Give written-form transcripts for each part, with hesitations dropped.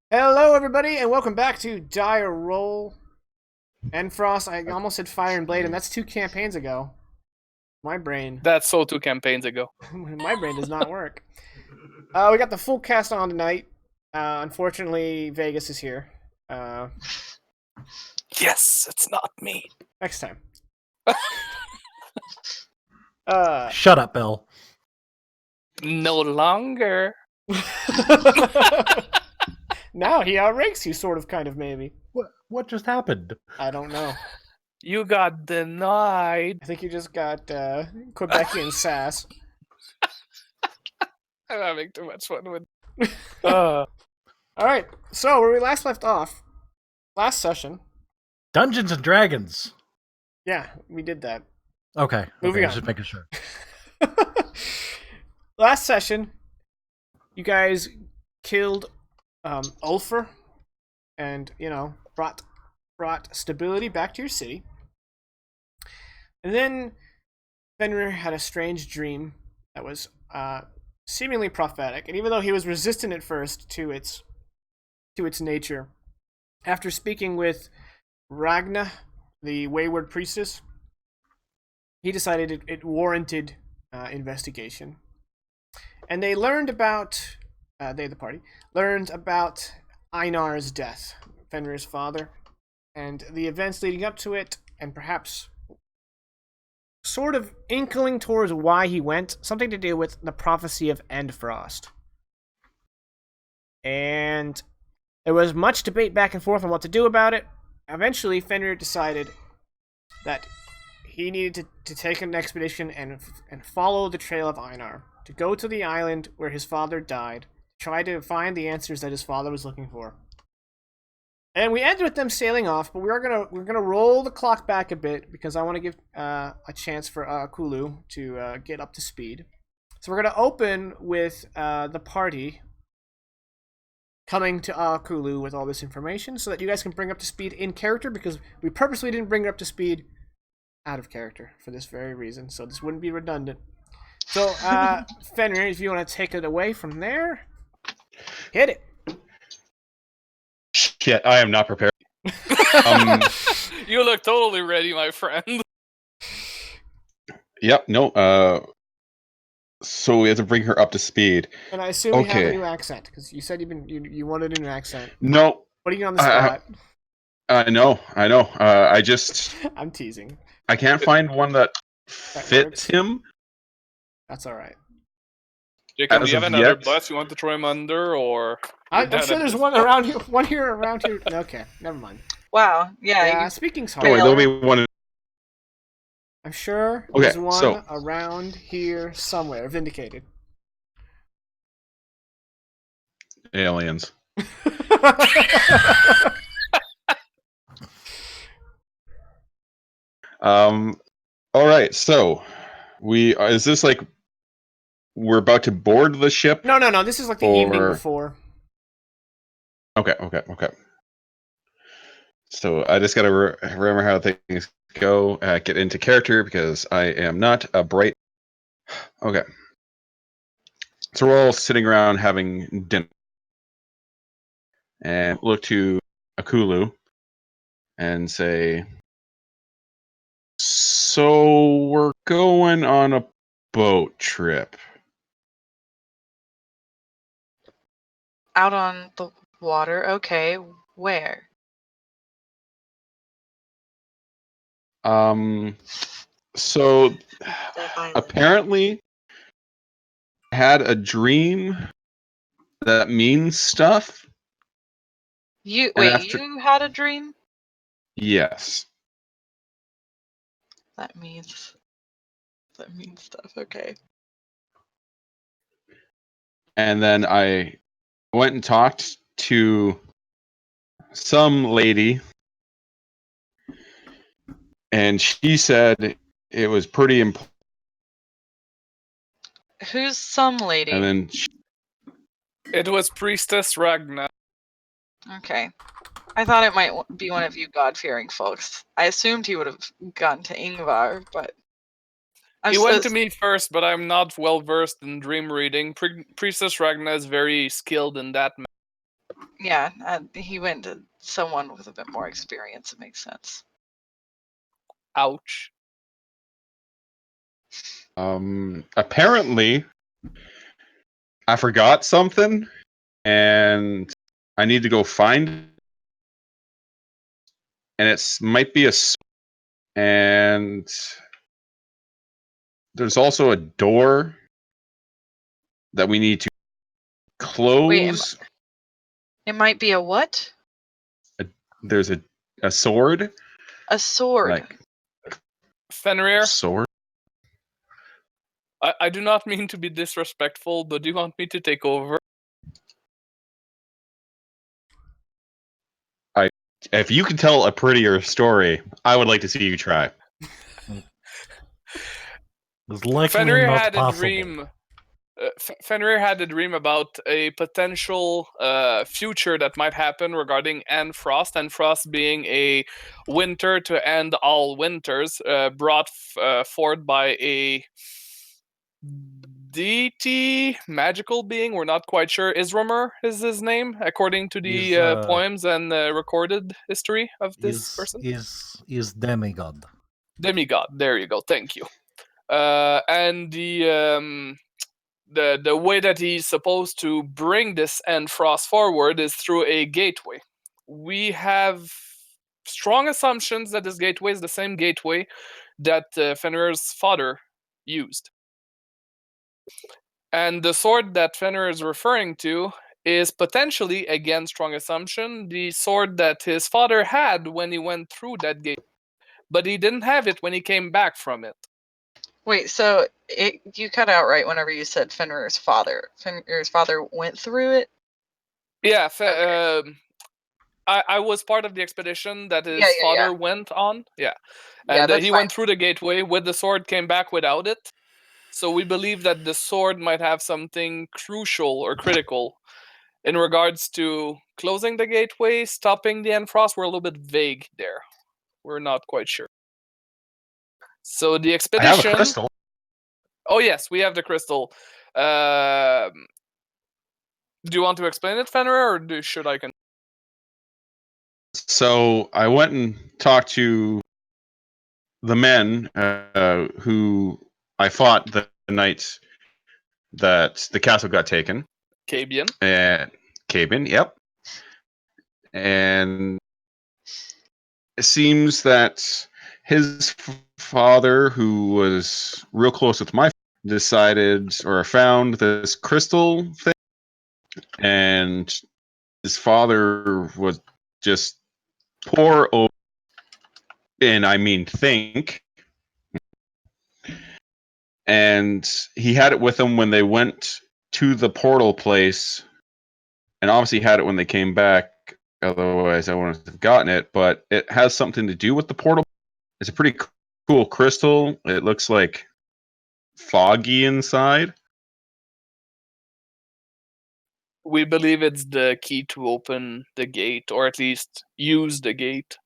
Hello, everybody, and welcome back to Dire Roll. Endfrost, I almost said Fire and Blade, and that's 2 campaigns ago. My brain. That's so 2 campaigns ago. My brain does not work. We got the full cast on tonight. Unfortunately, Vegas is here. Yes, it's not me. Next time. Shut up, Bill. No longer. Now he outranks you, sort of, kind of, maybe. What just happened? I don't know. You got denied. I think you just got Quebecian sass. I'm having too much fun with. Alright, so where we last left off, last session. Dungeons and Dragons. Yeah, we did that. Okay. Moving on. Just making sure. Last session, you guys killed Ulfer and, brought stability back to your city. And then Fenrir had a strange dream that was seemingly prophetic. And even though he was resistant at first to its nature, after speaking with Ragna, the wayward priestess, he decided it warranted investigation. And they learned about, the party, learned about Einar's death, Fenrir's father, and the events leading up to it, and perhaps sort of inkling towards why he went, something to do with the prophecy of Endfrost. And there was much debate back and forth on what to do about it. Eventually, Fenrir decided that he needed to take an expedition and follow the trail of Einar, to go to the island where his father died, try to find the answers that his father was looking for. And we ended with them sailing off, but we're gonna roll the clock back a bit because I want to give a chance for Kulu to get up to speed. So we're gonna open with the party coming to Kulu with all this information, so that you guys can bring up to speed in character, because we purposely didn't bring her up to speed out of character for this very reason, so this wouldn't be redundant. So, Fenrir, if you want to take it away from there, hit it. Shit, I am not prepared. You look totally ready, my friend. Yep, no, so we have to bring her up to speed. And I assume you have a new accent, because you said you wanted a new accent. No. Putting you on the spot. I know. I'm teasing. I can't find one that fits him. That's alright. Jacob, do you have another bus you want to throw him under, or... I'm sure there's one around here. One here around here. Okay, never mind. Wow, yeah. Speaking's hard. Don't worry, there'll be one. I'm sure there's one around here somewhere, vindicated. Aliens. Alright, so is this like we're about to board the ship? No. This is like the evening before. Okay. So I just gotta remember how things go, get into character, because I am not a bright... Okay. So we're all sitting around having dinner. And look to Akulu and say, so we're going on a boat trip. Out on the water, okay. Where? So apparently I had a dream that means stuff. You had a dream? Yes. That means stuff, okay. And then I went and talked to some lady, and she said it was pretty important. Who's some lady? And then it was Priestess Ragna. Okay. I thought it might be one of you God-fearing folks. I assumed he would have gone to Ingvar, but... He went to me first, but I'm not well-versed in dream reading. Priestess Ragna is very skilled in that. Yeah, he went to someone with a bit more experience. It makes sense. Ouch. Apparently, I forgot something, and I need to go find it. And it might be and there's also a door that we need to close. Wait, it might be a what? There's a sword. A sword. Like Fenrir, sword. I do not mean to be disrespectful, but do you want me to take over? If you can tell a prettier story, I would like to see you try. It's likely Fenrir not had a possible. dream. Fenrir had a dream about a potential future that might happen regarding Endfrost. Endfrost being a winter to end all winters, brought forth by a deity, magical being. We're not quite sure. Isromer is his name, according to the poems and recorded history of this person. Is demigod. Demigod. There you go. Thank you. And the way that he's supposed to bring this Endfrost forward is through a gateway. We have strong assumptions that this gateway is the same gateway that Fenrir's father used. And the sword that Fenrir is referring to is potentially, again, strong assumption, the sword that his father had when he went through that gate. But he didn't have it when he came back from it. Wait, so you cut out right whenever you said Fenrir's father. Fenrir's father went through it? Yeah, Okay. I was part of the expedition that his Yeah. father went on. Yeah. Yeah, And that's he fine. went through the gateway with the sword, came back without it. So we believe that the sword might have something crucial or critical in regards to closing the gateway, stopping the Endfrost. We're a little bit vague there. We're not quite sure. So the I expedition. have a crystal. Oh yes, we have the crystal. Do you want to explain it, Fenrir, or should I? So I went and talked to the men who I fought the night that the castle got taken. Cabian. Cabin, yep. And it seems that his father, who was real close with my, decided or found this crystal thing, and his father was just pour over, and I mean think. And he had it with him when they went to the portal place, and obviously had it when they came back. Otherwise, I wouldn't have gotten it. But it has something to do with the portal. It's a pretty cool crystal. It looks like foggy inside. We believe it's the key to open the gate, or at least use the gate.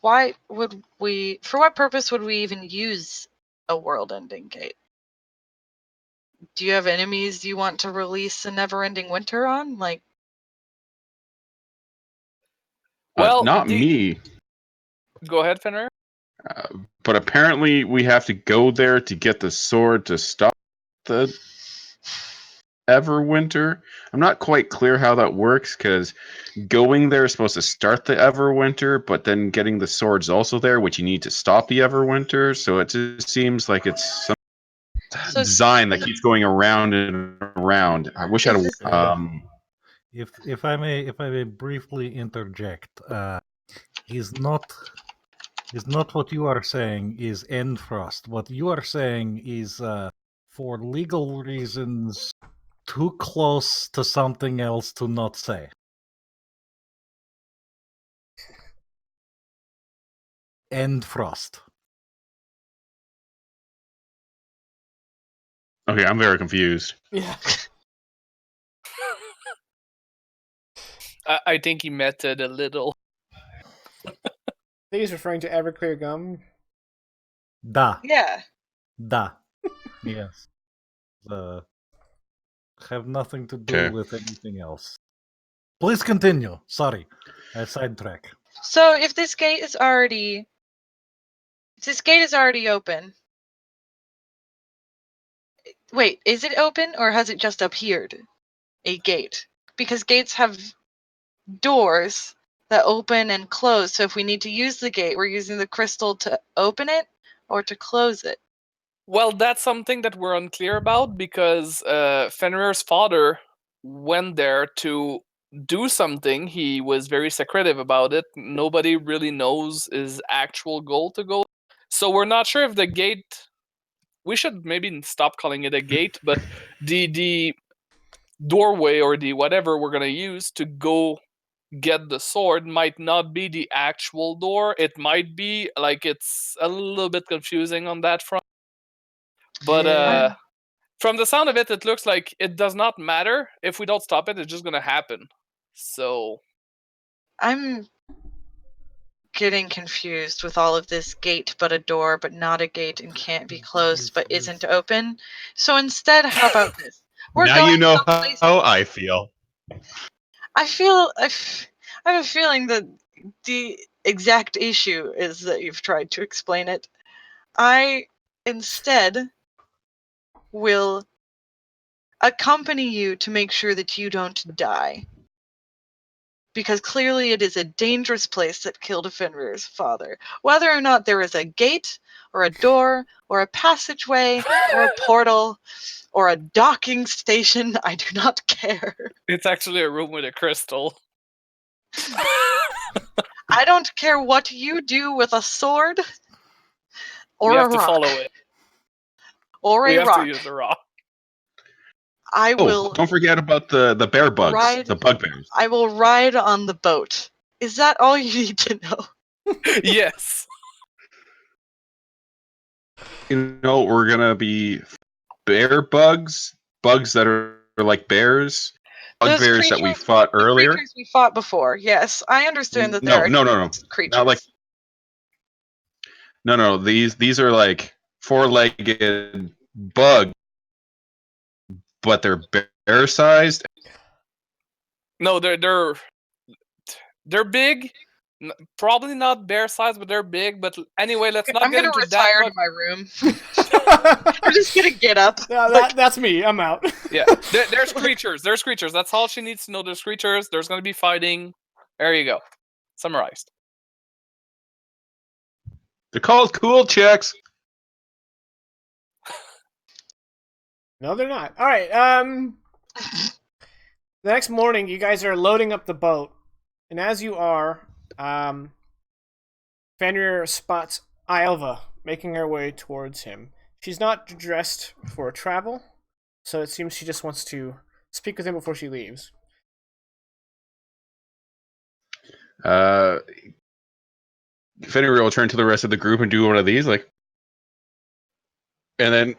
Why would we? For what purpose would we even use a world-ending gate? Do you have enemies you want to release a never-ending winter on? Like, Well, not me. Go ahead, Fenrir. But apparently, we have to go there to get the sword to stop the Everwinter. I'm not quite clear how that works because going there is supposed to start the Everwinter, but then getting the sword's also there, which you need to stop the Everwinter. So it just seems like it's some design that keeps going around and around. I wish I'd. If I may briefly interject, is not what you are saying is Endfrost. What you are saying is, for legal reasons, too close to something else to not say. Endfrost. Okay, I'm very confused. Yeah. I think he metted a little. I think he's referring to Everclear gum. Da. yeah. Da. Yes. have nothing to do Okay. with anything else. Please continue. Sorry, I sidetrack. So if this gate is already open. Wait, is it open or has it just appeared a gate? Because gates have doors that open and close. So if we need to use the gate, we're using the crystal to open it or to close it. Well, that's something that we're unclear about because Fenrir's father went there to do something. He was very secretive about it. Nobody really knows his actual goal to go. So we're not sure if the gate. We should maybe stop calling it a gate, but the doorway or the whatever we're gonna use to go get the sword might not be the actual door. It might be like it's a little bit confusing on that front. But Yeah. from the sound of it, it looks like it does not matter. If we don't stop it, it's just gonna happen. So I'm getting confused with all of this gate but a door but not a gate and can't be closed but isn't open. So instead, how about this? We're now going you know someplace. how I feel. I have a feeling that the exact issue is that you've tried to explain it. I instead will accompany you to make sure that you don't die. Because clearly it is a dangerous place that killed Fenrir's father. Whether or not there is a gate, or a door, or a passageway, or a portal, or a docking station, I do not care. it's actually a room with a crystal. I don't care what you do with a sword, We or have a to rock, follow it. or We a have to rock. use the rock. I Oh, will don't forget about the bear bugs, ride. the bugbears. I will ride on the boat. Is that all you need to know? Yes. You know, we're gonna be bear bugs, bugs that are like bears, Those bugbears that we creatures, fought the earlier. creatures we fought before. Yes, I understand that there No, are no, no, no, creatures. not like no. These are like four-legged bug, but they're bear sized. No, they're big. Probably not bear size, but they're big. But anyway, let's not I'm get gonna into that retire much. to my room. I'm just gonna get up. That's me. I'm out. Yeah, there's creatures. There's creatures. That's all she needs to know. There's creatures. There's gonna be fighting. There you go. Summarized. They're called cool checks. No, they're not. All right. The next morning, you guys are loading up the boat, and as you are, Fenrir spots Ilva making her way towards him. She's not dressed for travel, so it seems she just wants to speak with him before she leaves. Fenrir will turn to the rest of the group and do one of these, like, and then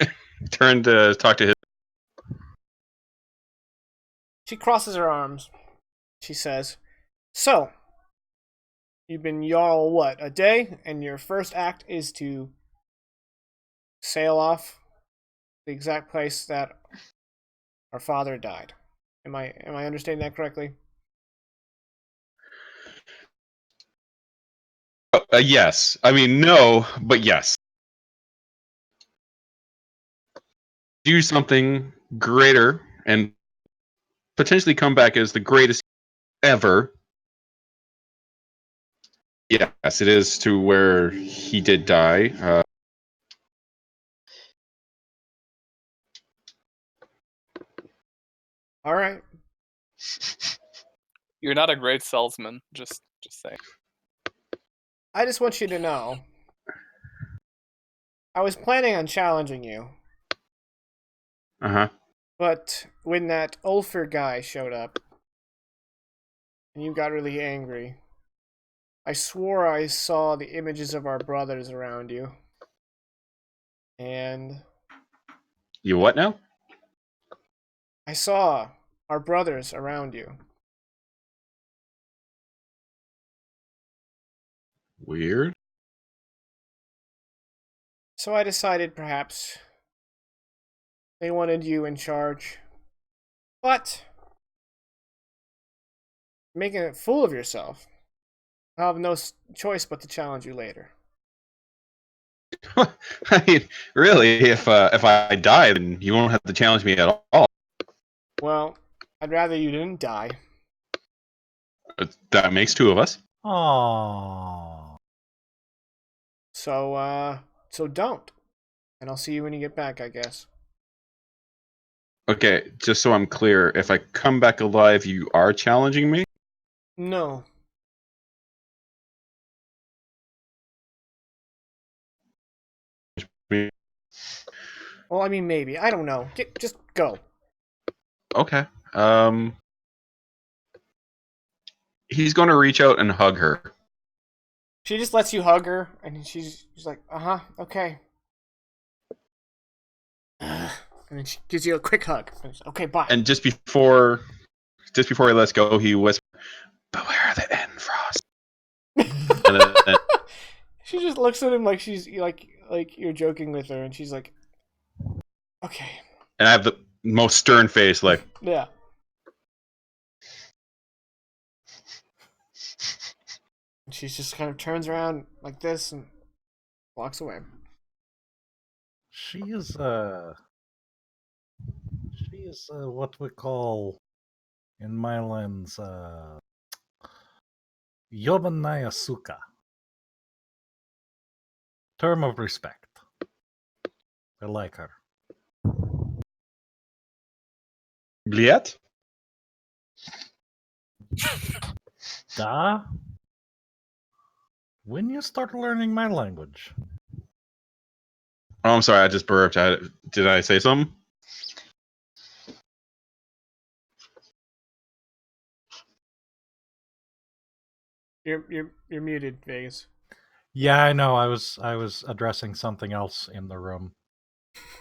turn to talk to his. She crosses her arms. She says, "So, you've been Jarl what, a day? And your first act is to sail off the exact place that our father died. Am I understanding that correctly?" Yes, I mean no, but yes. Do something greater and potentially come back as the greatest ever. Yes, it is to where he did die. All right. You're not a great salesman. Just saying. I just want you to know. I was planning on challenging you, Uh-huh. but when that Ulfer guy showed up, and you got really angry, I swore I saw the images of our brothers around you. And You what now? I saw our brothers around you. Weird. So I decided perhaps They wanted you in charge. But making a fool of yourself. I'll have no choice but to challenge you later. I mean, really, if I die, then you won't have to challenge me at all. Well, I'd rather you didn't die. That makes two of us. Oh. So don't. And I'll see you when you get back, I guess. Okay, just so I'm clear, if I come back alive, you are challenging me? No. Well, I mean, maybe. I don't know. Just go. Okay. He's going to reach out and hug her. She just lets you hug her, and she's like, okay. And then she gives you a quick hug. And she's, okay, bye. And just before he lets go, he whispers, "Beware the Endfrost." And then, She just looks at him like she's like you're joking with her, and she's like, okay. and I have the most stern face, like, Yeah. And she just kind of turns around like this and walks away. She is what we call in my lands Yobanaya Suka. Term of respect. I like her. Bliet? Da? When you start learning my language? Oh, I'm sorry, I just burped. Did I say something? You're muted, Vegas. Yeah, I know. I was addressing something else in the room.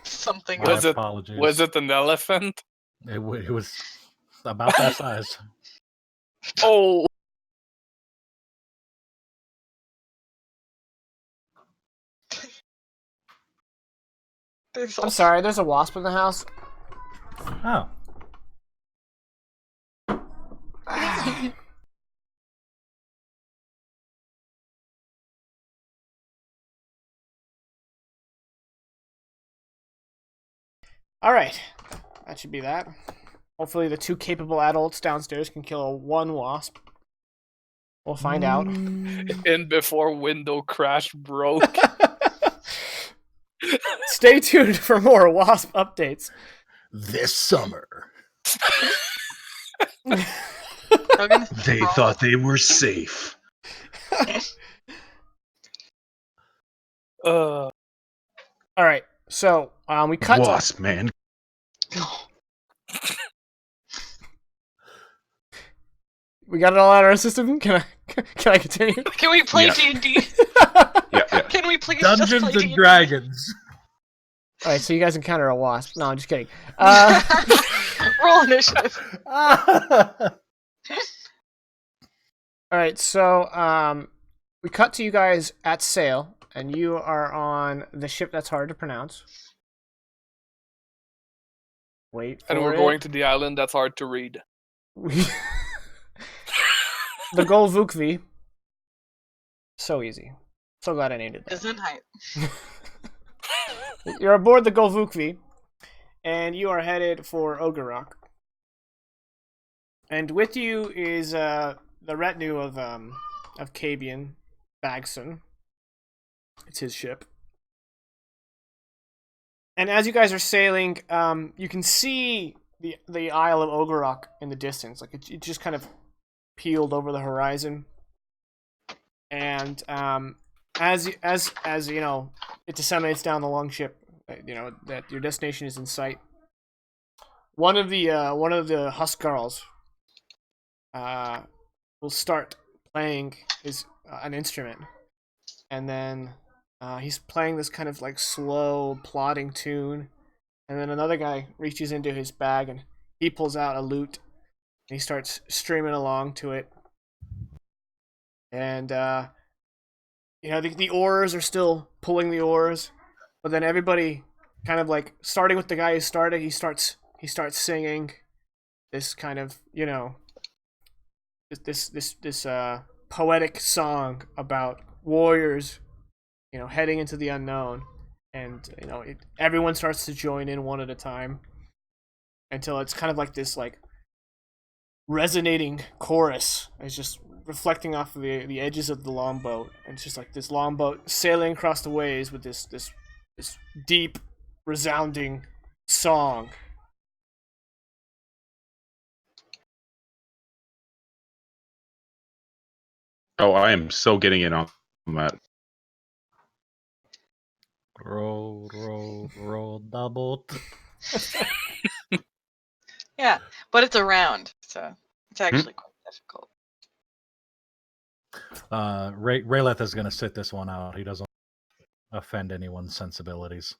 Something My else. apologies. Was it an elephant? It was about that size. Oh, There's I'm sorry, there's a wasp in the house. Oh. Alright. That should be that. Hopefully the two capable adults downstairs can kill one wasp. We'll find out. and before window crash broke. Stay tuned for more wasp updates. This summer. They thought they were safe. Alright, so we cut to- Wasp man. We got it all out of our system? Can I continue? Can we play Yeah. D&D? Yeah. Can we please just Dungeons play and D&D? Dragons. Alright, so you guys encounter a wasp. No, I'm just kidding. Roll initiative. Alright, so we cut to you guys at sail, and you are on the ship that's hard to pronounce. Wait for And we're it. going to the island that's hard to read. The Golvukvi. So easy. So glad I named it that. Isn't height. You're aboard the Golvukvi, and you are headed for Ogrerock. And with you is the retinue of Cabian Bagson. It's his ship. And as you guys are sailing, you can see the Isle of Ogrerock in the distance. Like it just kind of peeled over the horizon. And as you know, it disseminates down the longship. You know that your destination is in sight. One of the Huskarls will start playing an instrument, and then he's playing this kind of like slow, plodding tune, and then another guy reaches into his bag and he pulls out a lute and he starts streaming along to it, and you know the oars are still pulling the oars, but then everybody kind of like starting with the guy who started. He starts singing this kind of this poetic song about warriors, heading into the unknown, and everyone starts to join in one at a time until it's kind of like this like resonating chorus. It's just reflecting off of the edges of the longboat, and it's just like this longboat sailing across the waves with this deep, resounding song. Oh, I am so getting in on that. Row the boat. Yeah, but it's a round, so it's actually quite difficult. Rayleth is going to sit this one out. He doesn't offend anyone's sensibilities.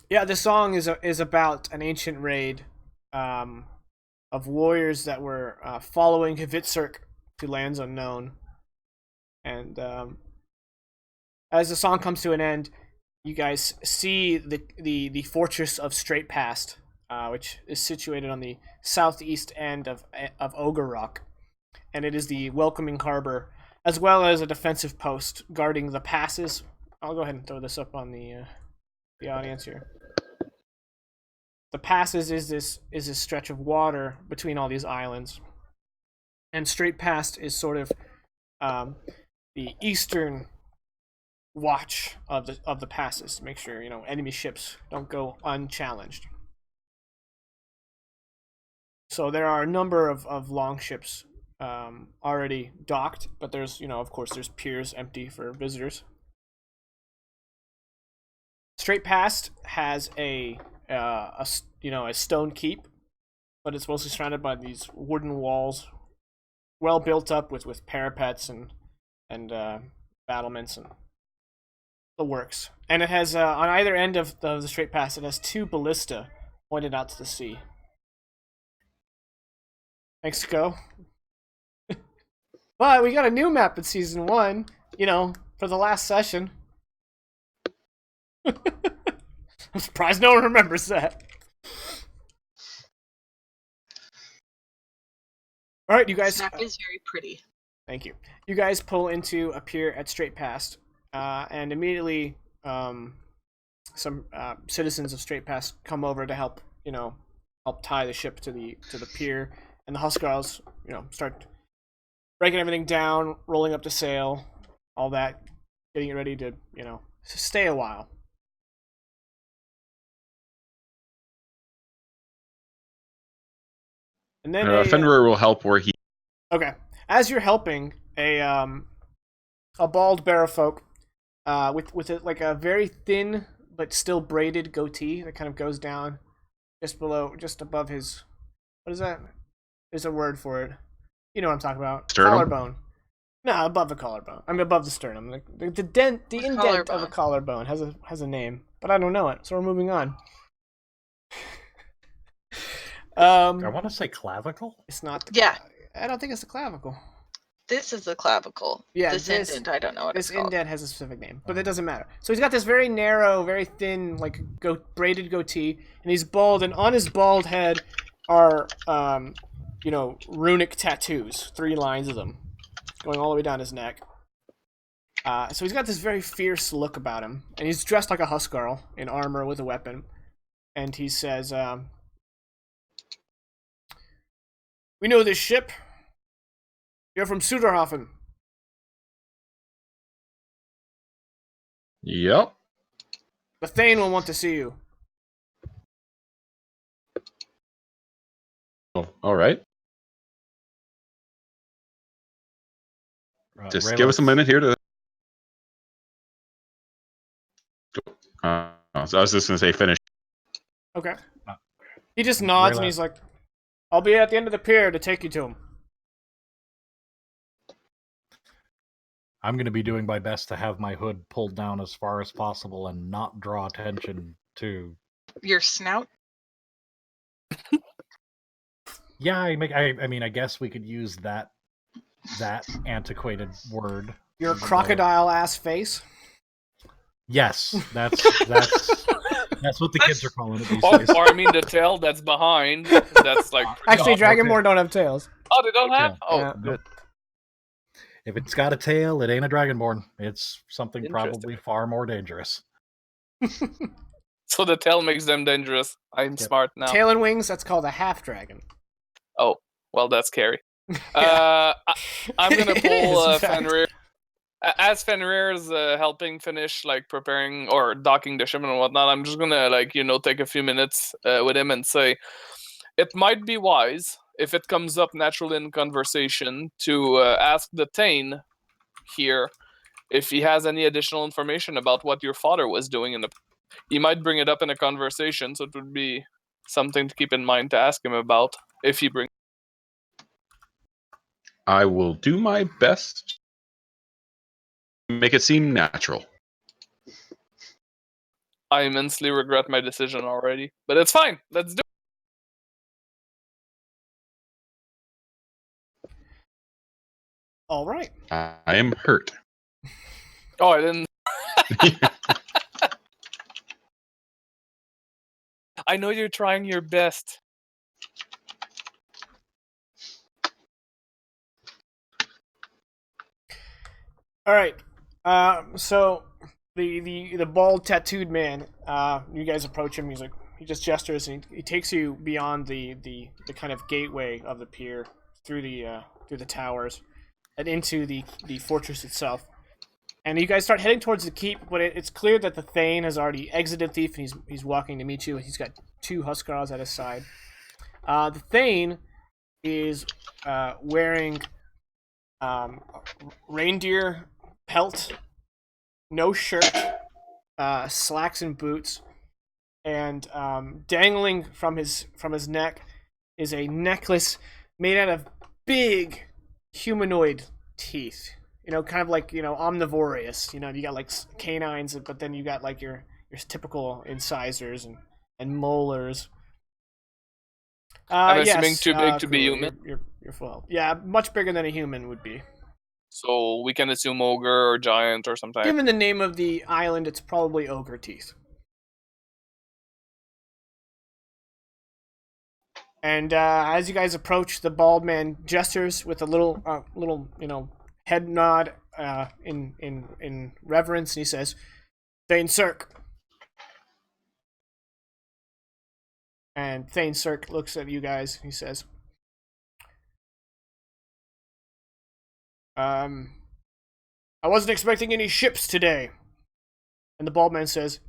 Yeah, this song is about an ancient raid of warriors that were following Hvitserk to lands unknown. And as the song comes to an end, you guys see the fortress of Straight Past, which is situated on the southeast end of Ogrerock, and it is the welcoming harbor as well as a defensive post guarding the passes. I'll go ahead and throw this up on the audience here. The passes is this stretch of water between all these islands, and Straight Past is sort of the eastern watch of the passes to make sure enemy ships don't go unchallenged. So there are a number of longships already docked, but there's of course there's piers empty for visitors. Straight Past has a stone keep, but it's mostly surrounded by these wooden walls, well built up with parapets and battlements and the works. And it has on either end of the Straight Past, it has 2 ballista pointed out to the sea. Thanks, Go. But we got a new map in season 1, for the last session. I'm surprised no one remembers that. All right, you guys. Snap is very pretty. Thank you. You guys pull into a pier at Straight Past, and immediately some citizens of Straight Past come over to help tie the ship to the pier, and the Huskarls start breaking everything down, rolling up to sail, all that, getting it ready to stay a while. And then Fenrir will help where he. Okay, as you're helping, a bald barrowfolk with like a very thin but still braided goatee that kind of goes down just above his. What is that? There's a word for it. You know what I'm talking about? Sternum? Collarbone. No, above the collarbone. I mean, above the sternum. The indent collarbone. of a collarbone has a name, but I don't know it, so we're moving on. I want to say clavicle. It's not. Yeah. I don't think it's the clavicle. This is the clavicle. Yeah, this indent, I don't know what it's This called. indent has a specific name, but it doesn't matter. So he's got this very narrow, very thin, like braided goatee, and he's bald. And on his bald head are, runic tattoos, 3 lines of them, going all the way down his neck. So he's got this very fierce look about him, and he's dressed like a Huskarl in armor with a weapon. And he says, "We know this ship. You're from Suderhofen." Yep. The Thane will want to see you. Oh, all right. Just give us a minute here to. So I was just gonna say finish. Okay. He just nods and he's like, "I'll be at the end of the pier to take you to him." I'm going to be doing my best to have my hood pulled down as far as possible and not draw attention to your snout. Yeah, I mean, I guess we could use that that antiquated word. Your crocodile ass face. Yes, that's what the kids are calling it these days. Or I mean, the tail that's behind. That's like Actually, no Dragonborn don't have tails. Oh, they don't have. tail. Oh, Yeah. good. If it's got a tail, it ain't a dragonborn. It's something Interesting. probably far more dangerous. So the tail makes them dangerous. I'm smart now. Tail and wings, that's called a half dragon. Oh, well, that's scary. Yeah. I'm gonna It pull is, in fact. Fenrir. As Fenrir's helping finish like preparing or docking the ship and whatnot, I'm just gonna take a few minutes with him and say, it might be wise if it comes up naturally in conversation to ask the Thane here if he has any additional information about what your father was doing in the. He might bring it up in a conversation, so it would be something to keep in mind to ask him about if he brings. I will do my best to make it seem natural. I immensely regret my decision already, but it's fine. Let's do it. All right. I am hurt. Oh, I didn't. I know you're trying your best. All right. So the bald tattooed man. You guys approach him. He just gestures and he takes you beyond the kind of gateway of the pier through the towers and into the fortress itself. And you guys start heading towards the keep, but it's clear that the Thane has already exited Thief, and he's walking to meet you. He's got 2 Huskarls at his side. The Thane is wearing reindeer pelt, no shirt, slacks and boots, and dangling from his neck is a necklace made out of big humanoid teeth. Kind of like omnivorous. You got like canines, but then you got like your typical incisors and molars. I'm assuming yes, too big to be cool. human. You're full health. Yeah, much bigger than a human would be. So we can assume ogre or giant or something. Given the name of the island, it's probably ogre teeth. And as you guys approach, the bald man gestures with a little head nod in reverence, and he says, "Thane Cirque." And Thane Cirque looks at you guys. He says, "I wasn't expecting any ships today." And the bald man says,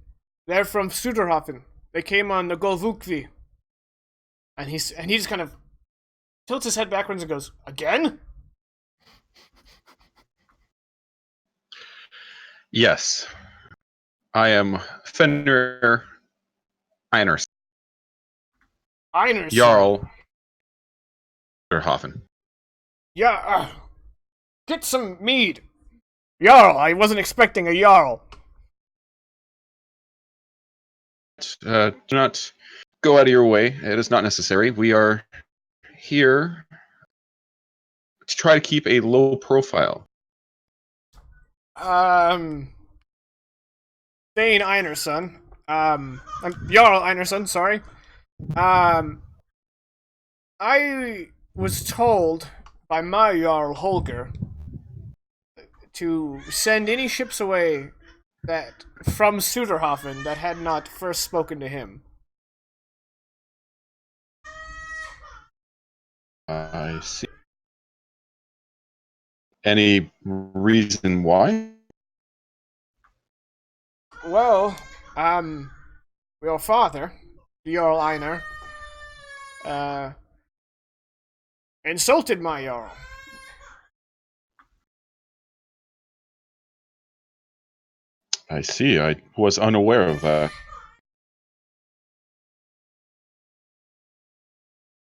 "They're from Suderhofen. They came on the Golvukvi." And he just kind of tilts his head backwards and goes, "Again?" Yes, I am Fenrir Einars, Einerson. Jarl Hoffen. Yeah, get some mead. Jarl, I wasn't expecting a Jarl. Do not go out of your way. It is not necessary. We are here to try to keep a low profile. Thane Einerson. I'm Jarl Einerson, sorry. I was told by my Jarl Holger to send any ships away that from Suderhofen that had not first spoken to him. I see. Any reason why? Well, your father, Jarl Einar, insulted my Jarl. I see. I was unaware of that.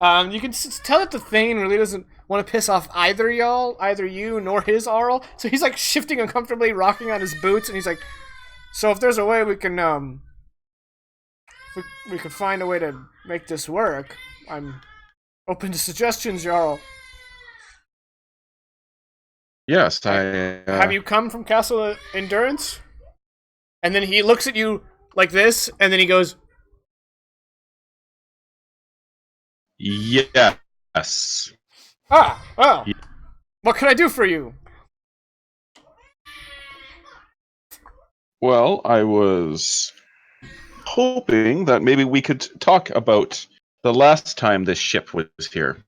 You can tell that the Thane really doesn't want to piss off either y'all, either you nor his Arl. So he's like shifting uncomfortably, rocking on his boots, and he's like, "So if there's a way we can, we could find a way to make this work, I'm open to suggestions, Jarl." Yes, Have you come from Castle Endurance? And then he looks at you like this, and then he goes, yes. oh, what can I do for you? Well, I was hoping that maybe we could talk about the last time this ship was here.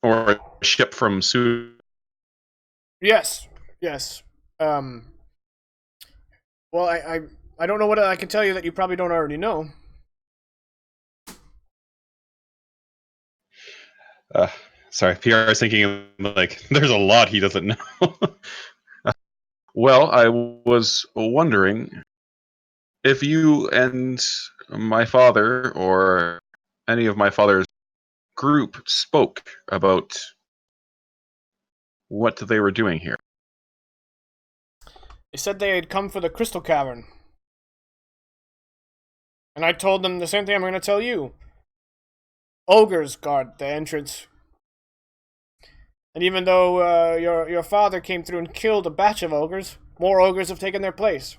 Or a ship from Su. Yes, yes. Well, I don't know what I can tell you that you probably don't already know. Uh, sorry, PR is thinking like there's a lot he doesn't know. Well, I was wondering if you and my father or any of my father's group spoke about what they were doing here. They said they had come for the Crystal Cavern. And I told them the same thing I'm going to tell you. Ogres guard the entrance. And even though your father came through and killed a batch of ogres, more ogres have taken their place.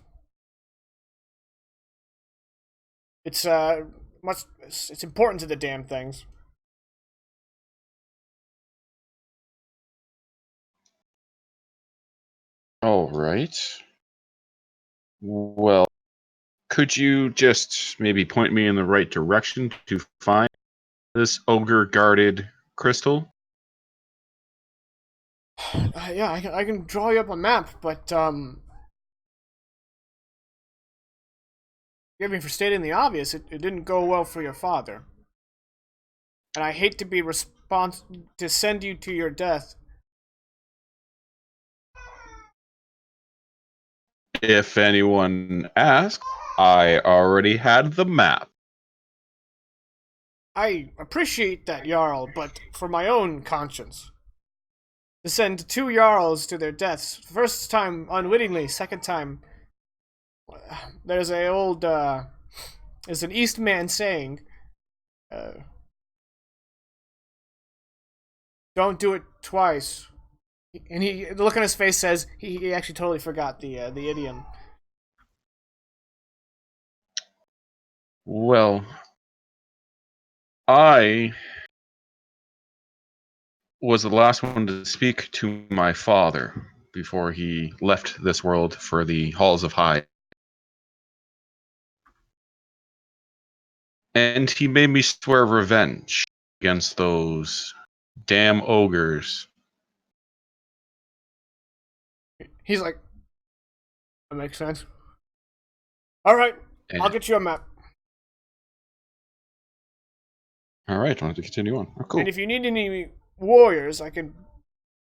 It's it's important to the damn things. All right. Well, could you just maybe point me in the right direction to find this ogre guarded crystal? Yeah, I can draw you up a map, but forgive me for stating the obvious. It didn't go well for your father, and I hate to be to send you to your death. If anyone asks, I already had the map. I appreciate that, Jarl, but for my own conscience. To send two Jarls to their deaths, first time unwittingly, second time. There's there's an Eastman saying, don't do it twice. And the look on his face says he actually totally forgot the idiom. Well, I was the last one to speak to my father before he left this world for the halls of High. And he made me swear revenge against those damn ogres. He's like, that makes sense. All right, I'll And, get you a map. all right, wanted to continue on. Oh, cool. And if you need any warriors, I can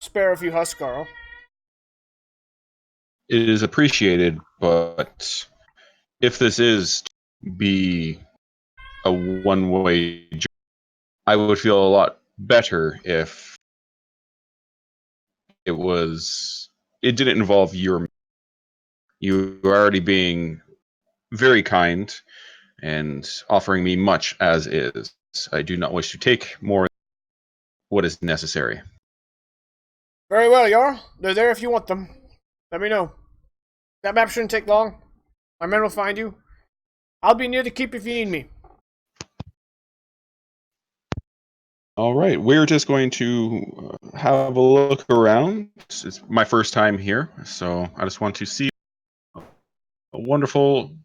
spare a few Huskarl. It is appreciated, but if this is to be a one-way journey, I would feel a lot better if it didn't involve you already being very kind and offering me much as is. I do not wish to take more than what is necessary. Very well, Jarl. They're there if you want them. Let me know. That map shouldn't take long. My men will find you. I'll be near the keep if you need me. All right, we're just going to have a look around. It's my first time here, so I just want to see a wonderful.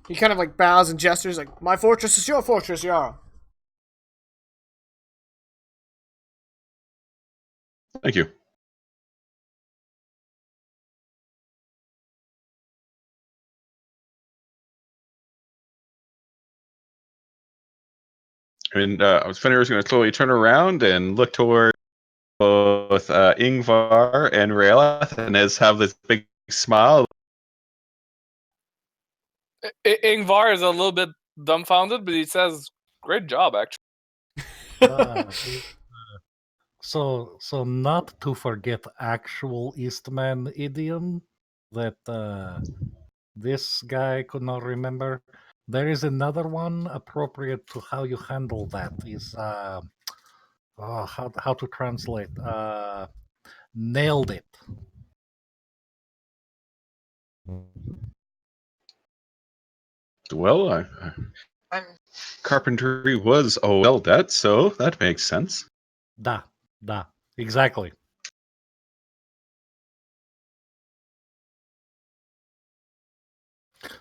He kind of like bows and gestures like, my fortress is your fortress, Jarl. Thank you. And Fenrir is going to slowly turn around and look toward both Ingvar and Raelath, and have this big smile. Ingvar is a little bit dumbfounded, but he says, "Great job, actually." So not to forget actual Eastman idiom that this guy could not remember. There is another one appropriate to how you handle that. Is how to translate? Nailed it. Well, I'm carpentry was a well debt, so that makes sense. Da, da, exactly.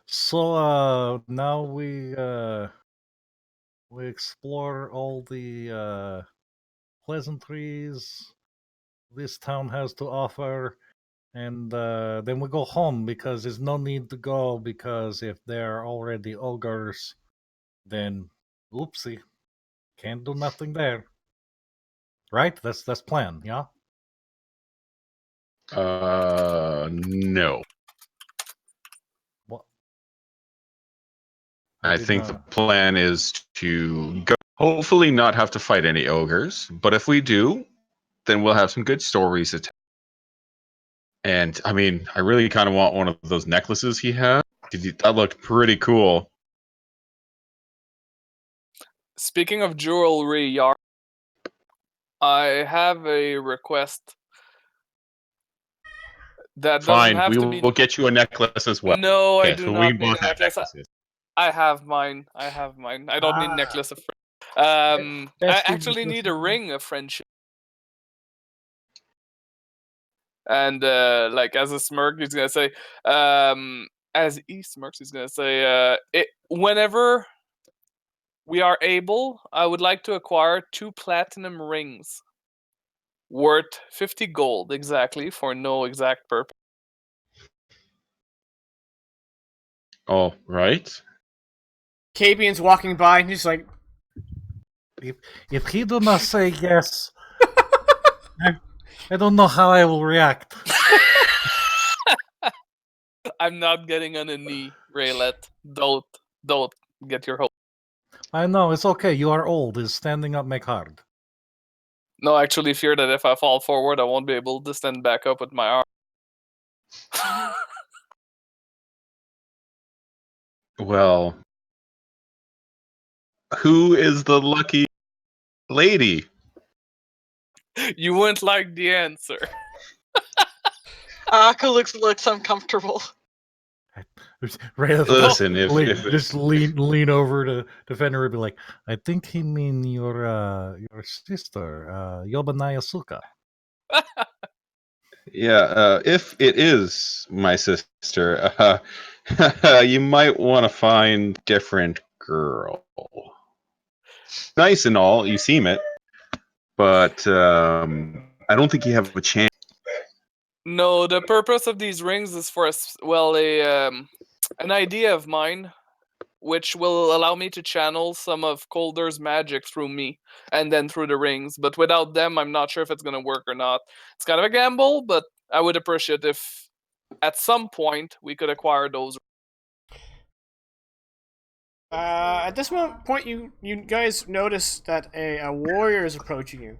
So now we explore all the pleasantries this town has to offer, and then we go home because there's no need to go, because if they're already ogres, then oopsie, can't do nothing there. Right? That's plan, yeah? No. What? I did think the not. plan is to go, hopefully not have to fight any ogres, but if we do, then we'll have some good stories to tell. And I mean, I really kind of want one of those necklaces he had. That looked pretty cool. Speaking of jewelry, Yar, I have a request that doesn't Fine, have we to be. will get you a necklace as well. No, I Okay, do so we not need both a have necklace. necklaces. I have mine. I have mine. I don't need Ah. necklace of. I Bestie actually need a necklaces. ring of friendship. And like as a smirk, he's gonna say, as he smirks, he's gonna say, whenever we are able, I would like to acquire 2 platinum rings worth 50 gold exactly for no exact purpose. All right. Cabian's walking by and he's like, If he do not say yes, I don't know how I will react. I'm not getting on a knee, Raylet. Don't get your hope. I know, it's okay. You are old. Is standing up make hard? No, I actually fear that if I fall forward, I won't be able to stand back up with my arm. Well, who is the lucky lady? You wouldn't like the answer. Akka looks uncomfortable. Listen, if just lean over to Fenrir and be like, I think he mean your sister, Yobanaya Suka. yeah, if it is my sister, you might want to find different girl. Nice and all, you seem it, but I don't think you have a chance. No, the purpose of these rings is for an idea of mine, which will allow me to channel some of Calder's magic through me and then through the rings. But without them, I'm not sure if it's gonna work or not. It's kind of a gamble, but I would appreciate if at some point we could acquire those. at this point, you guys notice that a warrior is approaching you.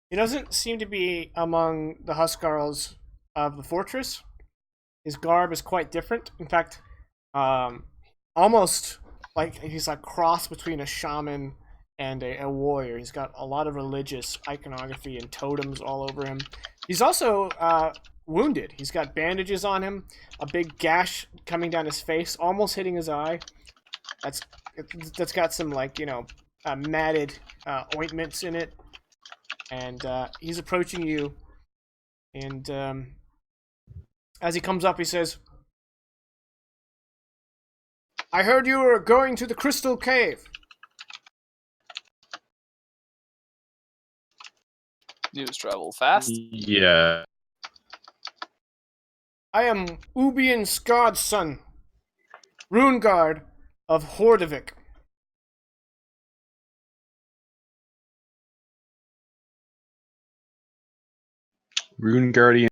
He doesn't seem to be among the Huskarls of the fortress. His garb is quite different. In fact, almost like he's like cross between a shaman and a warrior. He's got a lot of religious iconography and totems all over him. He's also wounded. He's got bandages on him, a big gash coming down his face, almost hitting his eye. That's got some like matted ointments in it, and he's approaching you. And as he comes up, he says, "I heard you were going to the Crystal Cave." News travel fast. Yeah. I am Ubian's godson, Runeguard of Hordevik. Rune Guardian.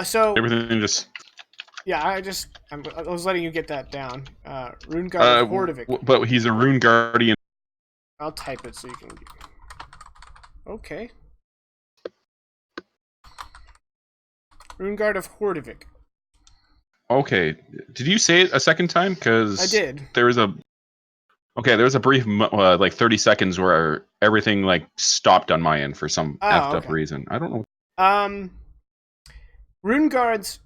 So Everything just. yeah, I was letting you get that down. Runeguard of Hordevik. But he's a Rune Guardian. I'll type it so you can. Okay. Runeguard of Hordevik. Okay, did you say it a second time? Because I did. there was a brief like 30 seconds where everything like stopped on my end for some effed up okay. reason. I don't know. Runeguards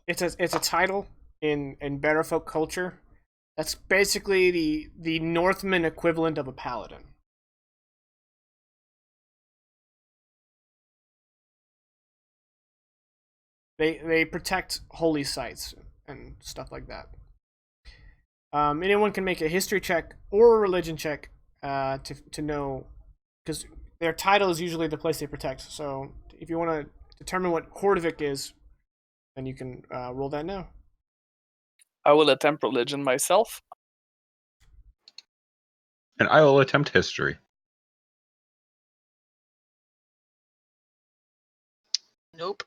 it's a title in Better culture. That's basically the Northman equivalent of a paladin. They protect holy sites and stuff like that. Anyone can make a history check or a religion check to know, because their title is usually the place they protect. So if you want to determine what Hordevik is, then you can roll that now. I will attempt religion myself. And I will attempt history. Nope.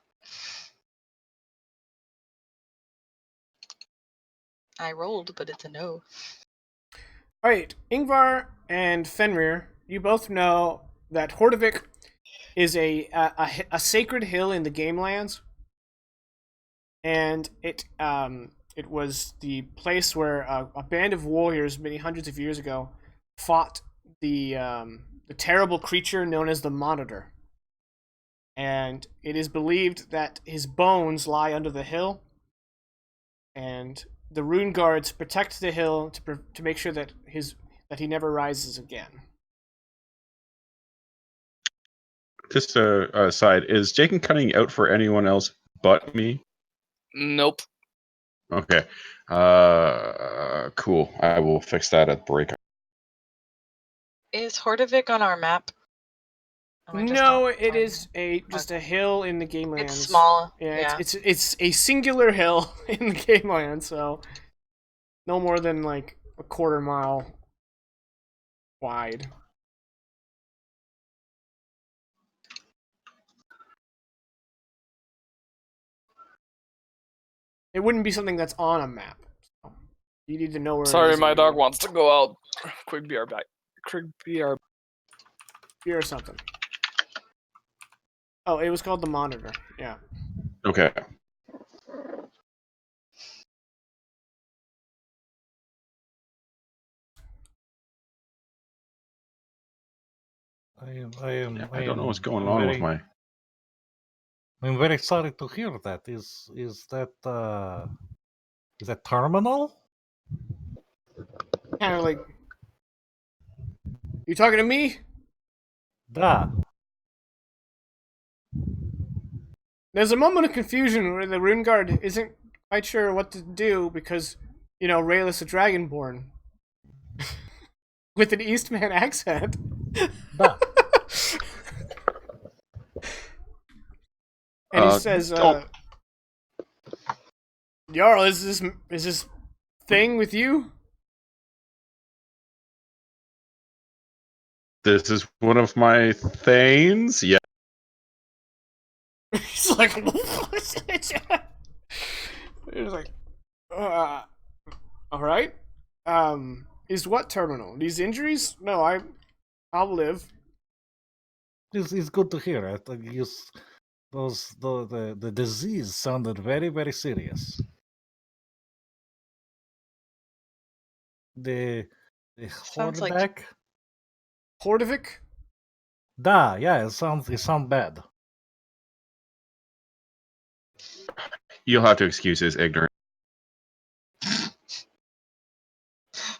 I rolled, but it's a no. All right, Ingvar and Fenrir, you both know that Hordevik is a sacred hill in the Game Lands, and it was the place where a band of warriors many hundreds of years ago fought the terrible creature known as the Monitor. And it is believed that his bones lie under the hill, and the rune guards protect the hill to make sure that he never rises again. Just a side, is Jake cutting out for anyone else but me? Nope. Okay. Cool. I will fix that at break. Is Hordevik on our map? No, it is just a hill in the Game Lands. It's small. Yeah, it's a singular hill in the Game Lands, so no more than like a quarter mile wide. It wouldn't be something that's on a map. So you need to know where. Sorry, it is my dog wants to go out. Quick BR back. Quick BR. Beer or something. Oh, it was called the Monitor. Yeah. Okay. I don't know what's going on with my. I'm very sorry to hear that. Is that terminal? Kind of like. You talking to me? Da. There's a moment of confusion where the Rune Guard isn't quite sure what to do because, Rayless the Dragonborn. With an Eastman accent. Da. And he says, Jarl, is this thing with you? This is one of my thanes. Yeah. He's like, he's like, all right. Is what terminal? These injuries? No, I'll live. It's good to hear it. The disease sounded very, very serious. The Sounds like- Hordevik? Hordevik? Da, yeah, it sounds bad. You'll have to excuse his ignorance.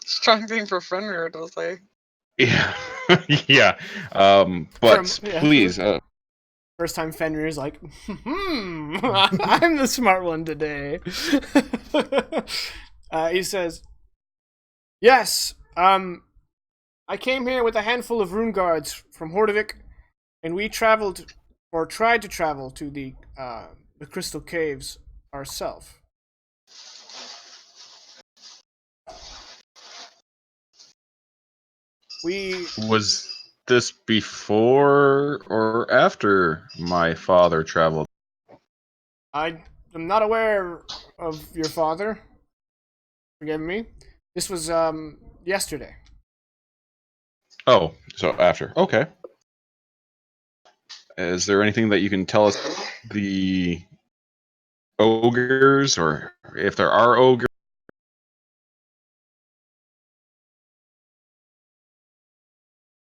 Strong thing for Fenrir to say. Yeah. Yeah. But please. First time Fenrir's like, I'm the smart one today. He says, yes, I came here with a handful of rune guards from Hordevik, and we traveled, or tried to travel, to the Crystal Caves ourselves. Was this before or after my father traveled? I am not aware of your father. Forgive me. This was yesterday. Oh, so after. Okay. Is there anything that you can tell us the ogres, or if there are ogres?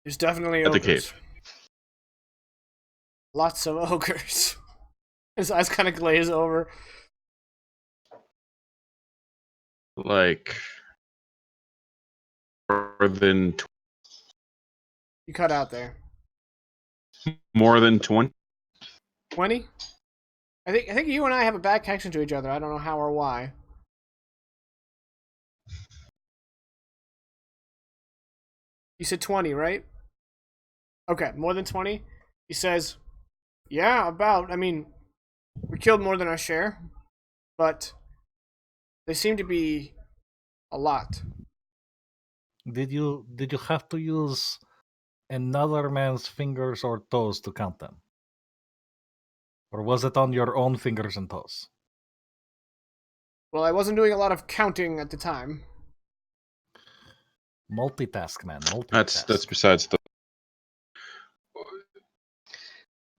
There's definitely At the ogres. cave. Lots of ogres. His eyes kind of glaze over. Like more than You cut out there. more than 20? 20? I think you and I have a bad connection to each other. I don't know how or why. You said 20, right? Okay, more than 20? He says, yeah, about. I mean, we killed more than our share, but they seem to be a lot. Did you have to use another man's fingers or toes to count them? Or was it on your own fingers and toes? Well, I wasn't doing a lot of counting at the time. Multitask, man. That's Multitask. besides the.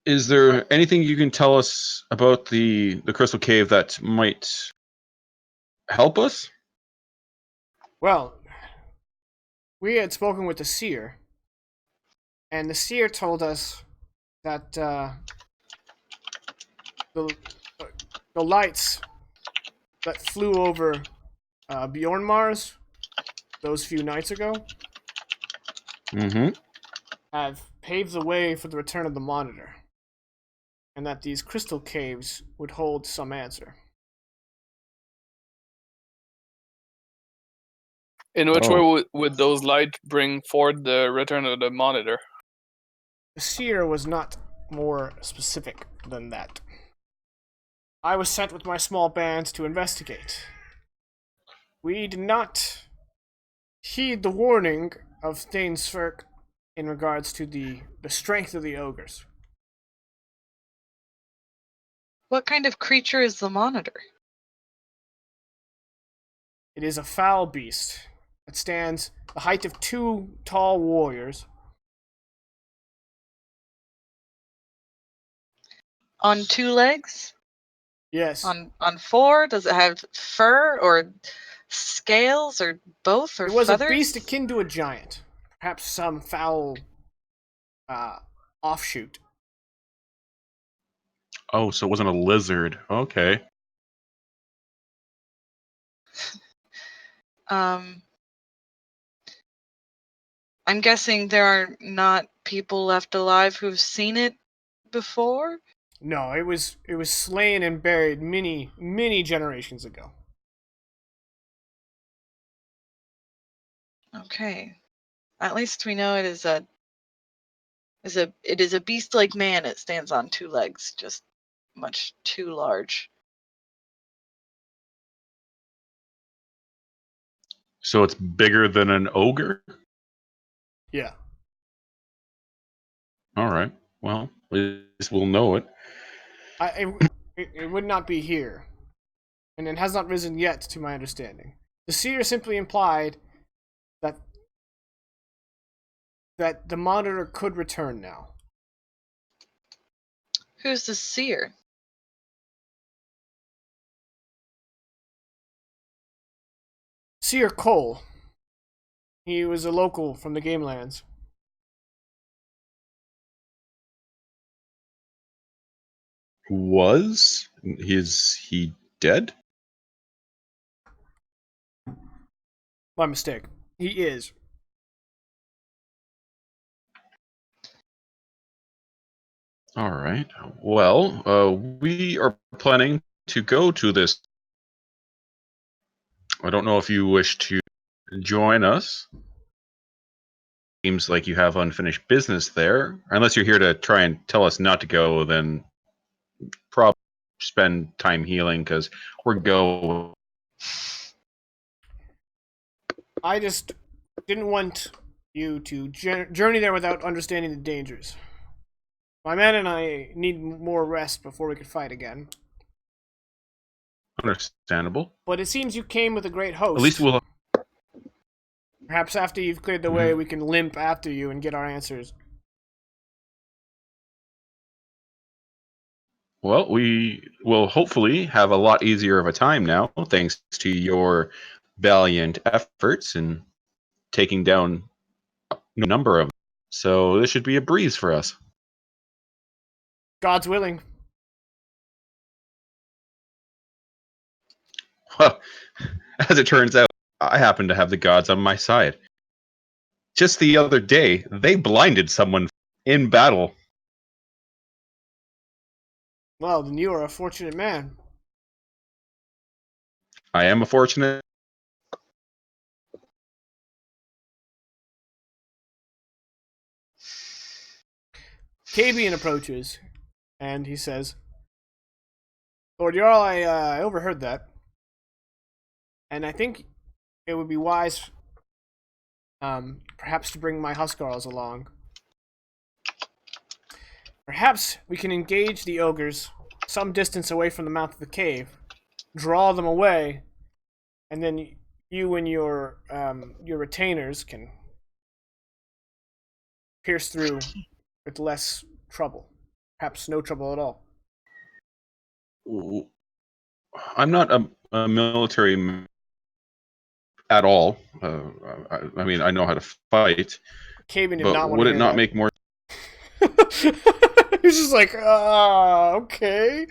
Is there anything you can tell us about the crystal cave that might help us? Well, we had spoken with the seer, and the seer told us that the lights that flew over Bjorn Mars those few nights ago Mm-hmm. have paved the way for the return of the Monitor, and that these crystal caves would hold some answer. In which Oh. way would those lights bring forward the return of the Monitor? The seer was not more specific than that. I was sent with my small band to investigate. We did not heed the warning of Thainsfirk in regards to the strength of the ogres. What kind of creature is the Monitor? It is a foul beast that stands the height of 2 tall warriors. On 2 legs? Yes. On 4? Does it have fur or scales or both or It was feathers? a beast akin to a giant. Perhaps some foul offshoot. Oh, so it wasn't a lizard. Okay. I'm guessing there are not people left alive who've seen it before? No, it was slain and buried many generations ago. Okay. At least we know it is a beast like man. It stands on 2 legs, just much too large. So it's bigger than an ogre? Yeah. All right. Well, at least we'll know it. It would not be here, and it has not risen yet, to my understanding. The seer simply implied that the Monitor could return now. Who's the seer? Seer Cole. He was a local from the Gamelands. Was? Is he dead? My mistake. He is. All right. Well, we are planning to go to this. I don't know if you wish to join us. Seems like you have unfinished business there. Unless you're here to try and tell us not to go, then probably spend time healing because we're go. I just didn't want you to journey there without understanding the dangers. My man and I need more rest before we could fight again. Understandable. But it seems you came with a great host. At least we'll. Perhaps after you've cleared the way, we can limp after you and get our answers. Well, we will hopefully have a lot easier of a time now, thanks to your valiant efforts in taking down a number of them. So this should be a breeze for us. God's willing. Well, as it turns out, I happen to have the gods on my side. Just the other day, they blinded someone in battle. Well, then you are a fortunate man. I am a fortunate. Cabian approaches, and he says, Lord Jarl, I overheard that. And I think it would be wise, perhaps to bring my Huskarls along. Perhaps we can engage the ogres some distance away from the mouth of the cave, draw them away, and then you and your retainers can pierce through with less trouble. Perhaps no trouble at all. I'm not a military at all. I mean, I know how to fight, Cabian did but not want to would it hear not that. make more? He's just like, okay.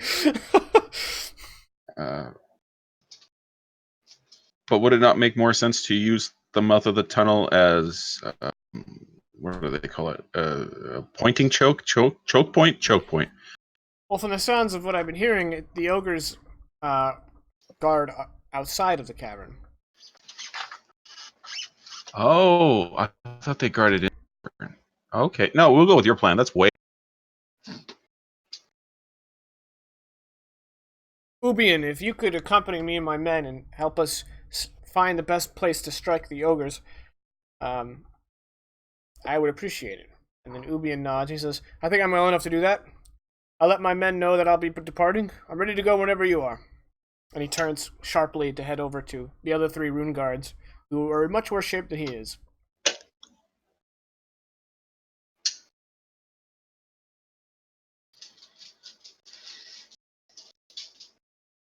But would it not make more sense to use the mouth of the tunnel as what do they call it? A pointing choke point. Well, from the sounds of what I've been hearing, the ogres guard outside of the cavern. Oh, I thought they guarded in. Okay, no, we'll go with your plan. That's way. Ubian, if you could accompany me and my men and help us find the best place to strike the ogres, I would appreciate it. And then Ubian nods. He says, I think I'm well enough to do that. I'll let my men know that I'll be departing. I'm ready to go whenever you are. And he turns sharply to head over to the other 3 rune guards, who are in much worse shape than he is.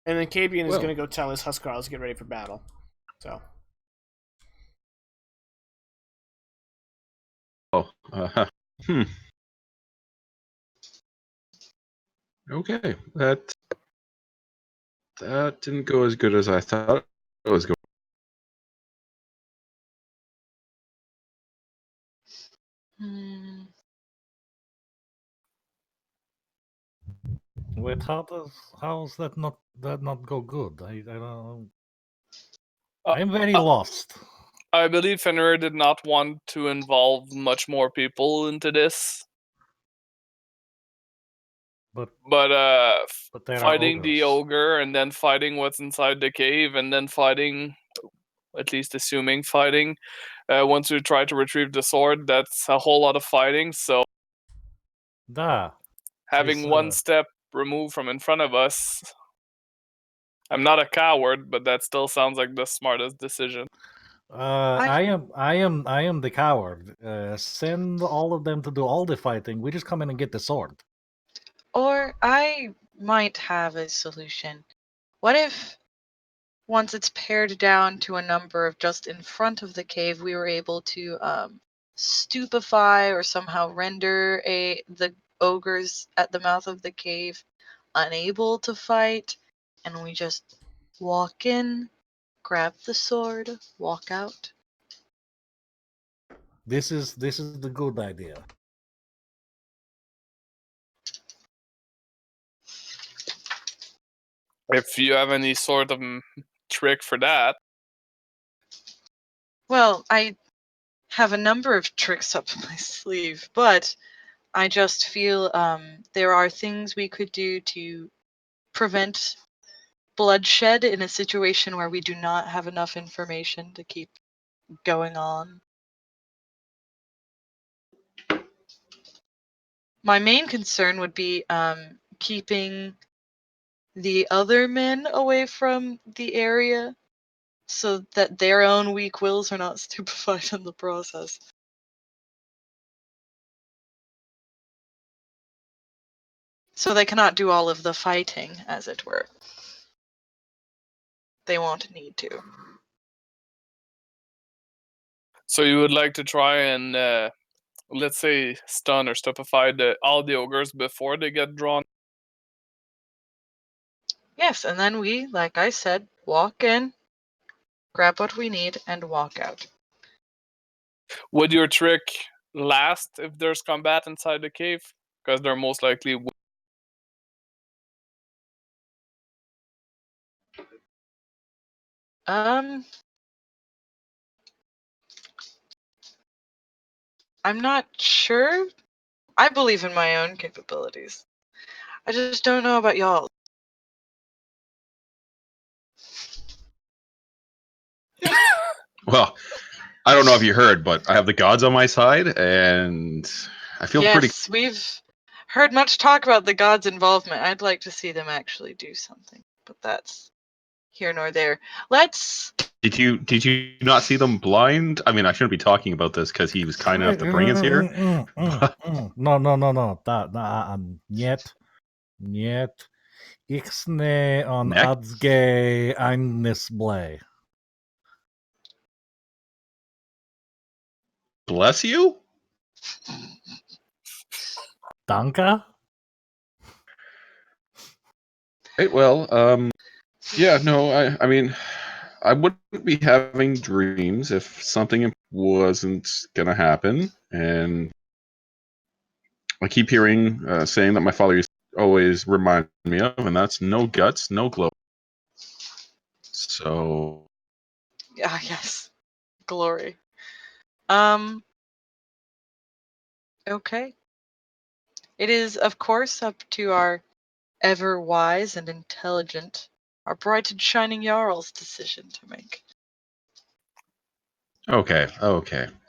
And then Cabian is going to go tell his Huskarls to get ready for battle. So. Okay, that didn't go as good as I thought it was going. Hmm. Wait, how's that not go good? I don't. I'm very lost. I believe Fenrir did not want to involve much more people into this. But there fighting are the ogres. ogre and then fighting what's inside the cave and then fighting, at least assuming fighting, once we try to retrieve the sword, that's a whole lot of fighting. So having one step removed from in front of us, I'm not a coward, but that still sounds like the smartest decision. I am the coward. Send all of them to do all the fighting. We just come in and get the sword. Or I might have a solution. What if, once it's pared down to a number of just in front of the cave, we were able to stupefy or somehow render the ogres at the mouth of the cave unable to fight, and we just walk in, grab the sword, walk out? This is the good idea. If you have any sort of trick for that. Well, I have a number of tricks up my sleeve, but I just feel there are things we could do to prevent bloodshed in a situation where we do not have enough information to keep going on. My main concern would be keeping the other men away from the area so that their own weak wills are not stupefied in the process. So they cannot do all of the fighting, as it were. They won't need to. So you would like to try and, let's say, stun or stupefy all the ogres before they get drawn? Yes, and then we, like I said, walk in, grab what we need, and walk out. Would your trick last if there's combat inside the cave? Because they're most likely... I'm not sure. I believe in my own capabilities. I just don't know about y'all. Well, I don't know if you heard, but I have the gods on my side, and I feel pretty. Yes, we've heard much talk about the gods' involvement. I'd like to see them actually do something, but that's here nor there. Let's. Did you not see them blind? I mean, I shouldn't be talking about this because he was kind enough to bring us here. No. Niet. Ixne on Next. adsge einnisblay. Bless you. Danke? Right, well, yeah, no, I mean, I wouldn't be having dreams if something wasn't gonna happen, and I keep hearing saying that my father used to always remind me of, and that's no guts, no glow. So, Ah, yes. Glory. Okay. It is, of course, up to our ever wise and intelligent, our bright and shining Jarl's decision to make. okay,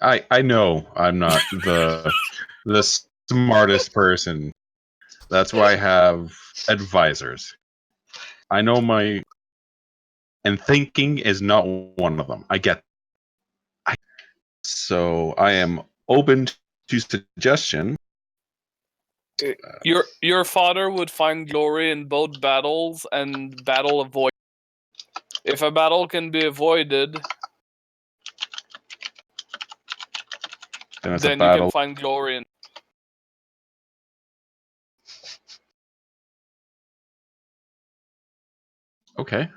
I know I'm not the smartest person. That's why I have advisors. I know and thinking is not one of them. I get. So I am open to suggestion. Your father would find glory in both battles and battle avoid. If a battle can be avoided, Then it's a then you can battle. find glory in. Okay.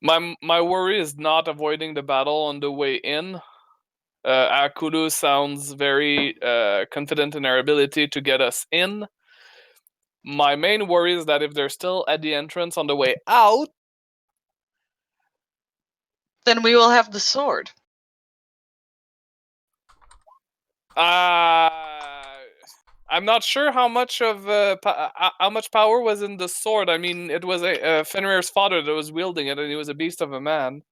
My worry is not avoiding the battle on the way in. Akudu sounds very confident in our ability to get us in. My main worry is that if they're still at the entrance on the way out, Then we will have the sword. I'm not sure how much of how much power was in the sword. I mean, it was Fenrir's father that was wielding it, and he was a beast of a man.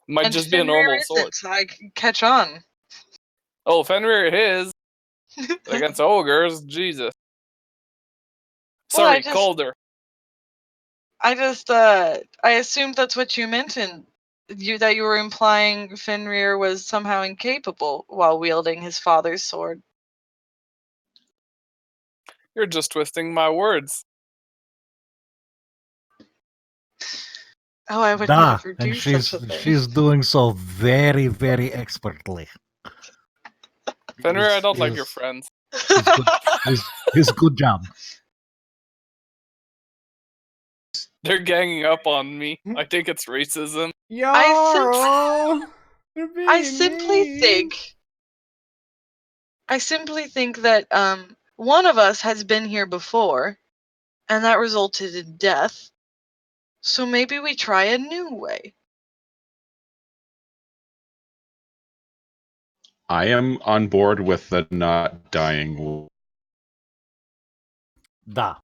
Might And just be a Fenrir normal sword. isn't, so I can catch on. Oh, Fenrir his against ogres, Jesus. Well, Sorry, Calder. I assumed that's what you meant, and that you were implying Fenrir was somehow incapable while wielding his father's sword. You're just twisting my words. Oh, I would Da, never and do such a thing. she's doing so very, very expertly. Fenrir, I don't like your friends. It's good. It's good job. They're ganging up on me. I think it's racism. Yarl! They're I being simply mean. think that one of us has been here before, and that resulted in death. So maybe we try a new way. I am on board with the not dying. Da.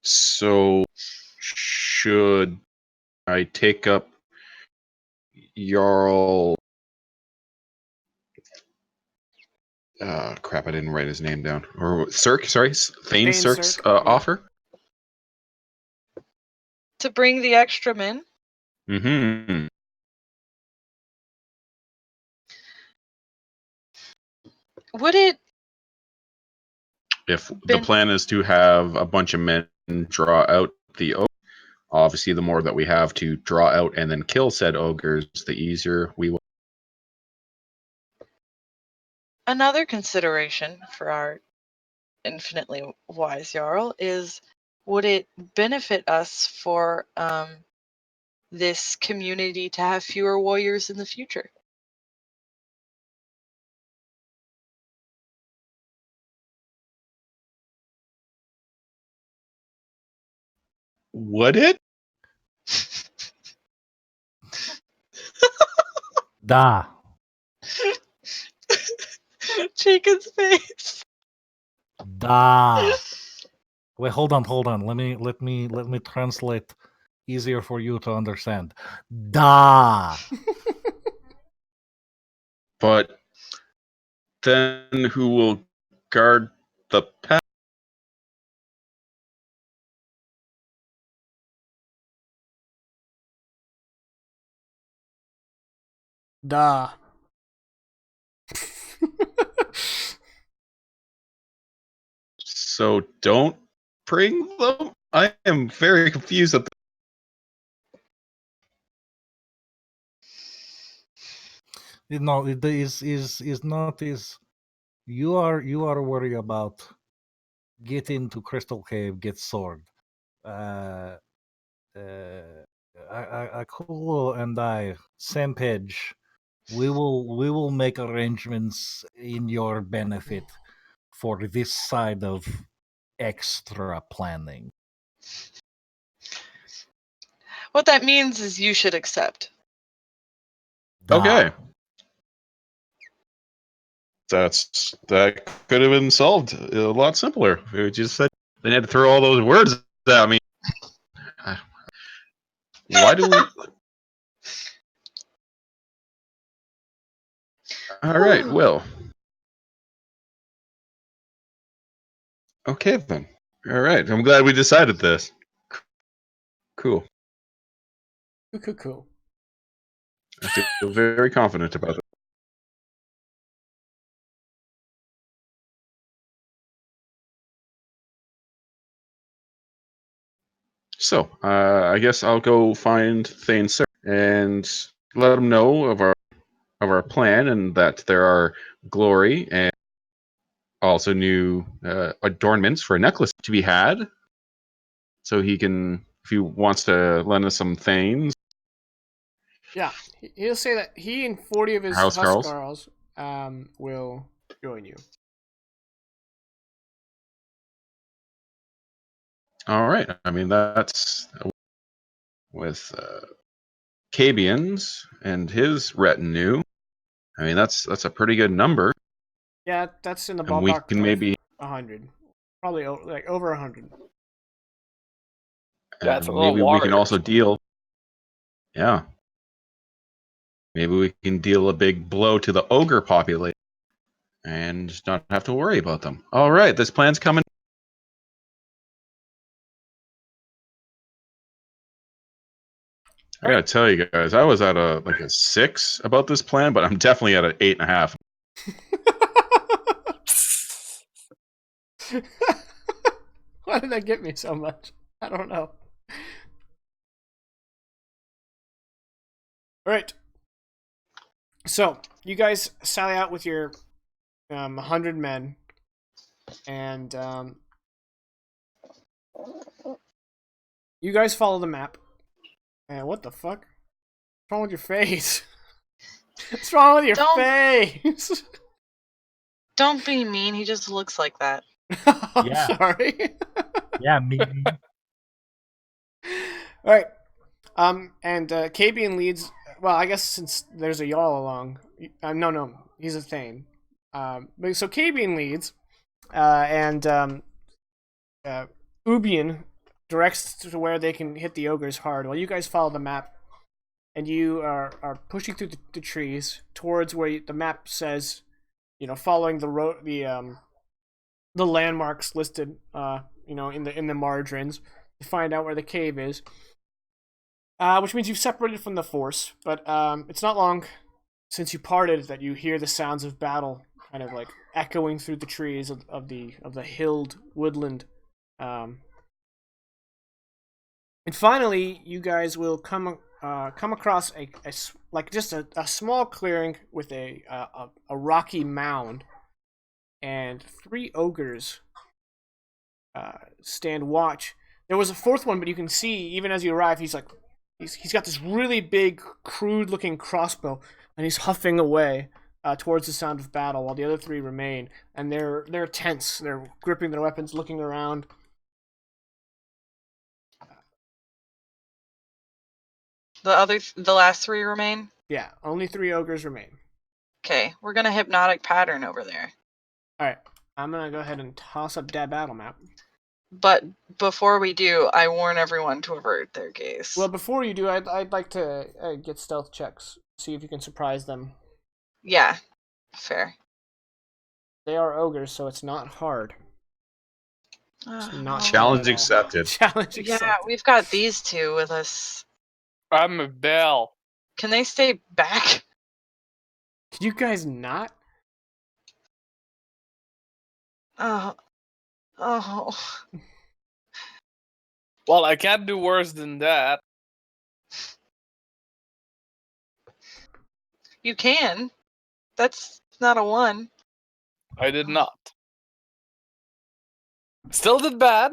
So should I take up Jarl? Crap! I didn't write his name down. Or Cirque, sorry, Thane Cirque's Cirque, yeah. offer. To bring the extra men, Mm-hmm. Would it If the been plan is to have a bunch of men draw out the ogre, obviously the more that we have to draw out and then kill said ogres, the easier we will. another consideration for our infinitely wise Jarl is, would it benefit us for this community to have fewer warriors in the future? Would it? Da. Chicken's face. Da. Wait, hold on. Let me translate easier for you to understand. Da. But then who will guard the path? Duh. So don't bring them? I am very confused at No, it is not is you are worried about get into Crystal Cave, get sword. Uh, Akulo and I, same page. We will make arrangements in your benefit for this side of extra planning. What that means is you should accept. Da. Okay. That could have been solved a lot simpler. We just said they had to throw all those words at me. Why do we? All right. Well. Okay then. All right. I'm glad we decided this. Cool. Cool. I feel very confident about it. So, I guess I'll go find Thane Sir and let him know of our plan and that there are glory and also new adornments for a necklace to be had. So he can, if he wants to lend us some Thanes, Yeah, he'll say that he and 40 of his Housecarls. Huskarls will join you. All right. I mean, that's with Cabians and his retinue. I mean, that's a pretty good number, Yeah, that's in the and we ballpark can of maybe 100. Probably like over 100. Yeah, it's a and little maybe we can warriors. also deal. Yeah, maybe we can deal a big blow to the ogre population and not have to worry about them. All right, this plan's coming. I gotta tell you guys, I was at a 6 about this plan, but I'm definitely at an 8.5. Why did that get me so much? I don't know. All right. So you guys sally out with your 100 men, and you guys follow the map. And what the fuck? What's wrong with your face? What's wrong with your face? Don't be mean. He just looks like that. I'm Yeah. sorry. Yeah, me. All right. And Cabian leads. Well, I guess since there's a Jarl along. No, he's a Thane. But so Cabian leads, and Ubian directs to where they can hit the ogres hard. While you guys follow the map, and you are pushing through the trees towards where the map says, following the road, the landmarks listed, in the margins to find out where the cave is. Which means you've separated from the force, but it's not long since you parted that you hear the sounds of battle kind of like echoing through the trees of the hilled woodland. And finally, you guys will come across like just a small clearing with a rocky mound, and 3 ogres stand watch. There was a 4th one, but you can see even as you arrive, he's got this really big, crude-looking crossbow, and he's huffing away towards the sound of battle, while the other 3 remain, and they're tense. They're gripping their weapons, looking around. The last 3 remain. Yeah, only 3 ogres remain. Okay, we're gonna hypnotic pattern over there. All right, I'm gonna go ahead and toss up that battle map. But before we do, I warn everyone to avert their gaze. Well, before you do, I'd like to get stealth checks. See if you can surprise them. Yeah, fair. They are ogres, so it's not hard. It's not Challenge hard at all. accepted. Challenge accepted. Yeah, we've got these 2 with us. I'm a bell. Can they stay back? Can you guys not? Oh. Well, I can't do worse than that. You can. That's not a 1. I did not. Still did bad,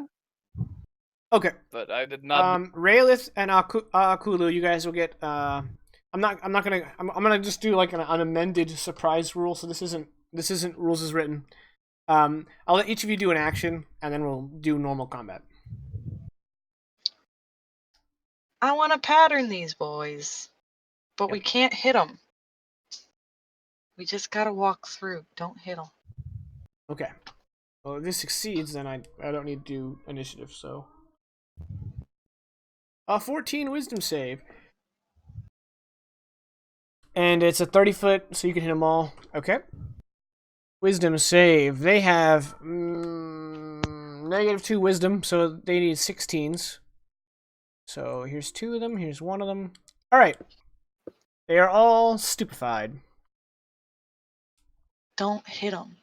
Okay. but I did not. Raelith and Akulu, you guys will get. I'm gonna just do like an unamended surprise rule. So this isn't rules as written. I'll let each of you do an action, and then we'll do normal combat. I want to pattern these boys, but we can't hit them. We just gotta walk through. Don't hit them. Okay. Well, if this succeeds, then I don't need to do initiative. So, 14 wisdom save, and it's a 30-foot, so you can hit them all. Okay. Wisdom save. They have -2 wisdom, so they need 16s. So here's 2 of them. Here's 1 of them. All right. They are all stupefied. Don't hit them.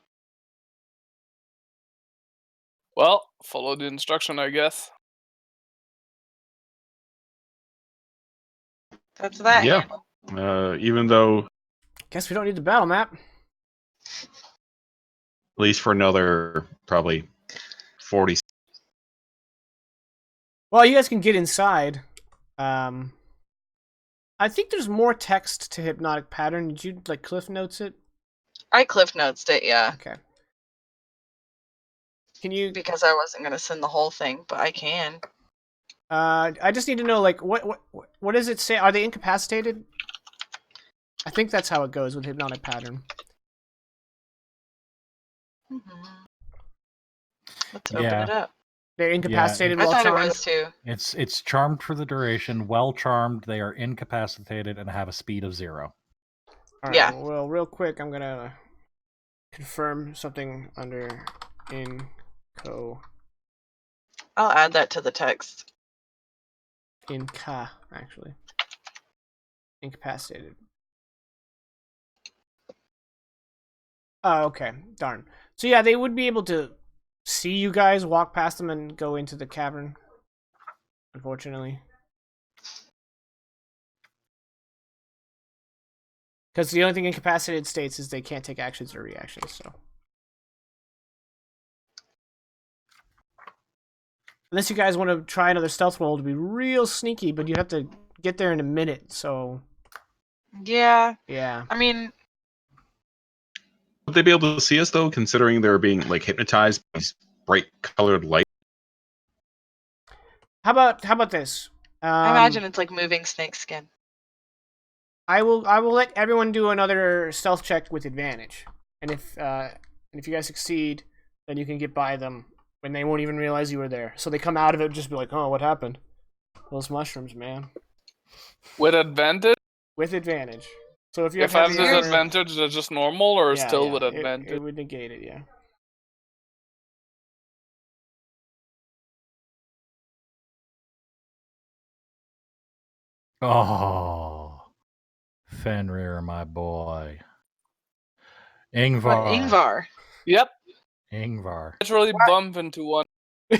Well, follow the instruction, I guess. That's that. Yeah. Even though, Guess we don't need the battle map. at least for another probably 40. Well, you guys can get inside. I think there's more text to hypnotic pattern. Did you like cliff notes it? I cliff notes it, yeah. Okay. Can you? Because I wasn't gonna send the whole thing, but I can. I just need to know like what does it say? Are they incapacitated? I think that's how it goes with hypnotic pattern. Let's open it up. They're incapacitated I while thought charmed. it was too. It's charmed for the duration, well charmed. They are incapacitated and have a speed of 0. All right, Yeah. Well, real quick, I'm gonna confirm something under inco. I'll add that to the text. Inca, actually. Incapacitated. Oh, okay. Darn. So yeah, they would be able to see you guys walk past them and go into the cavern. Unfortunately. Because the only thing incapacitated states is they can't take actions or reactions, so. Unless you guys want to try another stealth roll to be real sneaky, but you have to get there in a minute, so. Yeah. Yeah. I mean, Would they be able to see us though, considering they're being like hypnotized by these bright colored light? How about this? I imagine it's like moving snake skin. I will let everyone do another stealth check with advantage, and if you guys succeed, then you can get by them when they won't even realize you were there. So they come out of it and just be like, "Oh, what happened? Those mushrooms, man." With advantage? With advantage. So if you If I have heavy armor- disadvantage, is it just normal or still with advantage? It would negate it, yeah. Oh, Fenrir, my boy. Ingvar. What, Ingvar? Yep, Ingvar. literally bump into one. Why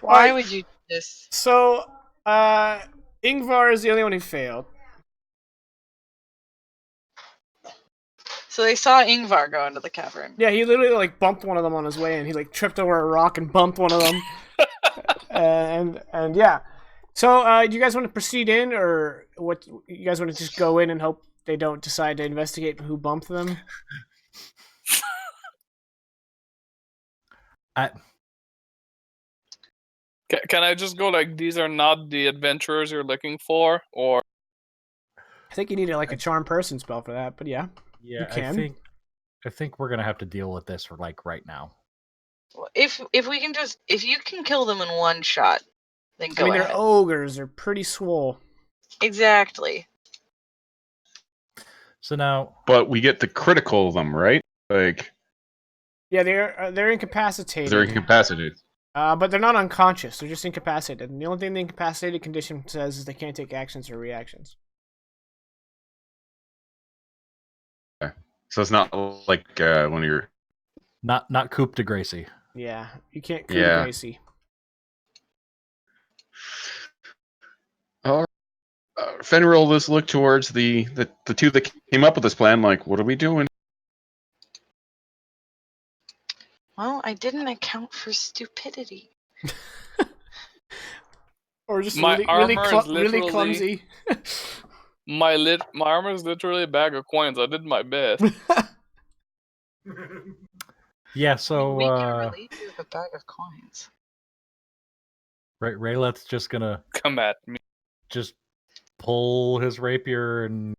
Alright, would you do this? So, Ingvar is the only one who failed. So they saw Ingvar go into the cavern. Yeah, he literally like bumped one of them on his way in. He like tripped over a rock and bumped one of them. and yeah. So, do you guys want to proceed in, or what? You guys want to just go in and hope they don't decide to investigate who bumped them? Can I just go like, these are not the adventurers you're looking for? Or I think you need like a charm person spell for that, but yeah, Yeah, you can. I think we're gonna have to deal with this like right now. If we can just, if you can kill them in one shot, then I go mean, ahead. they're ogres. They're pretty swole. Exactly. So now, But we get to critical them, right? Like Yeah, they're incapacitated. they're incapacitated. But they're not unconscious. They're just incapacitated. And the only thing the incapacitated condition says is they can't take actions or reactions. So it's not like when you're not coup de Gracie. Yeah, you can't coup de Yeah. Gracie. Fenrir will just look towards the two that came up with this plan. Like, what are we doing? Well, I didn't account for stupidity. Or just My really armor is really literally- clumsy. my armor is literally a bag of coins. I did my best. Yeah, so we can relieve you of a bag of coins. Raylet's just gonna Come at me. just pull his rapier and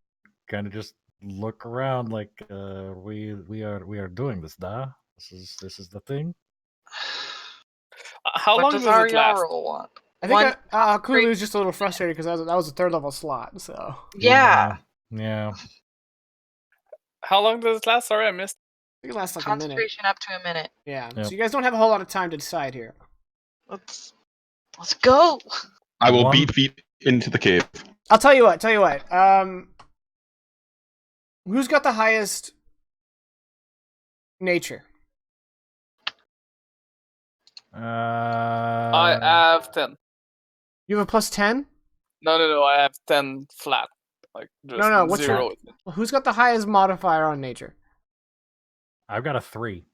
kind of just look around like we are doing this, da. This is the thing. How What long does does it last? Ariara want? I think One Kulu's just a little frustrated because that was a third level slot. So Yeah. Yeah. How long does it last? Sorry, I missed. I think it lasts like a minute. Concentration up to a minute. Yeah. Yep. So you guys don't have a whole lot of time to decide here. Let's go. I will One- beat feet into the cave. I'll tell you what. Who's got the highest nature? I have 10. You have a plus 10? No. I have 10 flat. Like just No, what's zero. Well, who's got the highest modifier on nature? I've got a 3.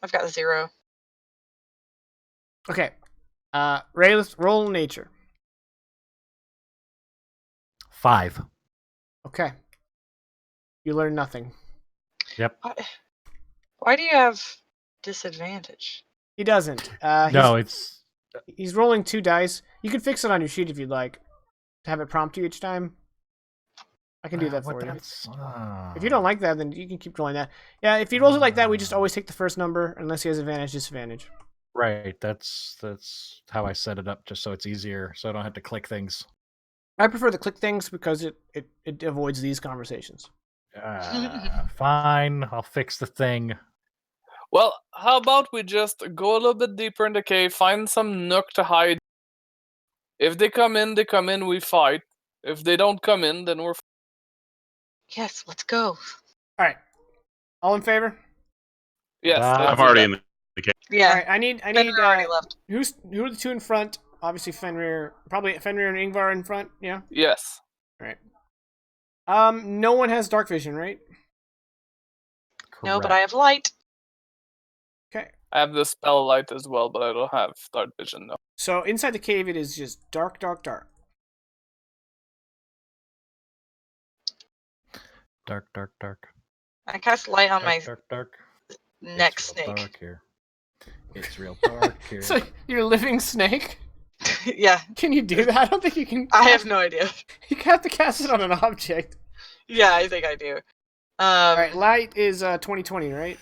I've got 0. Okay. Ray, let's roll nature. 5. Okay. You learn nothing. Yep. Why do you have disadvantage? He doesn't. No, it's He's rolling 2 dice. You can fix it on your sheet if you'd like. To have it prompt you each time. I can do that for you. If you don't like that, then you can keep rolling that. Yeah, if he rolls it like that, we just always take the first number, unless he has advantage, disadvantage. right. That's how I set it up, just so it's easier, so I don't have to click things. I prefer the click things because it avoids these conversations. Fine, I'll fix the thing. Well, how about we just go a little bit deeper in the cave, find some nook to hide. If they come in, we fight. If they don't come in, then we're... Yes, let's go. Alright. All in favor? Yes. I'm let's I'm do already that. in the cave. Yeah. Alright, I need Fenrir already left. who are the two in front? Obviously Fenrir, probably Fenrir and Ingvar in front, yeah? Yes. Alright. No one has dark vision, right? No, but I have light. Okay. I have the spell light as well, but I don't have dark vision, no. So inside the cave it is just dark. Dark. I cast light on my Dark. neck It's real snake. dark here. It's real dark here. So you're a living snake? Yeah, Can you do that? I don't think you can. I have no idea. You have to cast it on an object. Yeah, I think I do. Alright, light is 2020, right?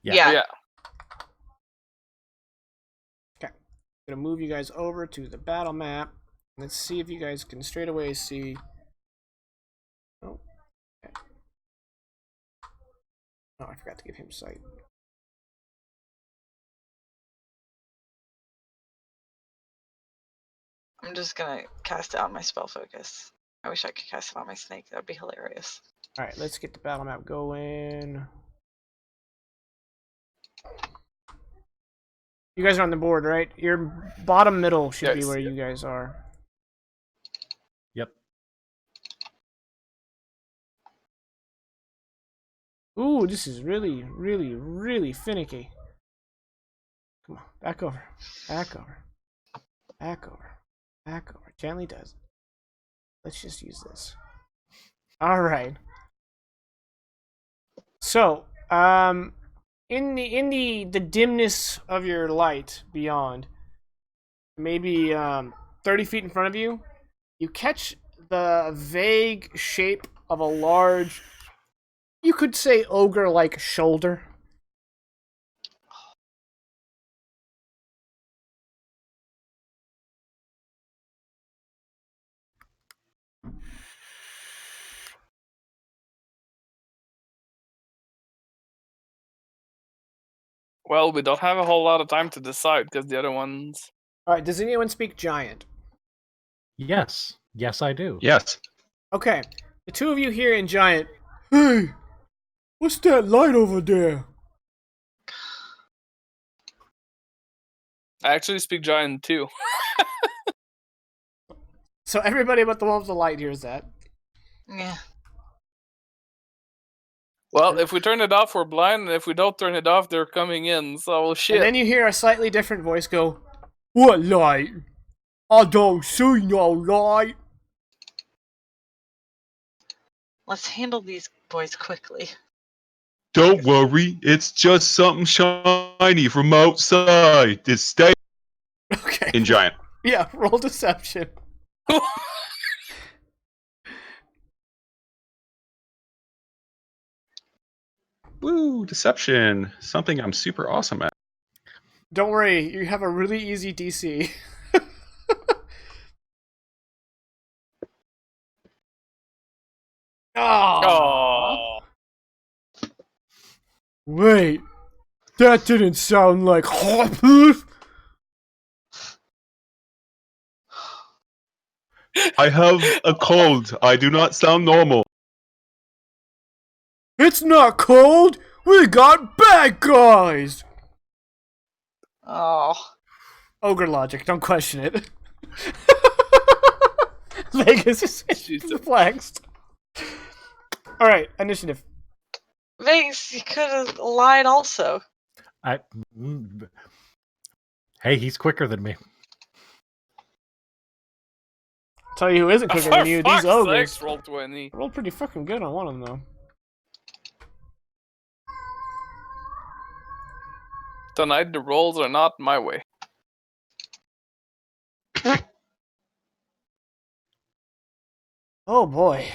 Yeah. Yeah. I'm gonna move you guys over to the battle map. Let's see if you guys can straight away see. Oh. Okay. Oh, I forgot to give him sight. I'm just gonna cast it on my spell focus. I wish I could cast it on my snake. That would be hilarious. All right, let's get the battle map going. You guys are on the board, right? Your bottom middle should be Yes. where you guys are. Yep. Ooh, this is really, really, really finicky. Come on, back over, back over, back over, back over. Gently does it. Let's just use this. All right. So, in the dimness of your light beyond, maybe 30 feet in front of you, you catch the vague shape of a large, you could say ogre-like shoulder. Well, we don't have a whole lot of time to decide because the other ones. All right, does anyone speak giant? Yes. Yes, I do. Yes. Okay, the two of you here in giant. Hey, what's that light over there? I actually speak giant too. So everybody but the one with the light hears that. Yeah. Well, if we turn it off, we're blind, and if we don't turn it off, they're coming in. So shit. And then you hear a slightly different voice go, "What light? I don't see no light." Let's handle these boys quickly. Don't worry, it's just something shiny from outside. It's stay Okay. in giant. Yeah, roll deception. Woo, deception. Something I'm super awesome at. Don't worry, you have a really easy DC. Oh. Wait, that didn't sound like. I have a cold. I do not sound normal. It's not cold. We got bad guys. Oh. Ogre logic. Don't question it. Vegas is Jesus. perplexed. All right, initiative. Vegas, you could have lied also. I. mm, Hey, he's quicker than me. Tell you who isn't quicker For than you. fuck's These ogres. sakes, roll 20. I rolled pretty fucking good on one of them though. Tonight the rolls are not my way. Oh boy.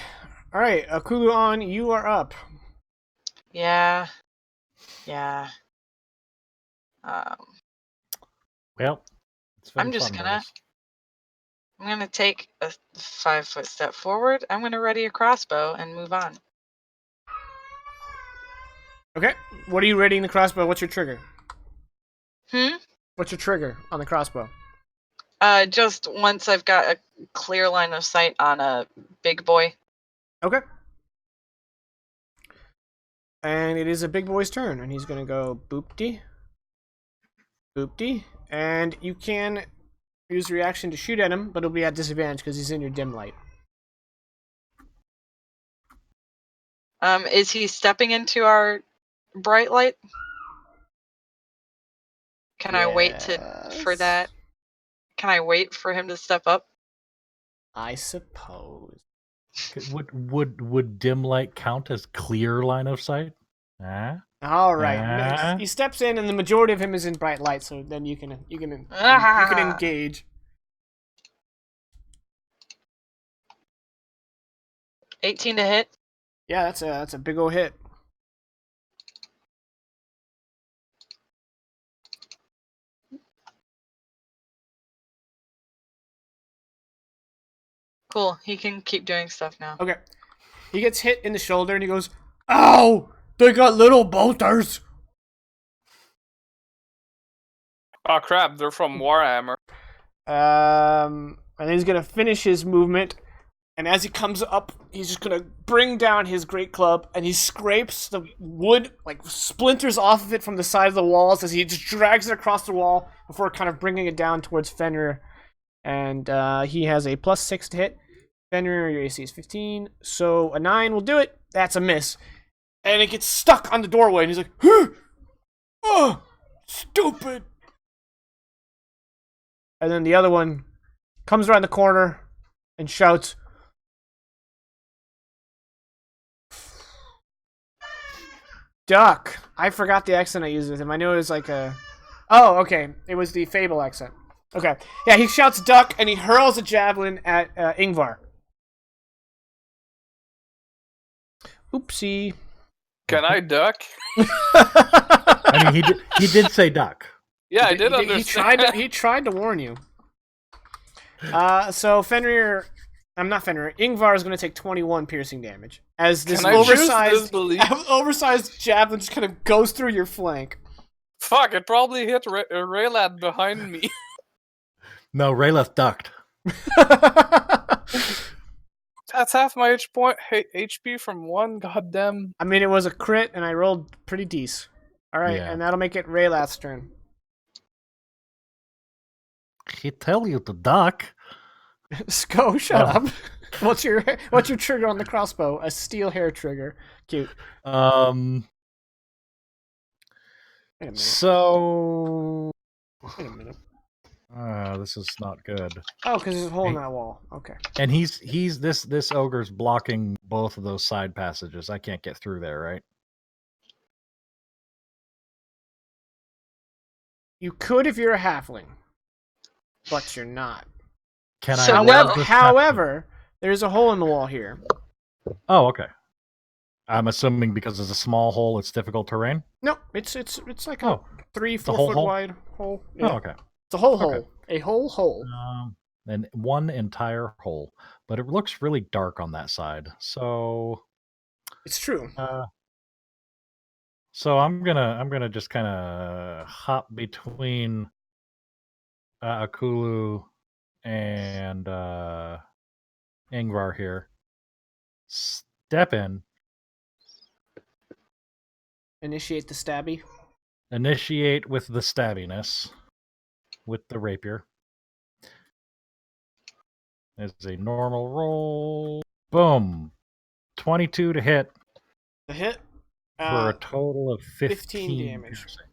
All right, Akuluan, you are up. Yeah. Yeah. Well, it's been I'm just fun, gonna- boys. I'm gonna take a 5-foot step forward. I'm gonna ready a crossbow and move on. Okay. What are you readying the crossbow? What's your trigger? Hmm? What's your trigger on the crossbow? Just once I've got a clear line of sight on a big boy. Okay. And it is a big boy's turn, and he's gonna go boopty, boopty, and you can use your reaction to shoot at him, but it'll be at disadvantage because he's in your dim light. Is he stepping into our bright light? Can I wait for that? Can I wait for him to step up? I suppose. Would dim light count as clear line of sight? Ah. All right. He steps in, and the majority of him is in bright light, so then you can engage. 18 to hit. Yeah, that's a big ol' hit. Cool. He can keep doing stuff now. Okay. He gets hit in the shoulder, and he goes, "Ow! They got little bolters." Oh crap, they're from Warhammer. And he's gonna finish his movement And as he comes up, he's just gonna bring down his great club, and he scrapes the wood, like splinters off of it from the side of the walls as he just drags it across the wall before kind of bringing it down towards Fenrir. And he has a +6 to hit. Fenrir, your AC is 15, so a 9 will do it. That's a miss. And it gets stuck on the doorway, and he's like, huh! Oh, stupid. And then the other one comes around the corner and shouts, Duck. I forgot the accent I used with him. I knew it was like a... Oh, okay. It was the Fable accent. Okay. Yeah, he shouts duck, and he hurls a javelin at Ingvar. Oopsie. Can I duck? I mean, he did say duck. Yeah, I did understand. He tried to warn you. So Fenrir... I'm not Fenrir. Ingvar is going to take 21 piercing damage. As this oversized javelin just kind of goes through your flank. Fuck, it probably hit Raylad behind me. No, Rayleth ducked. That's half my HP from one, goddamn. I mean, it was a crit, and I rolled pretty decent. Alright, Yeah. and that'll make it Raylath's turn. He tell you to duck. Sko, shut up. What's your trigger on the crossbow? A steel hair trigger. Cute. Wait a minute. So... Wait a minute. this is not good. Oh, because there's a hole in that wall. Okay. And this ogre's blocking both of those side passages. I can't get through there, right? You could if you're a halfling, but you're not. Can So I? no. However, there's a hole in the wall here. Oh, okay. I'm assuming because it's a small hole, it's difficult terrain. No, it's like a Oh, 3-4 whole foot hole? wide hole. Yeah. Oh, okay. It's a whole Okay. hole. A whole hole. And one entire hole, but it looks really dark on that side. So, It's true. so I'm gonna just kind of hop between Akulu and Ingvar here. Step in, Initiate the stabby. initiate with the stabbiness, with the rapier. It's a normal roll. Boom. 22 to hit The hit. for a total of 15 damage. piercing.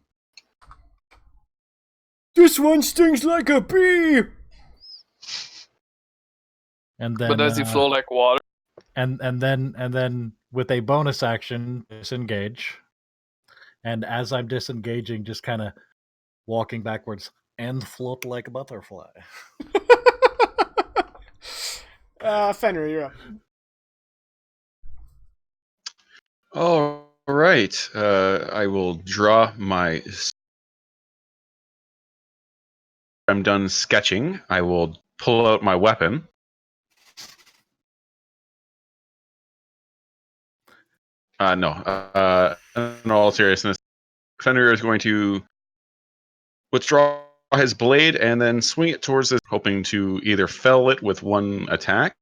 This one stings like a bee. And then, But does he flow like water? and then with a bonus action, disengage. And as I'm disengaging, just kind of walking backwards and float like a butterfly. Fenrir, you're up. All right. I will draw my. I'm done sketching. I will pull out my weapon. No. In all seriousness, Fenrir is going to withdraw his blade and then swing it towards it, hoping to either fell it with one attack,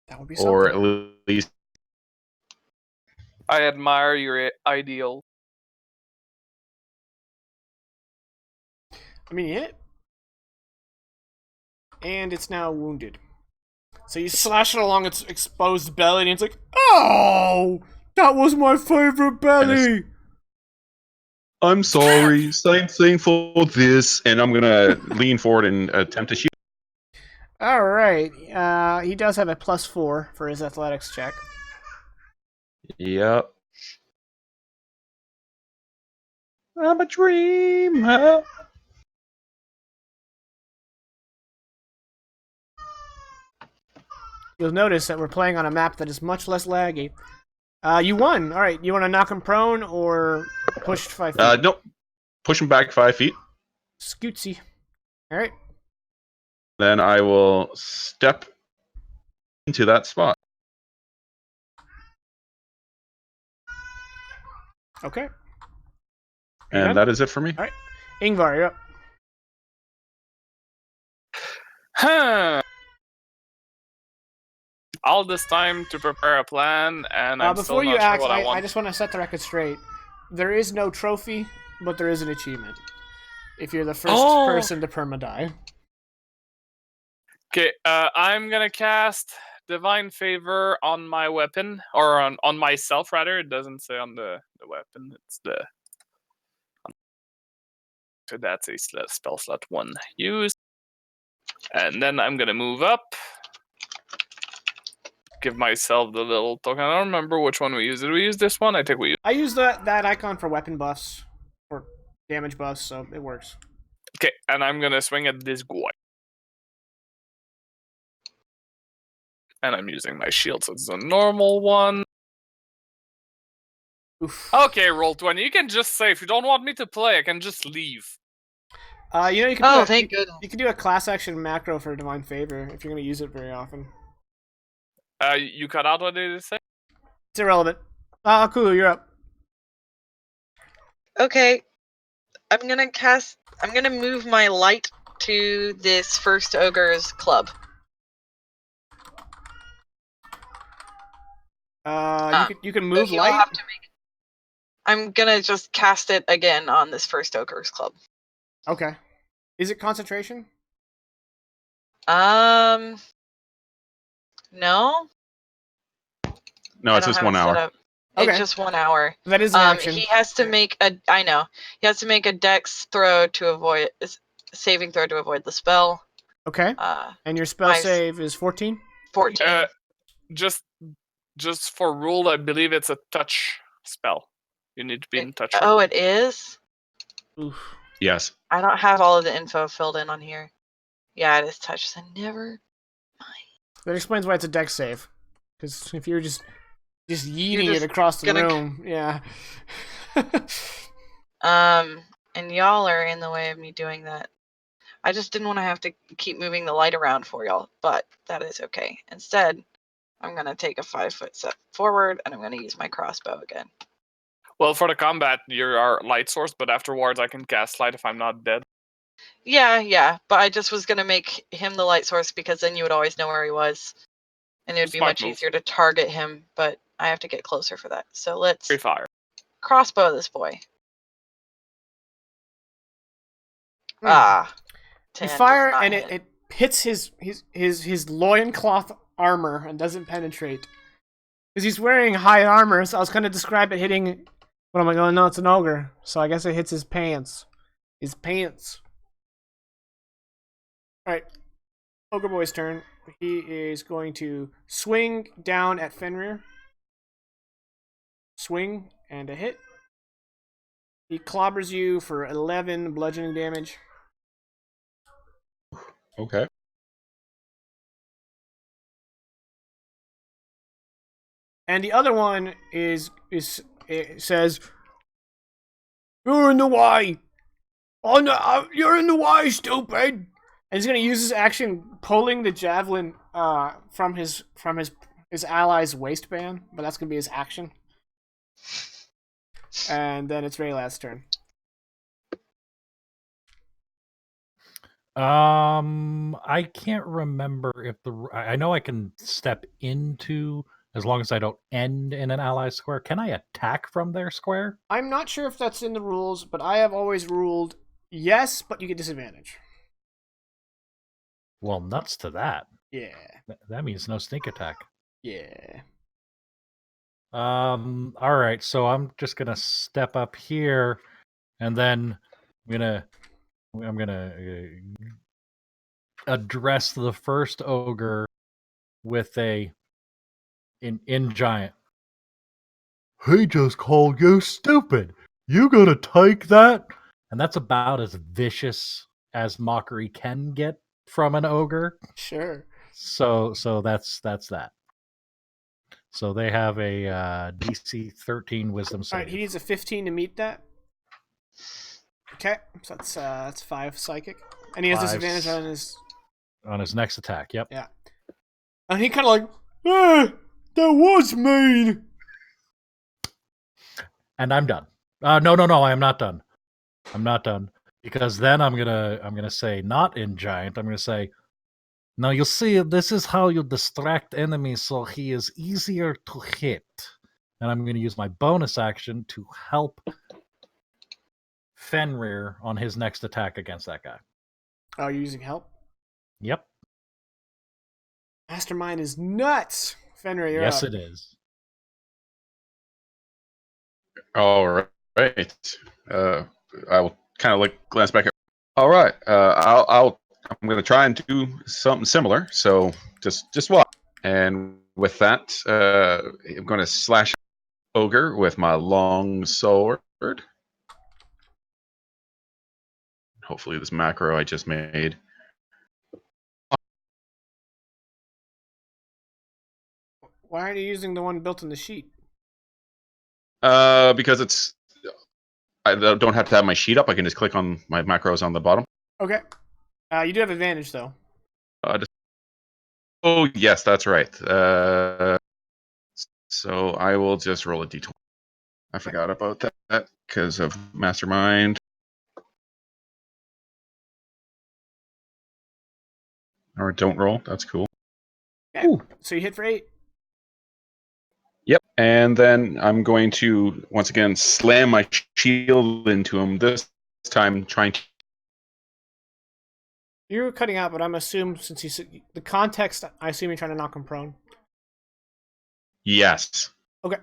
That would be or something. at least. I admire your ideal. I mean, you hit. And it's now wounded. So you slash it along its exposed belly, and it's like, oh, that was my favorite belly. I'm sorry. Same thing for this, and I'm gonna lean forward and attempt to shoot. All right. He does have a +4 for his athletics check. Yep. I'm a dreamer. You'll notice that we're playing on a map that is much less laggy. You won. All right. You want to knock him prone or pushed 5 feet? Nope. Push him back 5 feet. Scootsy. All right. Then I will step into that spot. Okay. And that is it for me. All right. Ingvar, you're up. Huh. all this time to prepare a plan, and I'm still Before you not sure act, what I I want. just want to set the record straight. There is no trophy, but there is an achievement. If you're the first person to perma-die. Okay, I'm gonna cast Divine Favor on my weapon, or on myself rather. It doesn't say on the weapon. It's the. So that's a spell slot 1 used. And then I'm gonna move up. Give myself the little token. I don't remember which one we used. Did we use this one? I think we used. I use that icon for weapon buffs or damage buffs, so it works. Okay, and I'm gonna swing at this guy. And I'm using my shield, so it's a normal one. Oof. Okay, roll 20. You can just say if you don't want me to play, I can just leave. You can thank goodness. You can do a class action macro for Divine Favor if you're going to use it very often. You cut out what did it say? It's irrelevant. Cool, you're up. Okay, I'm gonna move my light to this first ogre's club. You can move you'll light. have to make. I'm gonna just cast it again on this first ogre's club. Okay. Is it concentration? No. No, I it's don't just have 1 it set hour. up. Okay. It's just 1 hour. That is an action. He has to make a. I know. He has to make a dex throw to avoid saving throw to avoid the spell. Okay. And your spell save is 14? 14. Just for rule, I believe it's a touch spell. You need to be in touch. Oh, it is? Oof. Yes. I don't have all of the info filled in on here. Yeah, it is touch. So never mind. That explains why it's a dex save. Because if you're just yeeting just it across the gonna- room, yeah. And y'all are in the way of me doing that. I just didn't want to have to keep moving the light around for y'all, but that is okay. Instead, I'm going to take a 5-foot step forward, and I'm going to use my crossbow again. Well, for the combat, you're our light source, but afterwards I can cast light if I'm not dead. Yeah, but I just was going to make him the light source because then you would always know where he was, and it would be much easier to target him, but I have to get closer for that. So let's Free fire. crossbow this boy. You fire and it hits his loincloth armor and doesn't penetrate. Because he's wearing high armor, so I was gonna describe it hitting, but I'm like, oh no, it's an ogre. So I guess it hits his pants. His pants. Alright. Ogre Boy's turn. He is going to swing down at Fenrir. Swing and a hit. He clobbers you for 11 bludgeoning damage. Okay. And the other one it says, "You're in the way. Oh no, you're in the way, stupid." And he's gonna use his action pulling the javelin from his ally's waistband, but that's gonna be his action. And then it's Raylad's turn. I can't remember if I know I can step into as long as I don't end in an ally square. Can I attack from their square? I'm not sure if that's in the rules, but I have always ruled yes, but you get disadvantage. Well, nuts to that. Yeah. That means no sneak attack. Yeah. All right, so I'm just gonna step up here, and then I'm gonna address the first ogre with in giant. He just called you stupid. You gonna take that? And that's about as vicious as mockery can get from an ogre. Sure. So that's that. So they have a DC 13 Wisdom save. All right, he needs a 15 to meet that. Okay, so that's 5 psychic, and he has disadvantage on his next attack. Yep. Yeah. And he kind of like, that was mean. And I'm done. No, I am not done. I'm not done because then I'm gonna say not in giant. I'm gonna say, Now you see, this is how you distract enemies so he is easier to hit. And I'm going to use my bonus action to help Fenrir on his next attack against that guy. Oh, you're using help? Yep. Mastermind is nuts! Fenrir, you're Yes, up. it is. All right. I will kind of glance back at. All right. I'm going to try and do something similar. So just watch. And with that, I'm going to slash ogre with my long sword. Hopefully, this macro I just made. Why aren't you using the one built in the sheet? Because I don't have to have my sheet up. I can just click on my macros on the bottom. Okay. You do have advantage, though. Oh, yes, that's right. So I will just roll a d20. I forgot about that because of Mastermind. Or don't roll. That's cool. Okay. Ooh. So you hit for 8. Yep. And then I'm going to, once again, slam my shield into him, this time trying to. You were cutting out, but I'm assuming since you said the context, I assume you're trying to knock him prone. Yes. Okay.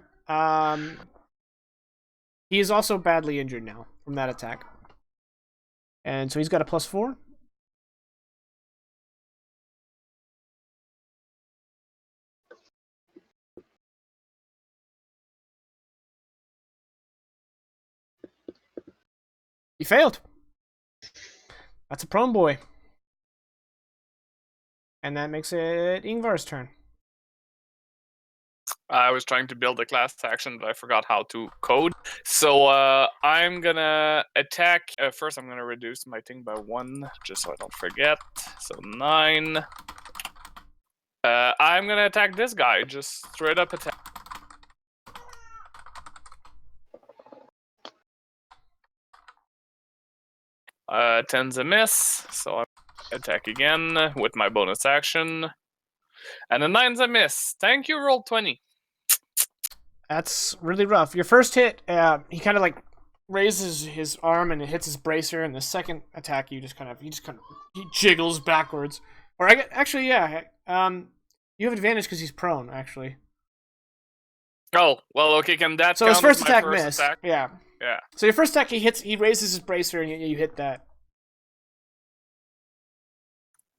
He is also badly injured now from that attack. And so he's got a +4. You failed. That's a prone boy. And that makes it Ingvar's turn. I was trying to build a class action, but I forgot how to code. So I'm gonna attack. First, I'm gonna reduce my thing by 1, just so I don't forget. So 9. I'm gonna attack this guy. Just straight up attack. 10's a miss, so I attack again with my bonus action. And a 9's a miss. Thank you, roll 20. That's really rough. Your first hit, he kind of like raises his arm and it hits his bracer, and the second attack, he jiggles backwards. Or actually, yeah, you have advantage because he's prone, actually. Oh, well, okay, can that So count his first as my attack first missed. attack? Yeah. Yeah. So your first attack, he raises his bracer, and you hit that.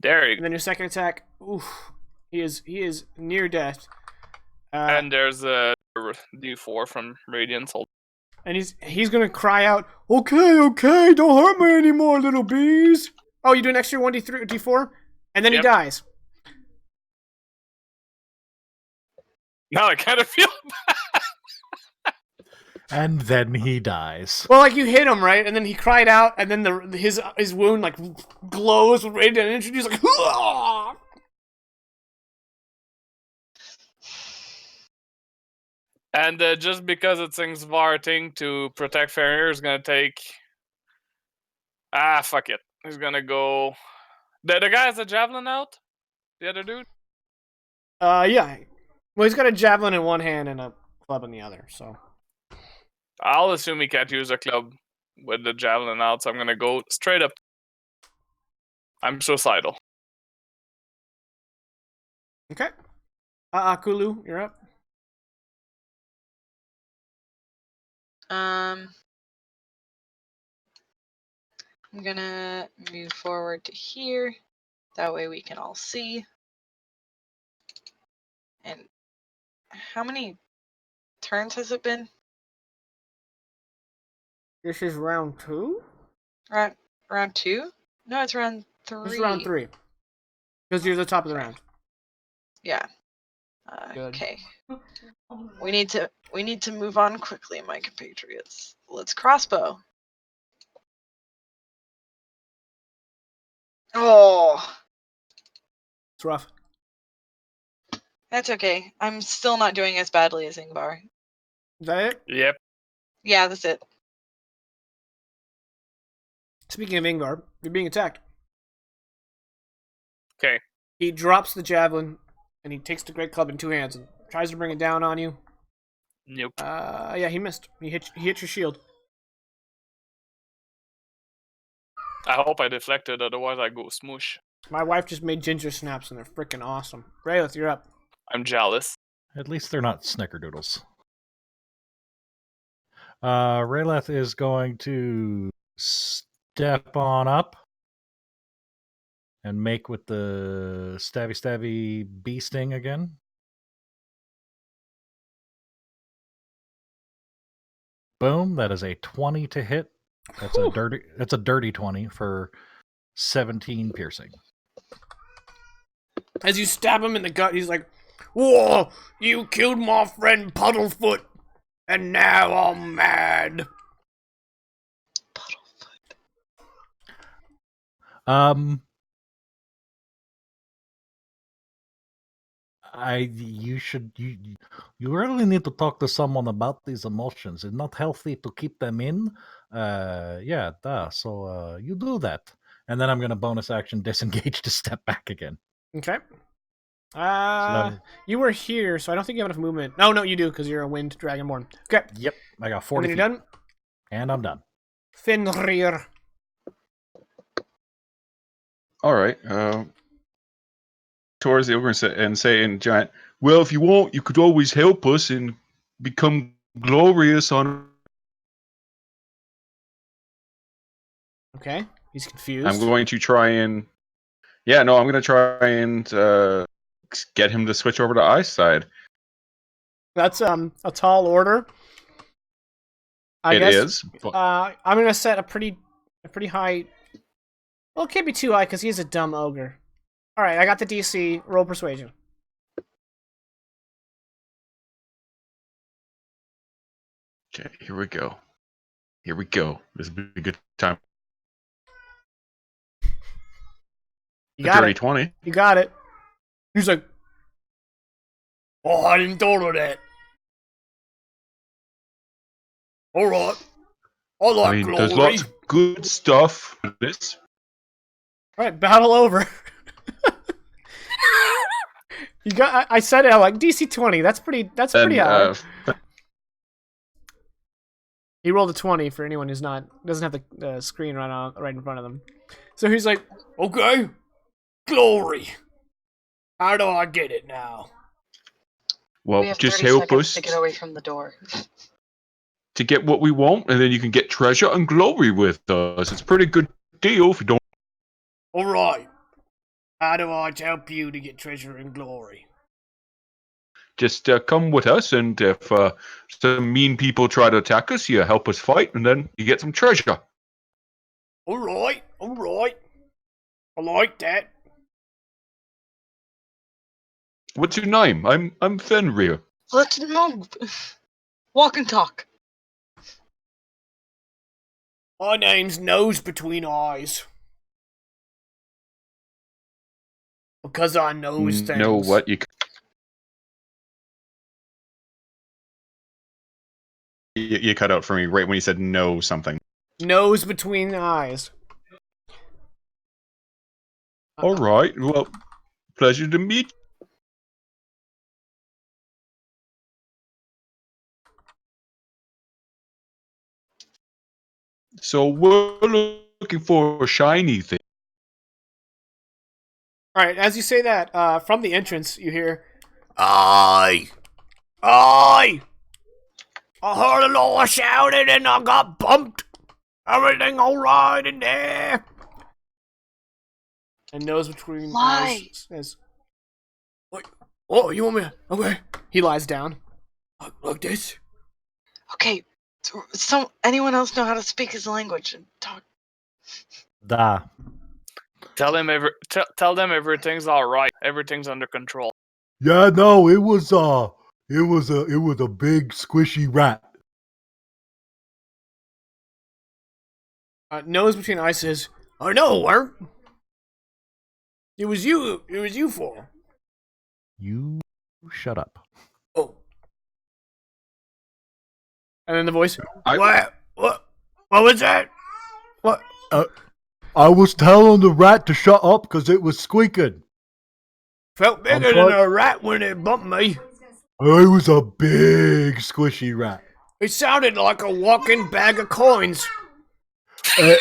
There you And go. then your second attack, oof, he is near death. And there's a D4 from Radiance. And he's gonna cry out, okay, don't hurt me anymore, little bees. Oh, you do an extra 1d3 d4? And then he Yep. dies. Now I kind of feel And then he dies. Well, like you hit him, right? And then he cried out, and then his wound like glows with radiant energy. He's like, "Hurrah!" And just because it sings Varting to protect Fenrir is gonna take. Fuck it. He's gonna go. The guy has a javelin out? The other dude? Yeah. Well, he's got a javelin in one hand and a club in the other. So I'll assume he can't use a club with the javelin out, so I'm gonna go straight up. I'm suicidal. okay. Kulu, you're up. I'm gonna move forward to here. That way we can all see. And how many turns has it been? This is round 2. Round 2? No, it's round 3. This is round 3. Because you're the top of the round. Yeah. Good. Okay. We need to move on quickly, my compatriots. Let's crossbow. Oh, It's rough. that's okay. I'm still not doing as badly as Ingvar. Is that it? Yep. Yeah, that's it. Speaking of Ingvar, you're being attacked. Okay. He drops the javelin, and he takes the great club in 2 hands and tries to bring it down on you. Nope. Yeah, he missed. He hit your shield. I hope I deflected, otherwise I go smoosh. My wife just made ginger snaps, and they're freaking awesome. Raylith, you're up. I'm jealous. At least they're not snickerdoodles. Rayleth is going to step on up and make with the stabby bee sting again. Boom! That is a 20 to hit. That's Whew. a dirty 20 for 17 piercing. As you stab him in the gut, he's like, "Whoa! You killed my friend Puddlefoot, and now I'm mad." You really need to talk to someone about these emotions. It's not healthy to keep them in. So you do that. And then I'm gonna bonus action disengage to step back again. Okay. So- You were here, so I don't think you have enough movement. No, you do, because you're a wind dragonborn. Okay. Yep, I got And 40 then feet. you're done? And I'm done. Fenrir. All right. Towards the ogre and saying, giant, well, if you want, you could always help us and become glorious on. Okay. He's confused. I'm going to try and. Yeah, no, I'm going to try and get him to switch over to ice side. That's a tall order. I It guess. is. I'm gonna set a pretty high. Well, it can't be too high because he's a dumb ogre. All right, I got the DC. Roll persuasion. Okay, here we go. Here we go. This will be a good time. You A got dirty it. 20. You got it. He's like, "Oh, I didn't thought of that." All right. I like I mean, glory. there's lots of good stuff in this. All right, battle over. You got. I said it. I'm like DC 20. That's pretty. That's pretty high. He rolled a 20 for anyone who's doesn't have the screen right in front of them. So he's like, "Okay, glory. How do I get it now?" Well, we have just 30 help seconds us to get away from the door. to get what we want, and then you can get treasure and glory with us. It's a pretty good deal if you don't. All right. How do I help you to get treasure and glory? Just come with us, and if some mean people try to attack us, you help us fight, and then you get some treasure. All right. I like that. What's your name? I'm Fenrir. Let's move. Walk and talk. My name's Nose Between Eyes. Because I knows things. Know what you. You cut out for me right when you said no something. Nose between the eyes. All right. Well, pleasure to meet. So we're looking for a shiny thing. Alright, as you say that, from the entrance, you hear, "Aye! Aye! I heard a lot of shouting and I got bumped. Everything alright in there?" And Nose Between Lie. Eyes says, "What? Oh, you want me? Okay." He lies down. Like this? Okay. So anyone else know how to speak his language and talk? Da. Tell them everything's all right. Everything's under control. Yeah, no, it was a big squishy rat. Nose Between Eyes says, "I know, weren't. It was you for." You shut up. Oh. And then the voice, I- What was that? What? I was telling the rat to shut up because it was squeaking. Felt bigger than a rat when it bumped me. It was a big squishy rat. It sounded like a walking bag of coins. It's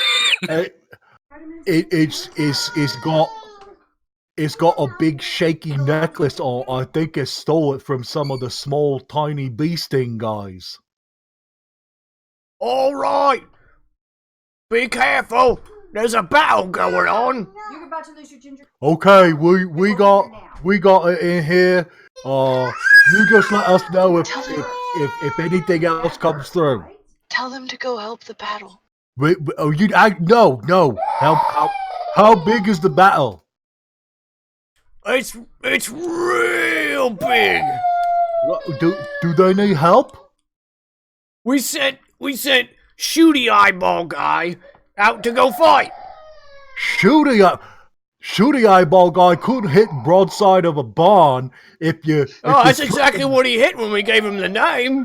got a big shaky necklace on. I think it stole it from some of the small tiny bee sting guys. All right. Be careful. There's a battle going on. You're about to lose your ginger. Okay, we got it in here. You just let us know if anything else comes through. Tell them to go help the battle. No. How big is the battle? It's real big. Do they need help? We sent Shooty Eyeball guy out to go fight. Shooty eyeball guy couldn't hit broadside of a barn if you. That's exactly what he hit when we gave him the name.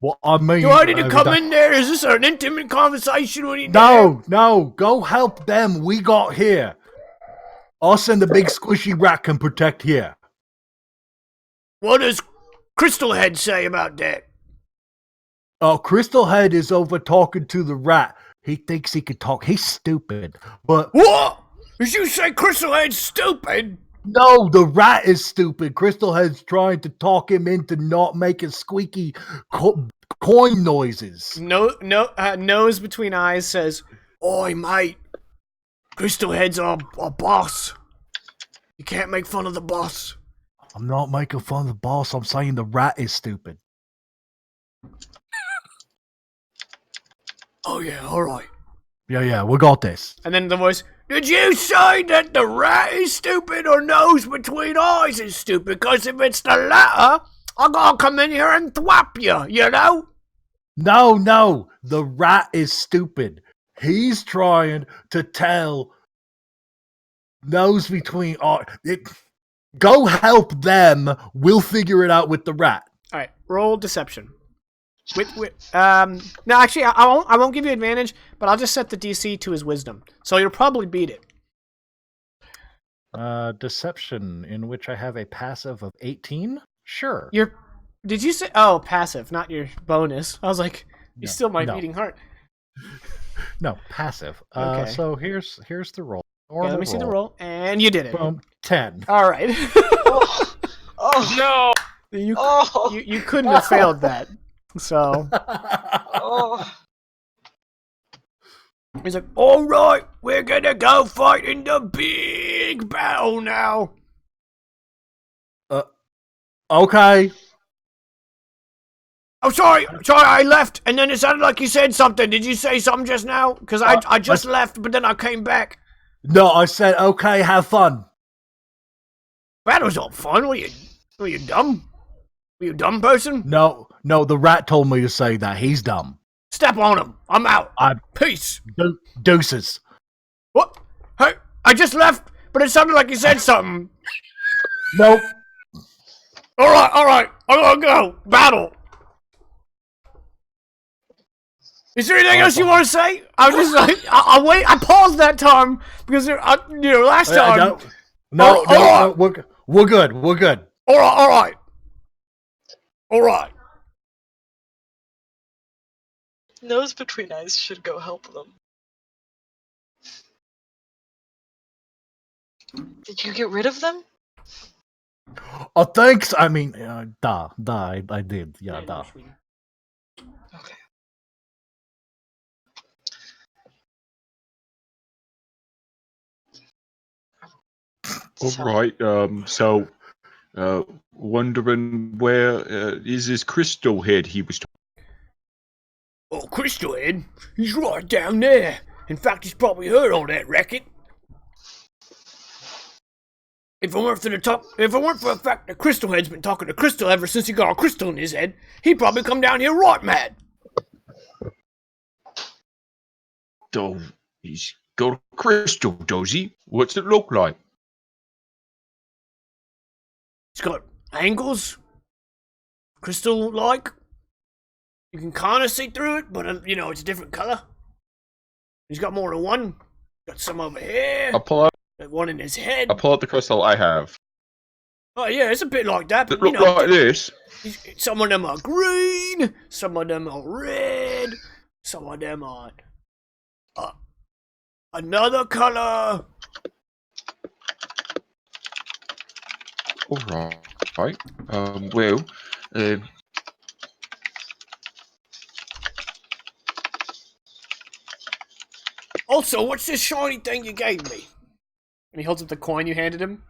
Well, I mean, Do I need to come in there? Is this an intimate conversation we need to have? No, go help them. We got here. Us and the big squishy rat can protect here. What does Crystal Head say about that? Crystal Head is over talking to the rat. He thinks he can talk. He's stupid. But what? Did you say Crystal Head's stupid? No, the rat is stupid. Crystal Head's trying to talk him into not making squeaky coin noises. Nose between eyes says, "Oi, mate. Crystal Head's our boss. You can't make fun of the boss." I'm not making fun of the boss. I'm saying the rat is stupid. Oh, yeah, all right. Yeah, we got this. And then the voice, "Did you say that the rat is stupid or nose between eyes is stupid? Because if it's the latter, I gotta come in here and thwap you, you know?" No, the rat is stupid. He's trying to tell nose between eyes. Go help them. We'll figure it out with the rat. All right, roll deception. No, actually, I won't give you advantage, but I'll just set the DC to his wisdom, so you'll probably beat it. Deception, in which I have a passive of 18? Sure. Did you say, passive, not your bonus? I was like, you're still my beating heart. No, passive. Okay. So here's the roll. Okay, let me see the roll, and you did it. Boom, 10. All right. Oh No. You couldn't have failed that. So oh. he's like, "All right, we're gonna go fight in the big battle now." Okay. Oh, sorry, I left, and then it sounded like you said something. Did you say something just now? Because I just left, but then I came back. No, I said, okay, have fun. Battle's not fun. Were you dumb? Were you a dumb person? No, the rat told me to say that. He's dumb. Step on him. I'm out. Peace. Deuces. What? Hey, I just left, but it sounded like you said something. Nope. All right. I'm gonna go. Battle. Is there anything else you want to say? I'm just like, I'll wait. I paused that time because last time. No, we're good. We're good. All right. Nose between eyes should go help them. Did you get rid of them? Thanks. I mean, I did. Yeah, duh. Okay. All right. So, wondering where is his crystal head he was talking. Oh, Crystal Head? He's right down there. In fact, he's probably heard all that racket. If it weren't for the fact that Crystal Head's been talking to Crystal ever since he got a crystal in his head, he'd probably come down here right mad. Oh, he's got a crystal, does he? What's it look like? It's got angles, crystal-like. You can kind of see through it, but it's a different color. He's got more than one. Got some over here. I'll pull out Got one in his head. the crystal I have. Oh yeah, it's a bit like that, That but you look know, like this. some of them are green, some of them are red, some of them are another color. All right. Well, uh, Also, what's this shiny thing you gave me? And he holds up the coin you handed him.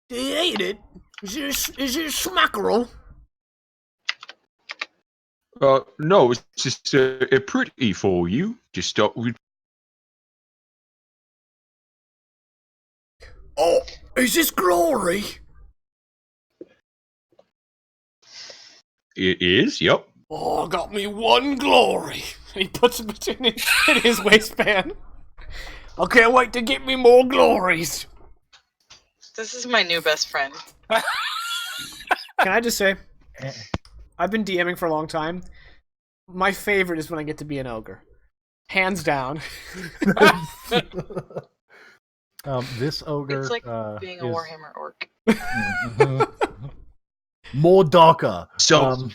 Did he eat it? Is it a smackerel? no, it's just a pretty for you. Just start with. Oh, is this glory? It is. Yep. Oh, got me one glory. And he puts it between in his waistband. I can't wait to get me more glories. This is my new best friend. Can I just say, I've been DMing for a long time. My favorite is when I get to be an ogre. Hands down. This ogre It's like being a is Warhammer orc. more darker. So,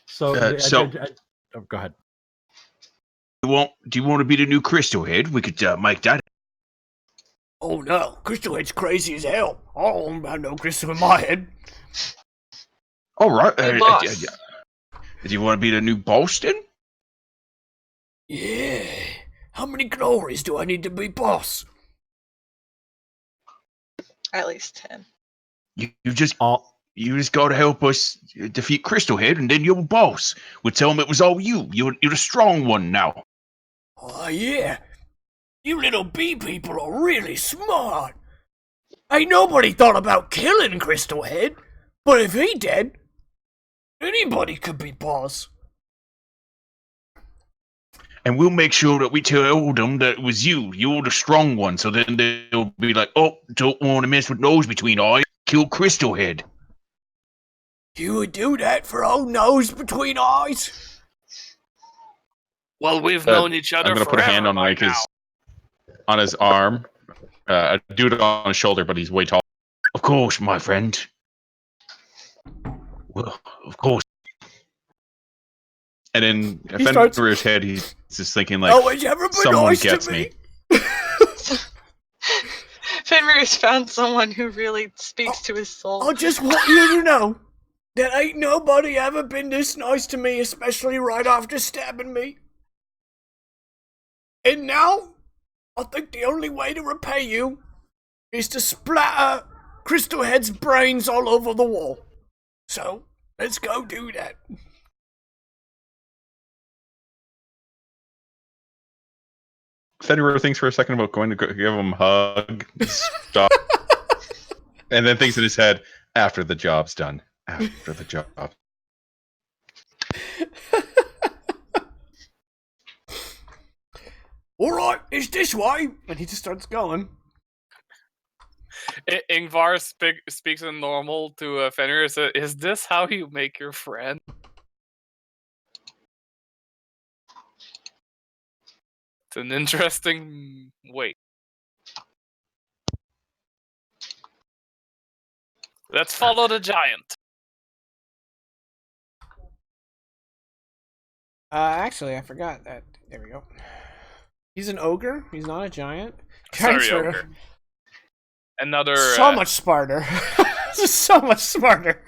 So oh, go ahead. do you want to be the new Crystal Head? We could make that. Oh no, Crystal Head's crazy as hell. I don't have no crystal in my head. All right. Hey, boss. Do you want to be the new boss then? Yeah. How many glories do I need to be boss? At least 10. You just got to help us defeat Crystal Head, and then you're boss. We'll tell him it was all you. You're the strong one now. Oh yeah. You little bee people are really smart. Ain't nobody thought about killing Crystal Head, but if he dead, anybody could be boss. And we'll make sure that we tell them that it was you. You're the strong one. So then they'll be like, oh, don't want to mess with nose between eyes. Kill Crystal Head. You would do that for old nose between eyes? Well, we've known each other I'm gonna put a hand on like his arm. I do it on his shoulder, but he's way tall. Of course, my friend. Well, of course. And then He starts- Fenrir's head, he's just thinking like, oh, has ever been someone nice gets to me? Fenrir's found someone who really speaks to his soul. I just want you to know that ain't nobody ever been this nice to me, especially right after stabbing me. And now, I think the only way to repay you is to splatter Crystal Head's brains all over the wall. So, let's go do that. Fenrir thinks for a second about going to give him a hug. Stop. And then thinks in his head, after the job's done. After the job. Alright, it's this way. And he just starts going. Ingvar speaks in normal to Fenrir. So, is this how you make your friend? It's an interesting way. Let's follow the giant. Actually, I forgot that. There we go. He's an ogre. He's not a giant. Sorry, Giants are ogre. Another so much smarter. So much smarter.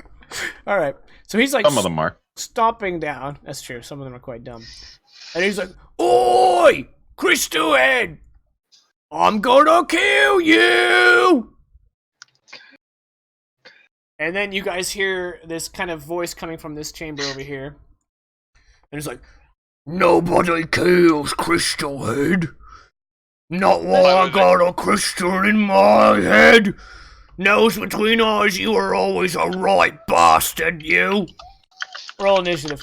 All right. So he's like Some of them are. stomping down. That's true. Some of them are quite dumb. And he's like, "Oi, Crystal Head! I'm gonna kill you!" And then you guys hear this kind of voice coming from this chamber over here. And it's like, "Nobody kills Crystal Head. Not while I got a crystal in my head. Nose between eyes, you are always a right bastard, you." Roll initiative.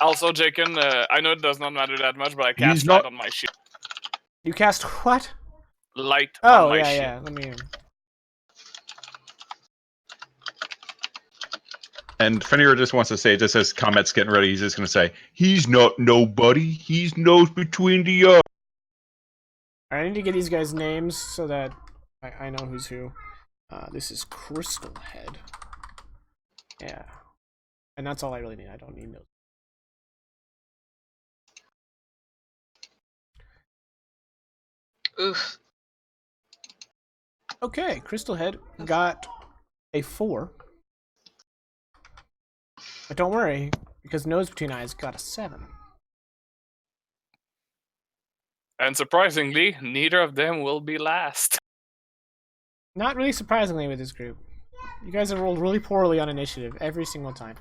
Also, Jaken, I know it does not matter that much, but I cast He's light not- on my shield. You cast what? Light on Oh, my yeah, shield. yeah. Let me... And Fenrir just wants to say, just as Comet's getting ready, he's just going to say, he's not nobody. He's nose between the eyes. I need to get these guys' names so that I know who's who. This is Crystal Head. Yeah. And that's all I really need. I don't need no. Oof. Okay, Crystal Head got a 4. But don't worry, because Nose Between Eyes got a 7. And surprisingly, neither of them will be last. Not really surprisingly with this group. You guys have rolled really poorly on initiative every single time.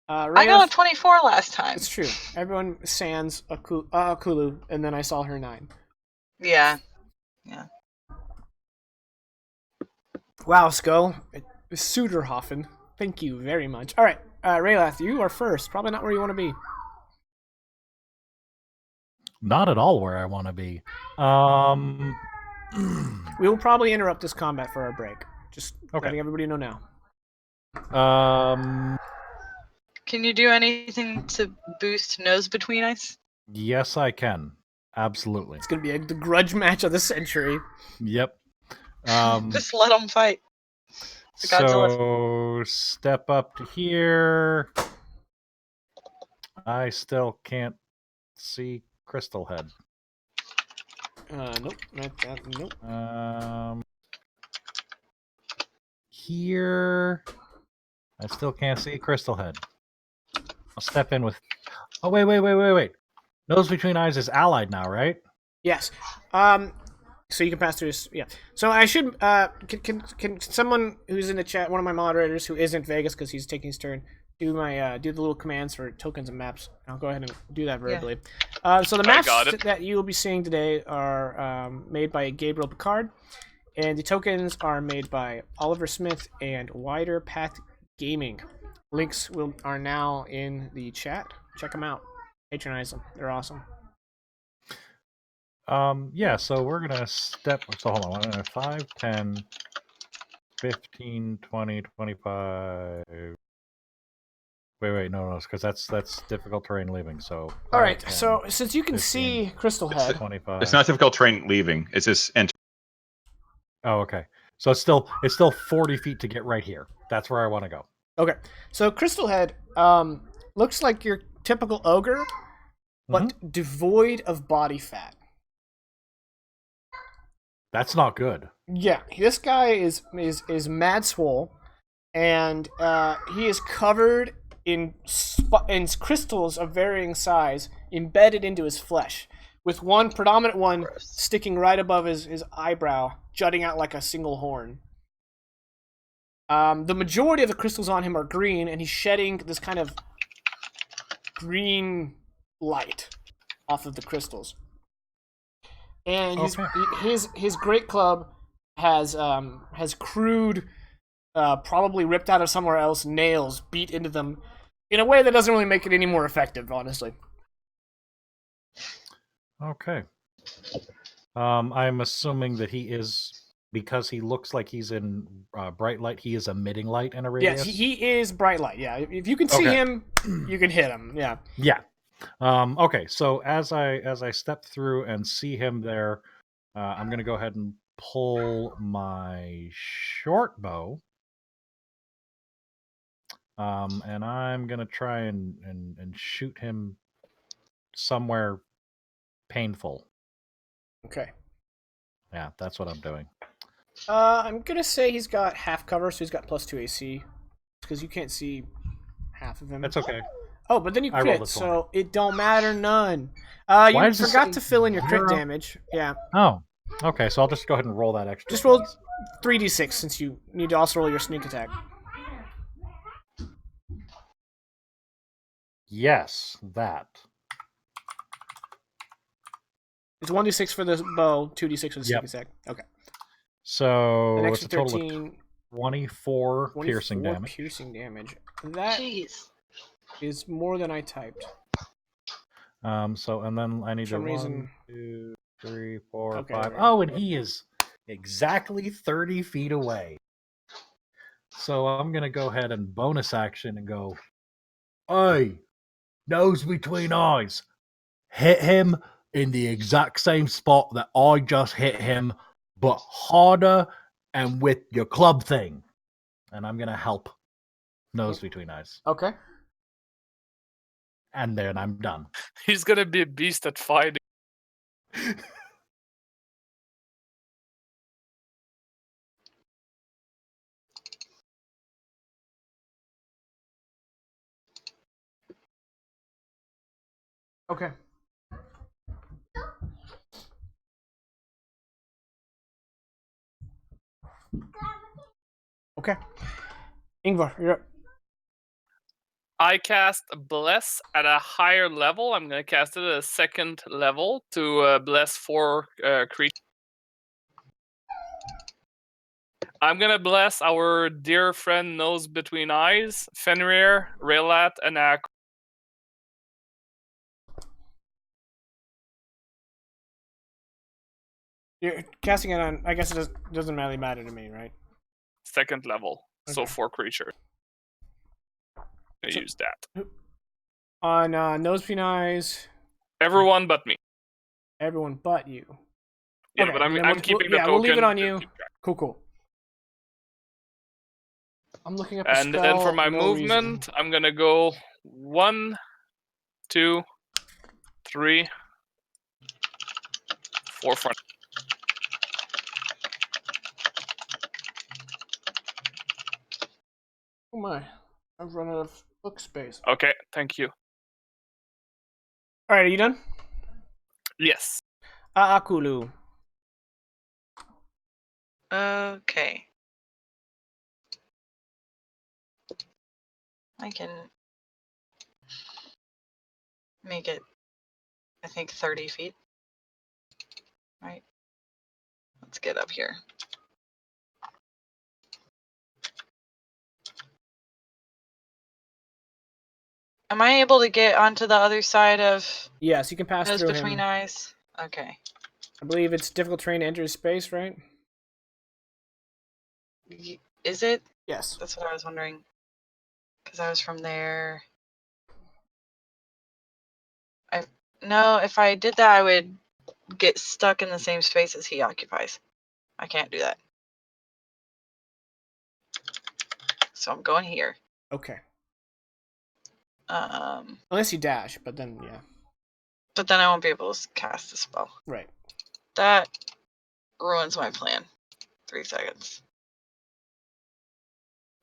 I got a 24 last time. It's true. Everyone sans Akulu, and then I saw her 9. Yeah. Wow, Skull. Suderhoffen. Thank you very much. Alright, Raylath, you are first. Probably not where you want to be. Not at all where I want to be. We will probably interrupt this combat for our break. Just Okay. letting everybody know now. Can you do anything to boost Nose Between Eyes? Yes, I can. Absolutely. It's gonna be the grudge match of the century. Yep. Just let them fight. So step up to here. I still can't see Crystal Head. Nope. Nope. Here. I still can't see Crystal Head. I'll step in with. Oh, wait. Nose Between Eyes is allied now, right? Yes. So you can pass through this. Yeah. So I should. Can someone who's in the chat, one of my moderators who isn't Vegas because he's taking his turn, do my do the little commands for tokens and maps? I'll go ahead and do that verbally. So the maps that you will be seeing today are made by Gabriel Picard, and the tokens are made by Oliver Smith and Wider Path Gaming. Links are now in the chat. Check them out. Patronize them. They're awesome. Yeah, so we're going to step. So hold on. 5, 10, 15, 20, 25. Wait, no, because that's difficult terrain leaving. So. 5, All right. 10, So since you can 15, see Crystal Head, 25. It's not difficult terrain leaving. It's just enter. Oh, okay. So it's still 40 feet to get right here. That's where I want to go. Okay, so Crystal Head looks like your typical ogre, but devoid of body fat. That's not good. Yeah, this guy is mad swole, and he is covered in crystals of varying size embedded into his flesh, with one predominant one sticking right above his eyebrow, jutting out like a single horn. The majority of the crystals on him are green, and he's shedding this kind of green light off of the crystals. And his great club has crude, probably ripped out of somewhere else, nails beat into them in a way that doesn't really make it any more effective, honestly. Okay. I'm assuming that he is. Because he looks like he's in bright light, he is emitting light in a radius? Yes, he is bright light, yeah. If you can see him, you can hit him, yeah. Yeah. Okay, so as I step through and see him there, I'm going to go ahead and pull my short bow. And I'm going to try and shoot him somewhere painful. Okay. Yeah, that's what I'm doing. I'm gonna say he's got half cover, so he's got +2 AC, because you can't see half of him. That's okay. Oh, but then you crit, so it don't matter none. You forgot to fill in your crit damage. Yeah. Oh, okay. So I'll just go ahead and roll that extra. Just roll 3d6 since you need to also roll your sneak attack. Yes, that. It's 1d6 for the bow, 2d6 for the sneak attack. Okay. So it's a total of 24 piercing damage. That is more than I typed. So and then I need to 1, 2, 3, 4, 5. Oh, and he is exactly 30 feet away. So I'm gonna go ahead and bonus action and go. Hey, Nose Between Eyes, hit him in the exact same spot that I just hit him, but harder and with your club thing. And I'm gonna help Nose Between Eyes. Okay. And then I'm done. He's gonna be a beast at fighting. Okay. Okay. Ingvar, you're up. I cast Bless at a higher level. I'm gonna cast it at a second level to bless 4 creatures. I'm gonna bless our dear friend Nose Between Eyes, Fenrir, Raylat, and Ak. You're casting it on. I guess it doesn't really matter to me, right? Second level. So Okay. 4 creatures. I So- use that. On Nose Between Eyes, Everyone but me. everyone but you. Yeah, Okay, but and then I'm keeping the yeah, token. we'll leave it on to you. keep track. Cool. I'm looking up a And spell. then for my no movement, reason. I'm gonna go 1, 2, 3, 4 front. Oh my! I've run out of book space. Okay, thank you. All right, are you done? Yes. Akulu. Okay. I can make it, I think, 30 feet. Right. Let's get up here. Am I able to get onto the other side of Yes, you can pass Nose through Between him. Eyes? Okay. I believe it's difficult terrain to enter his space, right? Is it? Yes. That's what I was wondering. Because I was from there. No, if I did that, I would get stuck in the same space as he occupies. I can't do that. So I'm going here. Okay. Um, Unless you dash, but then yeah. but then I won't be able to cast the spell. Right. That ruins my plan. 3 seconds.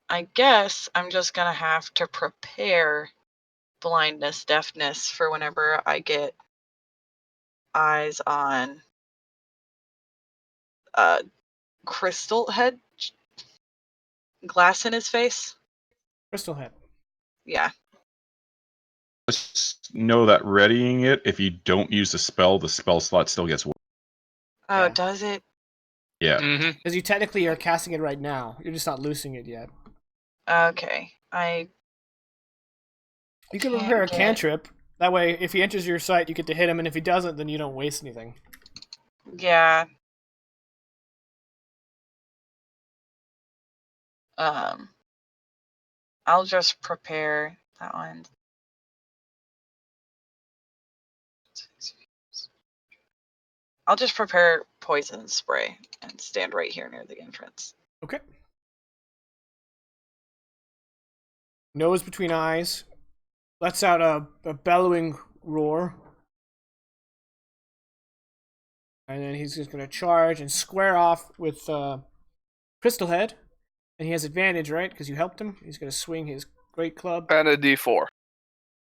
I guess I'm just gonna have to prepare blindness, deafness for whenever I get eyes on Crystal Head, glass in his face. Crystal Head. Yeah. Just know that readying it, if you don't use the spell slot still gets. Oh, Yeah. does it? Yeah. Mm-hmm. Because you technically are casting it right now. You're just not loosing it yet. Okay. You can Can't prepare a get- cantrip. That way, if he enters your sight, you get to hit him, and if he doesn't, then you don't waste anything. Yeah. I'll just prepare that one. I'll just prepare poison spray and stand right here near the entrance. Okay. Nose Between Eyes. Lets out a bellowing roar. And then he's just going to charge and square off with Crystal Head. And he has advantage, right? Because you helped him. He's going to swing his great club. And a D4.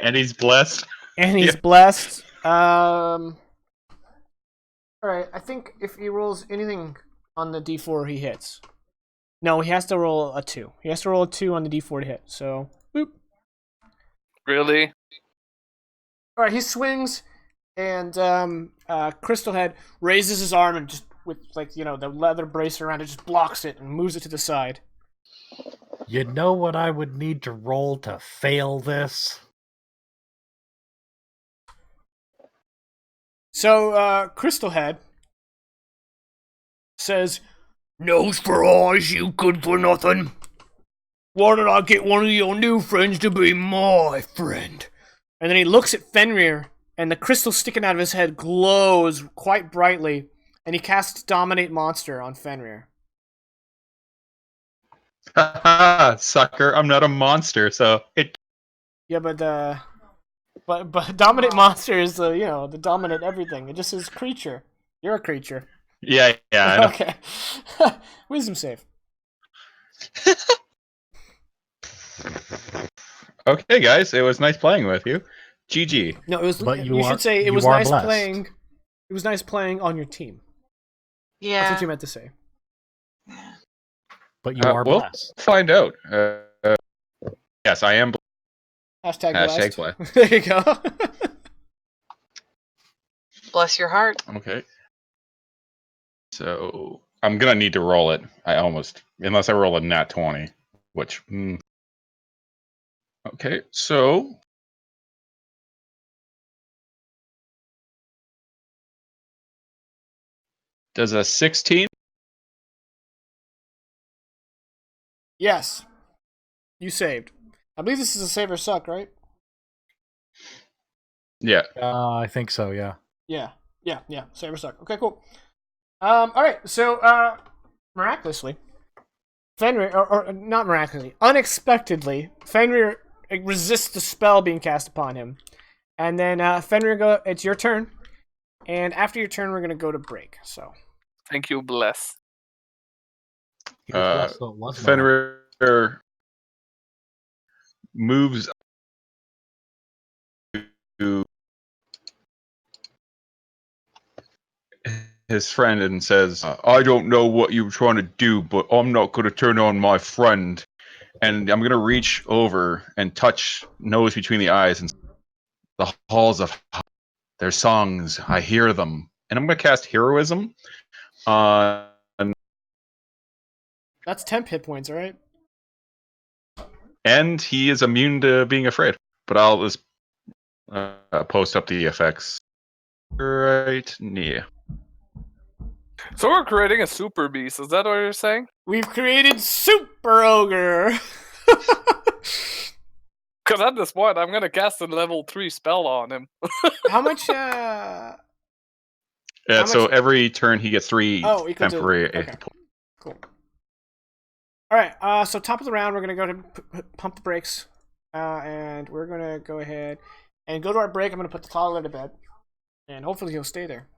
And he's blessed. And he's Yeah. blessed. Alright, I think if he rolls anything on the D4, he hits. No, he has to roll a 2. He has to roll a 2 on the D4 to hit. So, boop. Really? Alright, he swings, and Crystal Head raises his arm and just, with, like, you know, the leather brace around it, just blocks it and moves it to the side. You know what I would need to roll to fail this? So, Crystal Head says, "Nose for eyes, you good for nothing. Why don't I get one of your new friends to be my friend?" And then he looks at Fenrir, and the crystal sticking out of his head glows quite brightly, and he casts Dominate Monster on Fenrir. Haha, sucker! I'm not a monster, so it. Yeah, but dominant monster is the dominant everything. It just says creature. You're a creature. Yeah, I know. Okay. Wisdom save. Okay, guys, it was nice playing with you. GG. No, it was. But You should say it you was are nice blessed. playing. It was nice playing on your team. That's Yeah. what you meant to say. But you are We'll blessed. find out. Yes, I am. Hashtag Hashtag blessed. There you go. Bless your heart. Okay. So I'm gonna need to roll it. Unless I roll a nat 20, which. Okay, so does a 16? Yes. You saved. I believe this is a save or suck, right? Yeah. I think so. Yeah. Yeah. Save or suck. Okay, cool. All right. So, miraculously, Fenrir, or not miraculously, unexpectedly, Fenrir resists the spell being cast upon him, and then Fenrir, it's your turn, and after your turn, we're gonna go to break. So, Thank you, bless. He was blessed, so it was Fenrir moves to his friend and says, I don't know what you were trying to do, but I'm not going to turn on my friend. And I'm going to reach over and touch nose between the eyes and the halls of their songs. I hear them. And I'm going to cast heroism on. that's 10 hit points, all right? And he is immune to being afraid. But I'll just post up the effects right near. So we're creating a super beast. Is that what you're saying? We've created Super Ogre. Because at this point, I'm gonna cast a level 3 spell on him. How much? Yeah, How so much- every turn he gets 3 equal to temporary okay. hit points. Cool. All right. So top of the round, we're gonna go to pump the brakes, and we're gonna go ahead and go to our break. I'm gonna put the toddler to bed, and hopefully he'll stay there.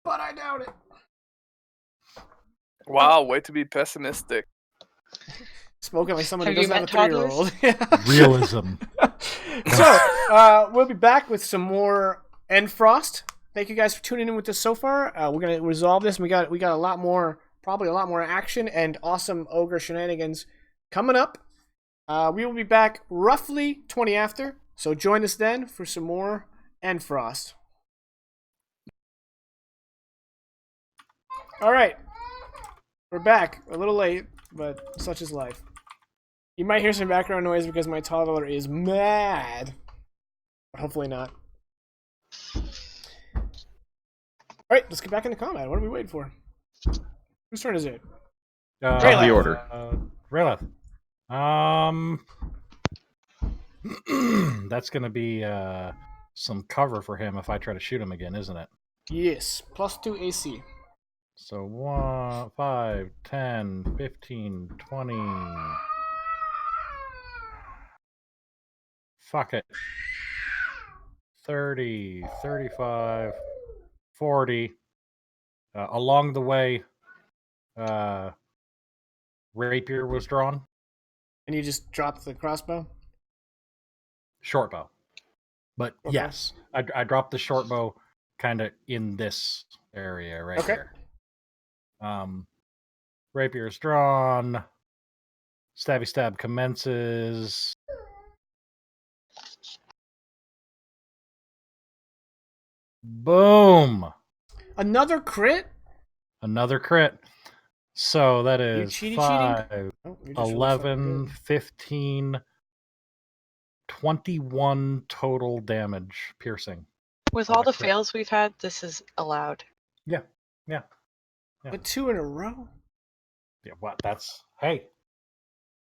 But I doubt it. Wow, way to be pessimistic. Spoken like someone who Have you doesn't have a met 3-year-old. Realism. So we'll be back with some more Endfrost. Thank you guys for tuning in with us so far. We're gonna resolve this. And we got a lot more, probably a lot more action and awesome ogre shenanigans coming up. We will be back roughly 20 after. So join us then for some more Endfrost. All right, we're back. A little late, but such is life. You might hear some background noise because my toddler is mad. But hopefully not. Alright, let's get back into combat. What are we waiting for? Whose turn is it? The order. Raylath. That's gonna be some cover for him if I try to shoot him again, isn't it? Yes. +2 AC. So 1, 5, 10, 15, 20. Fuck it. 30, 35, 40. Along the way, rapier was drawn. And you just dropped the crossbow? Short bow. But Okay. yes, I dropped the short bow kind of in this area right here. Rapier is drawn. Stabby stab commences. Boom! Another crit? Another crit. So that You is cheating? 5, Oh, you just rolled fucking 11, good. 15, 21 total damage piercing. With all the crit. fails we've had, this is allowed. Yeah. But 2 in a row? Yeah, what? That's hey.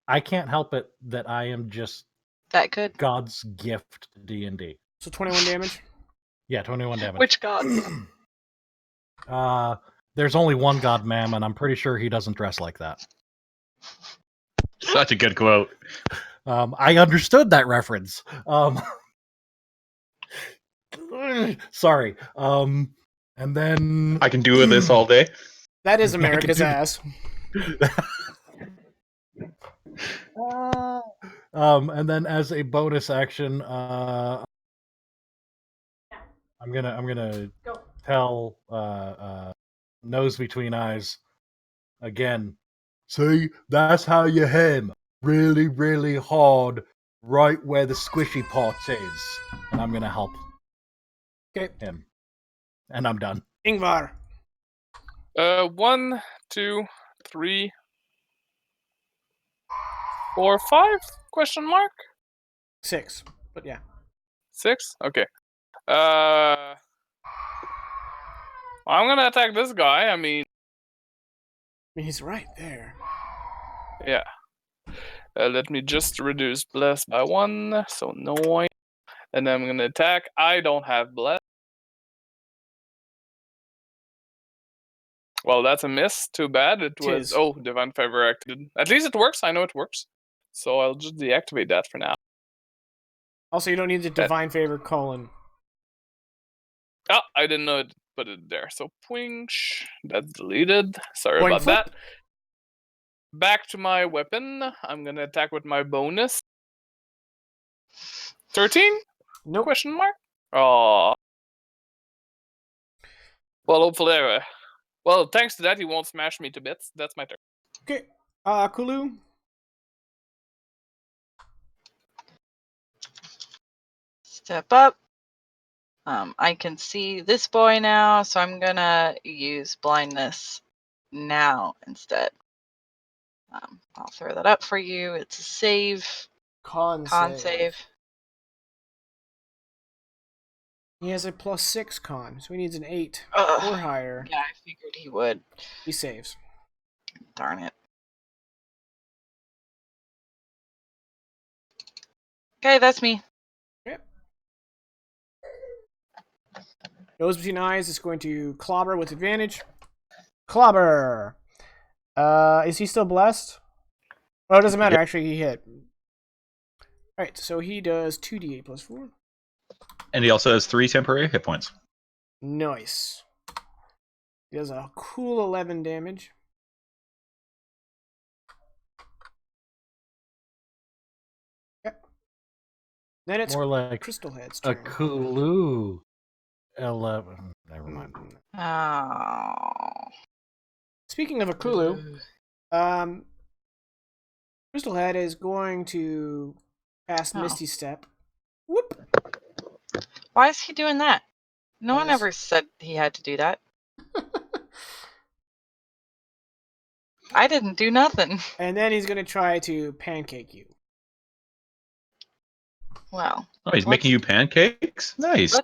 I can't help it that I am just That good. God's gift to D&D. So 21 damage? Yeah, 21 damage. Which god? There's only one God, ma'am, and I'm pretty sure he doesn't dress like that. Such a good quote. I understood that reference. Sorry. And then I can do this all day. That is Yeah, I can America's do that. ass. And then as a bonus action, I'm gonna tell nose between eyes again. See, that's how you him. Really, really hard, right where the squishy part is. And I'm gonna help Okay, him. And I'm done. Ingvar. 1, 2, 3, 4, 5? Question mark? 6. But yeah. 6? Okay. I'm gonna attack this guy. I mean, He's right there. yeah. Let me just reduce bless by 1, so 9. And then I'm gonna attack. I don't have bless. Well, that's a miss. Too bad. It was. Tis. Oh, Divine Favor activated. At least it works. I know it works. So I'll just deactivate that for now. Also, you don't need the Divine Favor colon. Oh, I didn't know it put it there. So poinch. That's deleted. Sorry Boing about flip. that. Back to my weapon. I'm gonna attack with my bonus. 13? Nope. Question mark? Oh. Well, hopefully. Well, thanks to that, he won't smash me to bits. That's my turn. Okay. Kulu. Step up. I can see this boy now, so I'm gonna use blindness now instead. I'll throw that up for you. It's a save. Con Save. He has a +6 con, so he needs an 8 Ugh. or higher. Yeah, I figured he would. He saves. Darn it. Okay, that's me. Yep. Nose between eyes is going to clobber with advantage. Clobber. Is he still blessed? Oh, it doesn't matter. Actually, he hit. Alright, so he does 2d8 plus 4. And he also has 3 temporary hit points. Nice. He does a cool 11 damage. Yep. Then it's More like Crystal Head's a turn. Kulu 11. Never mind. Oh. Speaking of a Kulu, Crystal Head is going to cast Misty Step. Whoop. Why is he doing that? No one Yes. ever said he had to do that. I didn't do nothing. And then he's going to try to pancake you. Well. Oh, he's making you pancakes? Nice.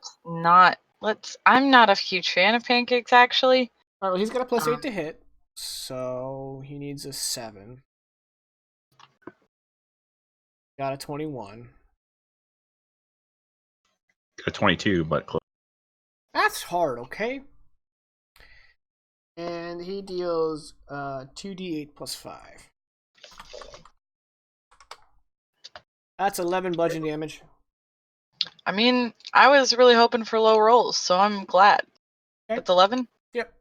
I'm not a huge fan of pancakes, actually. All right, well, he's got a +8 to hit, so he needs a 7. Got a 21. A 22, but close. That's hard, okay? And he deals 2d8 plus 5. That's 11 bludgeoning damage. I mean, I was really hoping for low rolls, so I'm glad. Okay. It's 11? Yep.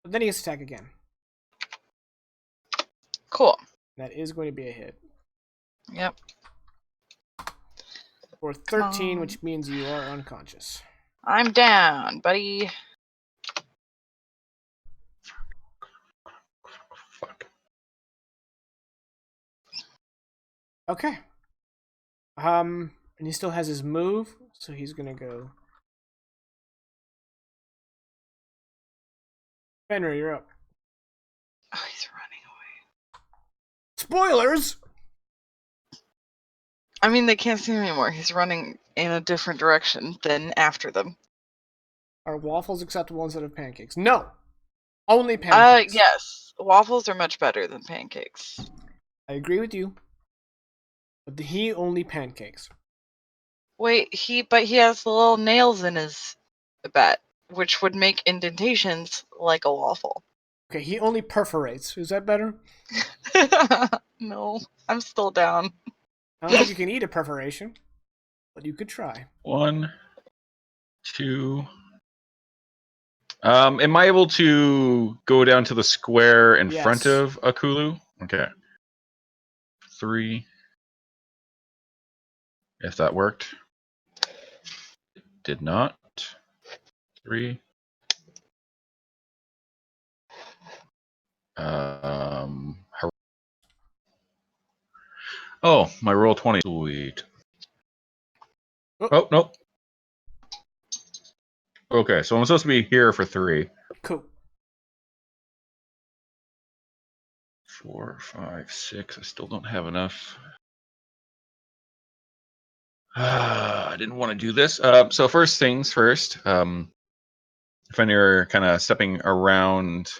But then he gets to attack again. Cool. That is going to be a hit. Yep. For 13, which means you are unconscious. I'm down, buddy. Fuck. Okay. And he still has his move, so he's gonna go. Fenrir, you're up. Oh, he's running away. Spoilers! I mean, they can't see him anymore. He's running in a different direction than after them. Are waffles acceptable instead of pancakes? No! Only pancakes. Yes. Waffles are much better than pancakes. I agree with you. But he only pancakes. Wait, he has the little nails in his bat, which would make indentations like a waffle. Okay, he only perforates. Is that better? No, I'm still down. I don't think you can eat a perforation, but you could try. 1, 2. Am I able to go down to the square in front Yes. of Akulu? Okay. 3. If that worked. Did not. 3. Oh, my roll 20. Sweet. Oh, nope. Okay, so I'm supposed to be here for 3. Cool. 4, 5, 6. I still don't have enough. I didn't want to do this. So first things first. Fenrir kind of stepping around.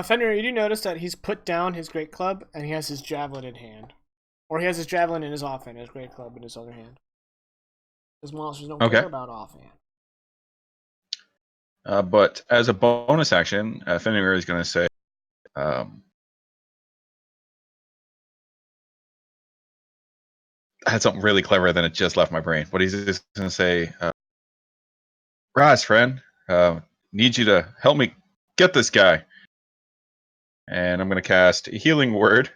Fenrir, you do notice that he's put down his great club and he has his javelin in hand. Or he has his javelin in his offhand, his great club in his other hand. Because monsters don't Okay. care about offhand. But as a bonus action, Fenrir is going to say, I had something really clever, then it just left my brain. But he's just going to say, Raz, friend, need you to help me get this guy. And I'm going to cast a healing word.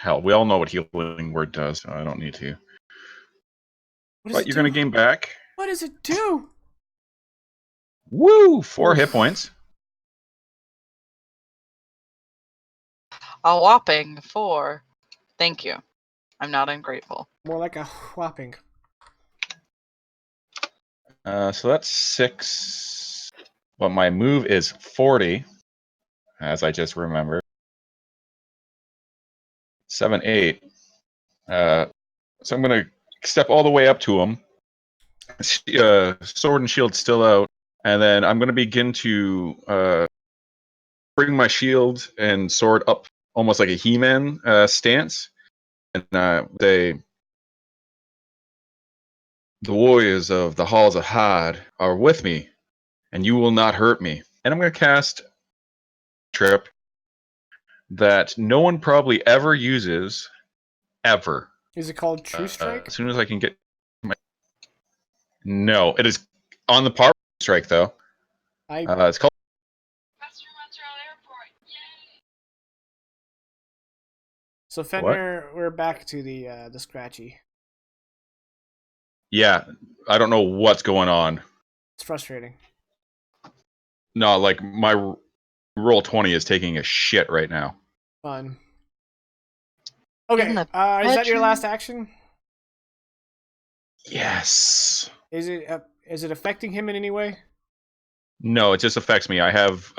Hell, we all know what healing word does, so I don't need to. What does But it you're do? going to gain back. What does it do? Woo! 4 Oof. hit points. A whopping 4. Thank you. I'm not ungrateful. More like a whopping. So that's 6. But my move is 40, as I just remembered. 7, 8. So I'm going to step all the way up to him. Sword and shield still out. And then I'm going to begin to bring my shield and sword up almost like a He-Man stance. And say, the warriors of the halls of Had are with me, and you will not hurt me. And I'm going to cast Trip that no one probably ever uses, ever. Is it called True Strike? As soon as I can get my... No, it is on the power strike, though. It's called... So Fenrir, we're back to the scratchy. Yeah, I don't know what's going on. It's frustrating. No, like, my roll 20 is taking a shit right now. Fun. In Okay, the is that your bedroom? last action? Yes. Is it affecting him in any way? No, it just affects me. I have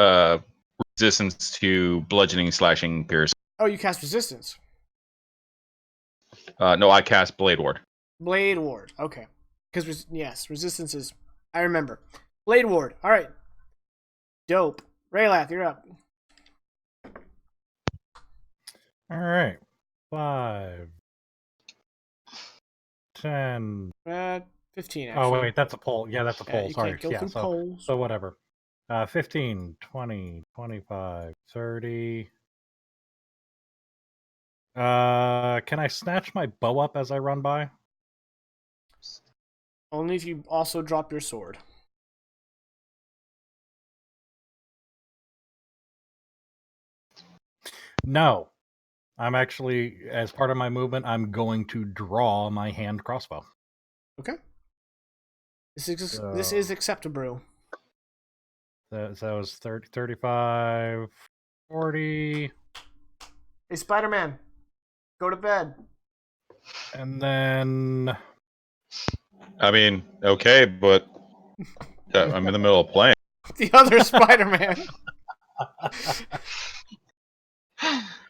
resistance to bludgeoning, slashing, pierce. Oh, you cast resistance. No, I cast Blade Ward. Blade Ward. Okay. Because, yes, resistance is... I remember. Blade Ward. All right. Dope. Raylath, you're up. All right. 5, 10. 15, Oh, actually. wait, that's a poll. Yeah, that's a Yeah, poll. you Sorry. can't go Yeah, through so polls. so whatever. 15, 20, 25, 30. Can I snatch my bow up as I run by? Only if you also drop your sword. No. I'm actually, as part of my movement, I'm going to draw my hand crossbow. Okay. This is acceptable. So that was 30, 35, 40. Hey, Spider-Man, go to bed. And then... I mean, okay, but I'm in the middle of playing. The other Spider-Man.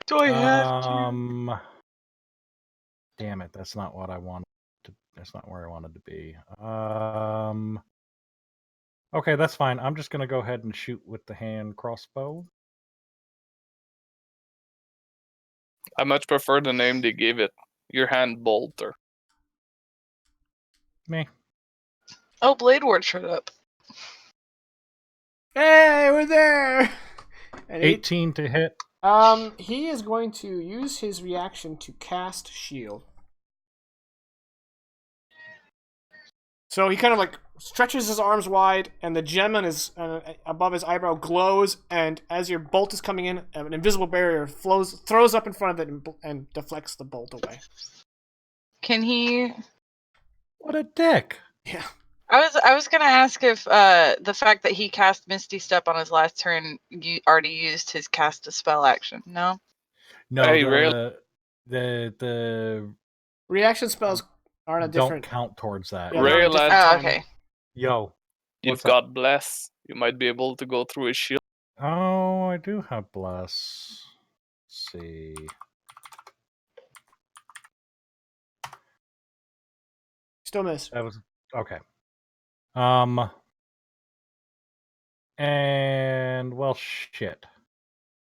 Do I have to? Damn it, that's not what I wanted to, that's not where I wanted to be. Okay, that's fine. I'm just gonna go ahead and shoot with the hand crossbow. I much prefer the name they gave it. Your hand bolter. Me. Oh, Blade Ward showed up. Hey, we're there. And 18 to hit. he is going to use his reaction to cast shield. So he kind of like stretches his arms wide, and the gem on his above his eyebrow glows. And as your bolt is coming in, an invisible barrier throws up in front of it, and deflects the bolt away. Can he? What a dick. Yeah. I was gonna ask if the fact that he cast Misty Step on his last turn, you already used his cast a spell action. No. No, Hey, the Reaction spells are a don't different. count towards that. Yeah, they're on a Rail different Oh, time. okay. Yo. You've What's up? got bless. You might be able to go through his shield. Oh, I do have bless. Let's see. Still miss. That was okay. And well, shit.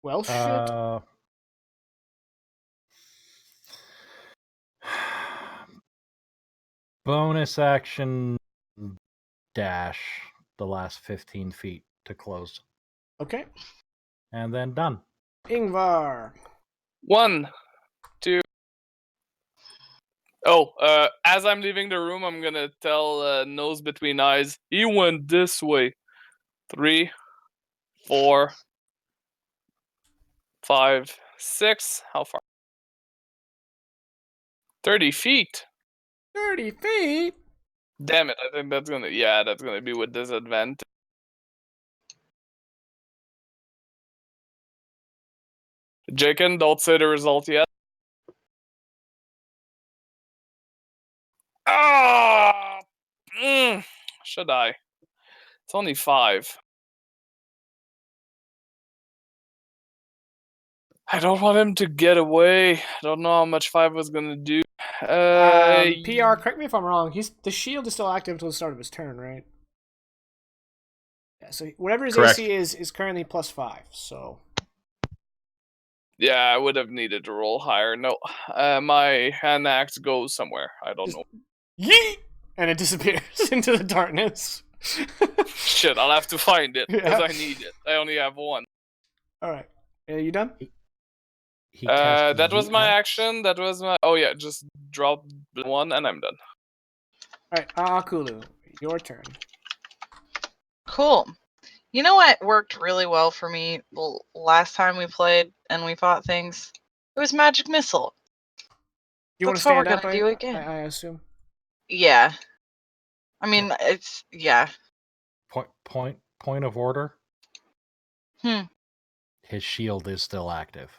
Well, shit. Bonus action dash the last 15 feet to close. Okay. And then done. Ingvar. 1, 2. Oh, as I'm leaving the room, I'm gonna tell Nose Between Eyes, he went this way. 3, 4, 5, 6. How far? 30 feet. 30 feet. Damn it! I think that's gonna be with disadvantage. Jaken, don't say the result yet. Ah! Should I? It's only 5. I don't want him to get away. I don't know how much 5 was gonna do. PR, correct me if I'm wrong. The shield is still active until the start of his turn, right? Yeah, so whatever his Correct. AC is currently +5, so. Yeah, I would have needed to roll higher. No, my hand axe goes somewhere. I don't know. Yeet! And it disappears into the darkness. Shit, I'll have to find it because Yeah. I need it. I only have 1. Alright. Are you done? He cast That was the my axe. action. That was my. Oh yeah, just drop 1 and I'm done. Alright, Akulu, your turn. Cool. You know what worked really well for me last time we played and we fought things? It was Magic Missile. You want to That's what we're stand up, gonna do again. I assume. Yeah. I mean, it's yeah. Point of order. Hmm. His shield is still active.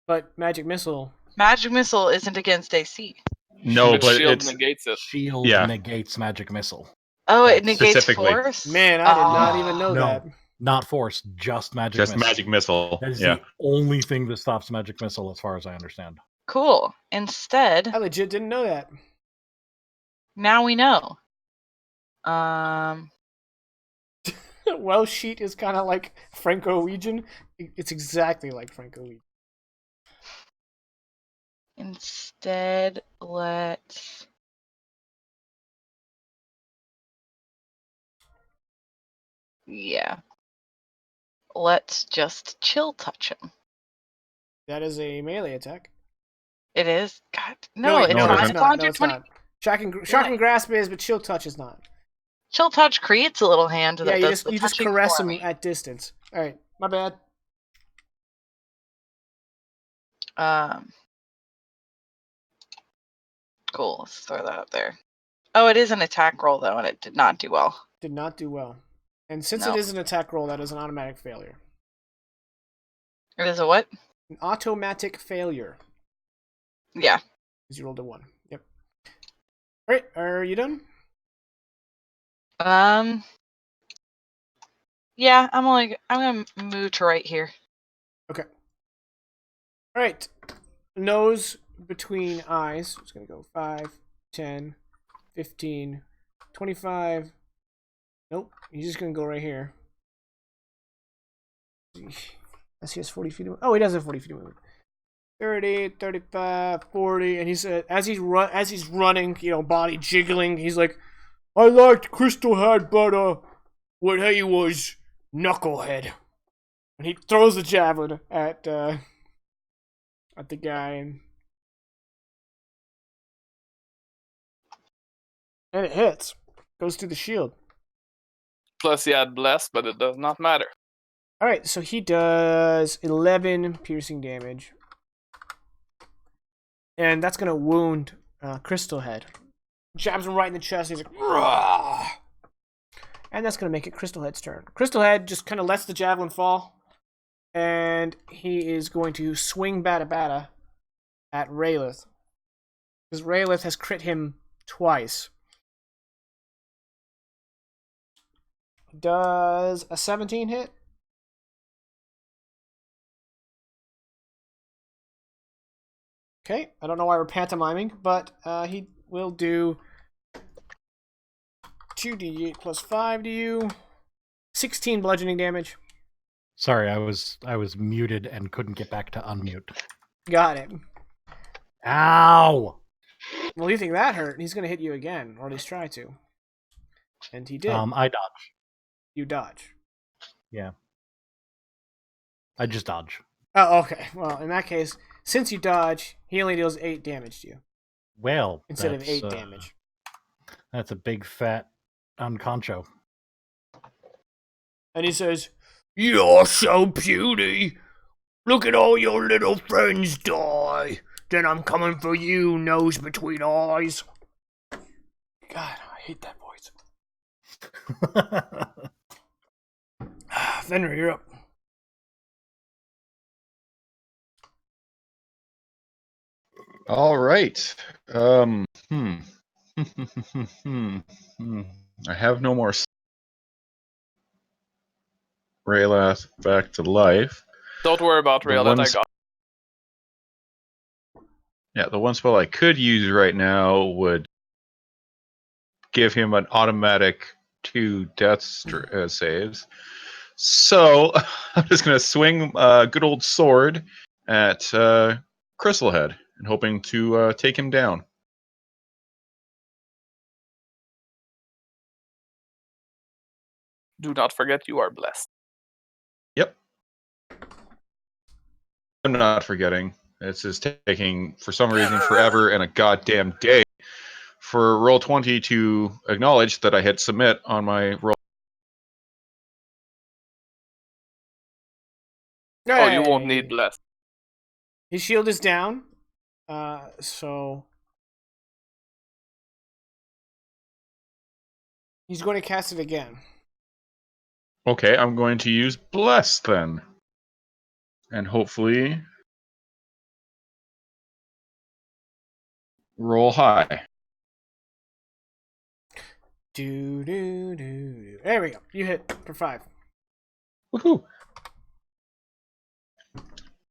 But Magic Missile. Magic Missile isn't against AC. No, But but shield it's negates it. Shield Yeah. negates magic missile. Oh, it That's negates specifically. force? Man, I did not Ah. even know No. that. Not force, just magic just missile. magic missile. That is Yeah. the only thing that stops magic missile, as far as I understand. Cool. Instead, I legit didn't know that. now we know. Welsh sheet is kind of like Franco-Norwegian. It's exactly like Franco-Norwegian. Instead, let's. Yeah. Let's just chill touch him. That is a melee attack. It is? God. No, No, wait, it's no, it not. isn't. It's not. under No, it's 20. not. Shock and grasp is, but chill touch is not. Chill touch creates a little hand that Yeah, you does the just touching caress for him me. at distance. All right, my bad. Cool. Let's throw that up there. Oh, it is an attack roll though, and it did not do well. Did not do well. And since No. it is an attack roll, that is an automatic failure. It is a what? An automatic failure. Yeah. Because you rolled a 1. Yep. All right, are you done? Yeah, I'm gonna move to right here. Okay. All right. Nose between eyes. It's going to go 5, 10, 15, 25. Nope. He's just going to go right here. As he has 40 feet of movement. Oh, he does have 40 feet of movement. 30, 35, 40. And he's as he's running, body jiggling, he's like, I liked Crystal Head, but what he was knucklehead. And he throws the javelin at the guy, and it hits. Goes through the shield. Plus, he had bless, but it does not matter. All right, so he does 11 piercing damage, and that's gonna wound Crystal Head. Jabs him right in the chest. He's like, "Rah!" And that's gonna make it Crystal Head's turn. Crystal Head just kind of lets the javelin fall, and he is going to swing Bada Bada at Raylith, because Raylith has crit him twice. Does a 17 hit? Okay, I don't know why we're pantomiming, but he will do 2d8 plus 5 to you. 16 bludgeoning damage. Sorry, I was muted and couldn't get back to unmute. Got it. Ow! Well, you think that hurt? He's going to hit you again, or at least try to. And he did. I dodge. You dodge. Yeah. I just dodge. Oh, okay. Well, in that case, since you dodge, he only deals 8 damage to you. Well, instead of 8 damage. That's a big fat unconcho. And he says, "You're so puny. Look at all your little friends die. Then I'm coming for you, nose between eyes." God, I hate that voice. Fenrir, you're up. All right. I have no more. Raylath back to life. Don't worry about The Rail, that I ones- got. Yeah, the one spell I could use right now would give him an automatic 2 death saves. So I'm just going to swing a good old sword at Crystalhead and hoping to take him down. Do not forget you are blessed. Yep. I'm not forgetting. It's just taking, for some reason, forever and a goddamn day for Roll20 to acknowledge that I hit submit on my roll. Oh, you won't Hey! need bless. His shield is down. So he's going to cast it again. Okay, I'm going to use Bless then. And hopefully roll high. Do. There we go. You hit for 5. Woohoo!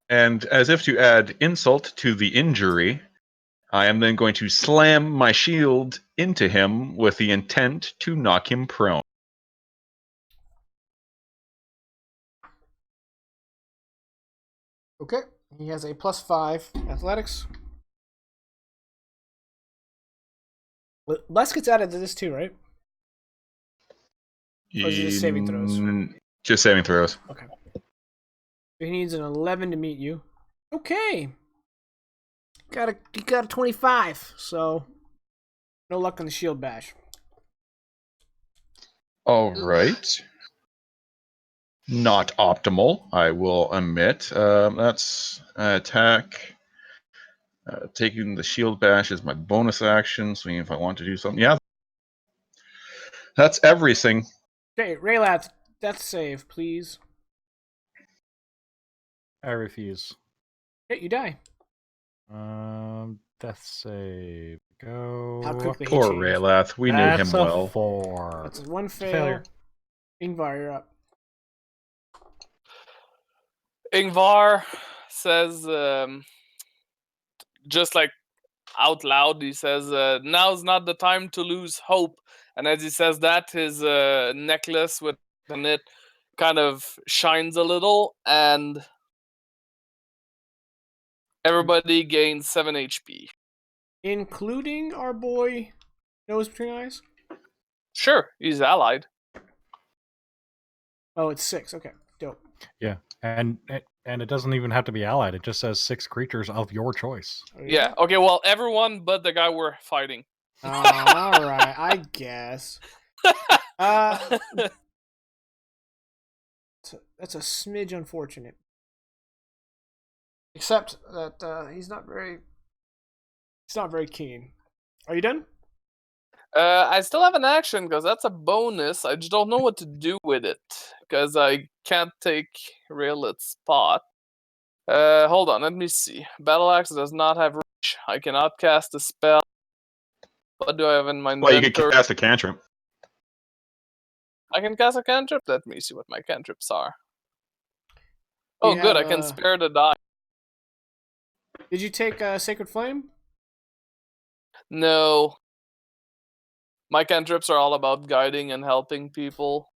And as if to add insult to the injury, I am then going to slam my shield into him with the intent to knock him prone. Okay. He has a +5 athletics. Bless gets added to this too, right? Or is it just saving throws? Just saving throws. Okay. He needs an 11 to meet you. Okay. He got a 25, so no luck on the shield bash. All right. Not optimal, I will admit. That's attack. Taking the shield bash is my bonus action, so if I want to do something. Yeah. That's everything. Okay, Raylath, death save, please. I refuse. Okay, you die. Death save. Go. How quickly he Poor changed. Raylath. We knew him That's a well. 4. That's one fail. Failure. Ingvar, you're up. Ingvar says, just like out loud, he says, "Now's not the time to lose hope." And as he says that, his necklace with the knit kind of shines a little, and everybody gains 7 HP. Including our boy Nose Between Eyes? Sure, he's allied. Oh, it's 6. Okay, dope. Yeah, and it doesn't even have to be allied. It just says 6 creatures of your choice. There you Yeah. go. Okay. Well, everyone but the guy we're fighting. All right, I guess. That's a smidge unfortunate. Except that he's not very keen. Are you done? I still have an action because that's a bonus. I just don't know what to do with it because I can't take Raylet's spot. Hold on, let me see. Battle Axe does not have reach. I cannot cast a spell. What do I have in my Well, you inventory? could cast a cantrip. I can cast a cantrip? Let me see what my cantrips are. Do Oh, you good, I have, can spare the die. Did you take Sacred Flame? No. My cantrips are all about guiding and helping people.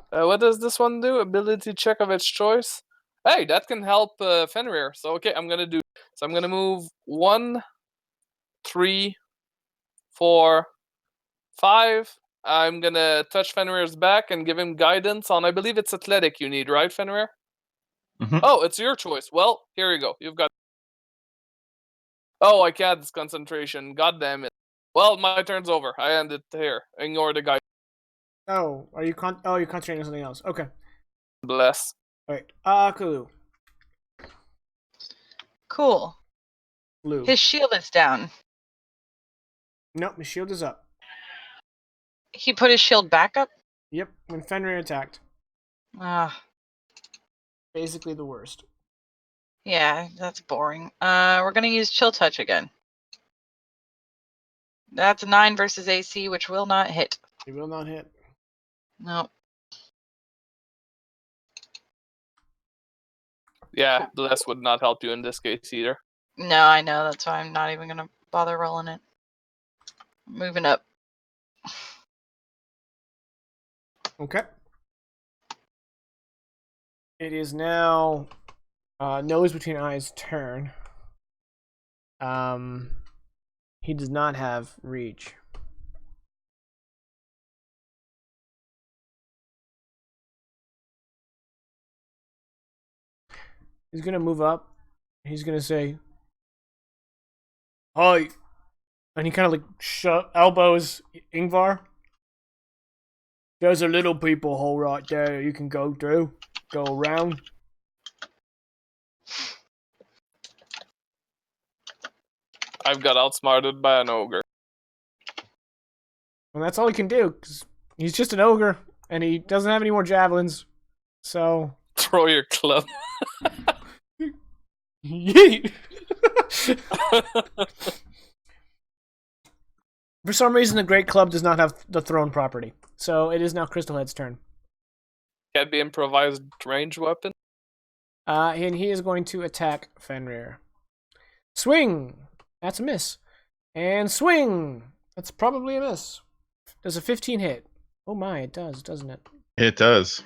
What does this one do? Ability check of its choice? Hey, that can help Fenrir. So, okay, I'm gonna do. So, I'm gonna move 1, 3, 4, 5. I'm gonna touch Fenrir's back and give him guidance on. I believe it's athletic you need, right, Fenrir? Mhm. Oh, it's your choice. Well, here you go. You've got. Oh, I can't. It's concentration. God damn it. Well, my turn's over. I end it here. Ignore the guy. Oh, are you you're concentrating on something else. Okay. Bless. All right. Kulu. Cool. Blue. His shield is down. Nope, his shield is up. He put his shield back up? Yep, when Fenrir attacked. Ah, Basically the worst. yeah, that's boring. We're gonna use Chill Touch again. That's a 9 versus AC, which will not hit. He will not hit. No. Yeah, bless would not help you in this case either. No, I know. That's why I'm not even gonna bother rolling it. Moving up. Okay. It is now nose between eyes turn. He does not have reach. He's gonna move up. He's gonna say, "Hi," and he kind of like elbows Ingvar. There's a little people hole right there you can go through, go around. I've got outsmarted by an ogre. And that's all he can do, because he's just an ogre, and he doesn't have any more javelins. So... Throw your club. Yeet! For some reason, the Great Club does not have the thrown property. So it is now Crystalhead's turn. Can't be improvised range weapon. And he is going to attack Fenrir. Swing! That's a miss. And swing! That's probably a miss. Does a 15 hit? Oh my, it does, doesn't it? It does.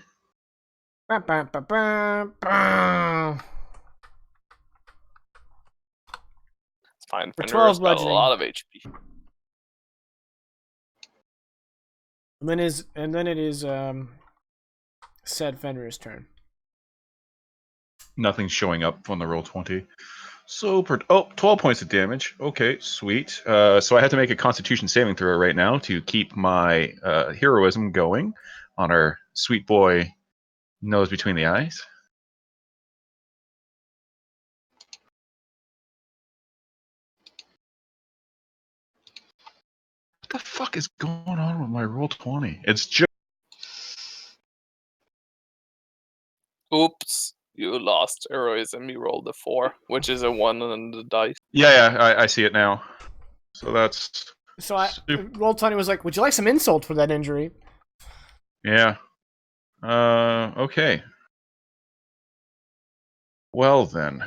Bah, bah, bah, bah, bah. It's fine. For 12 Fenrir's got a bludgeoning. lot of HP. And then it is said Fenrir's turn. Nothing's showing up on the roll 20. So, 12 points of damage. Okay, sweet. So I have to make a Constitution saving throw right now to keep my heroism going on our sweet boy nose between the eyes. What the fuck is going on with my roll 20? It's just... Oops. You lost heroism. You rolled a 4, which is a 1 on the dice. Yeah, I see it now. So that's... So super. Roll20 was like, would you like some insult for that injury? Yeah. Okay. Well then.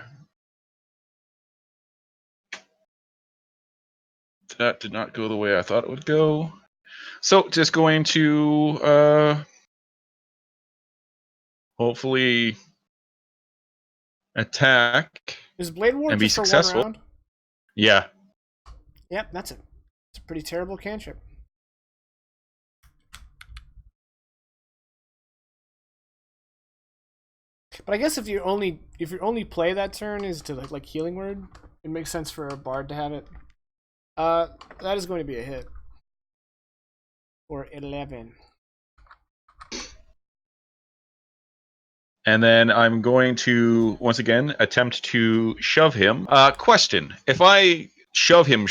That did not go the way I thought it would go. So just going to hopefully attack Is Blade War and be just for successful. 1 round? Yeah. Yep, that's it. It's a pretty terrible cantrip. But I guess if you only play that turn is to like healing word, it makes sense for a bard to have it. That is going to be a hit. For 11. And then I'm going to once again attempt to shove him. Question: if I shove him,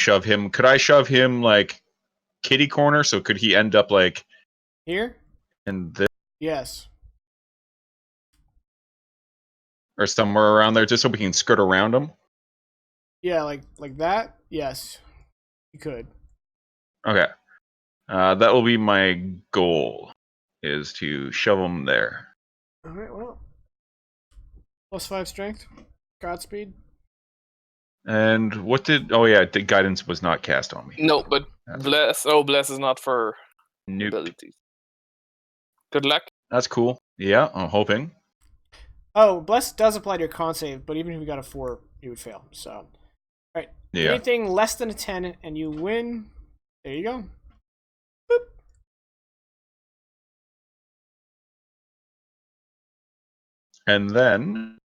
could I shove him like kitty corner? So could he end up like Here? in this Yes. or somewhere around there, just so we can skirt around him? Yeah, like that? Yes. You could. Okay. That will be my goal, is to shove him there. Alright, well. +5 strength. Godspeed. And what did... Oh, yeah, the guidance was not cast on me. No, but bless. Oh, bless is not for Nope. abilities. Good luck. That's cool. Yeah, I'm hoping. Oh, Bless does apply to your con save, but even if you got a 4, you would fail. So, alright. Yeah. Anything less than a 10 and you win. There you go. Boop. And then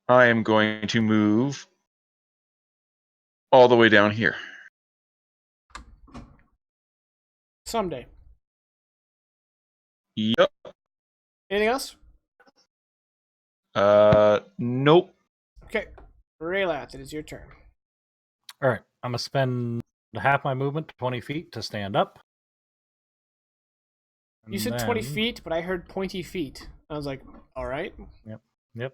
I am going to move all the way down here. Someday. Yep. Anything else? Nope. Okay. Raylath, it is your turn. All right, I'm gonna spend half my movement, 20 feet, to stand up. You said 20 feet, but I heard pointy feet. I was like, alright. Yep.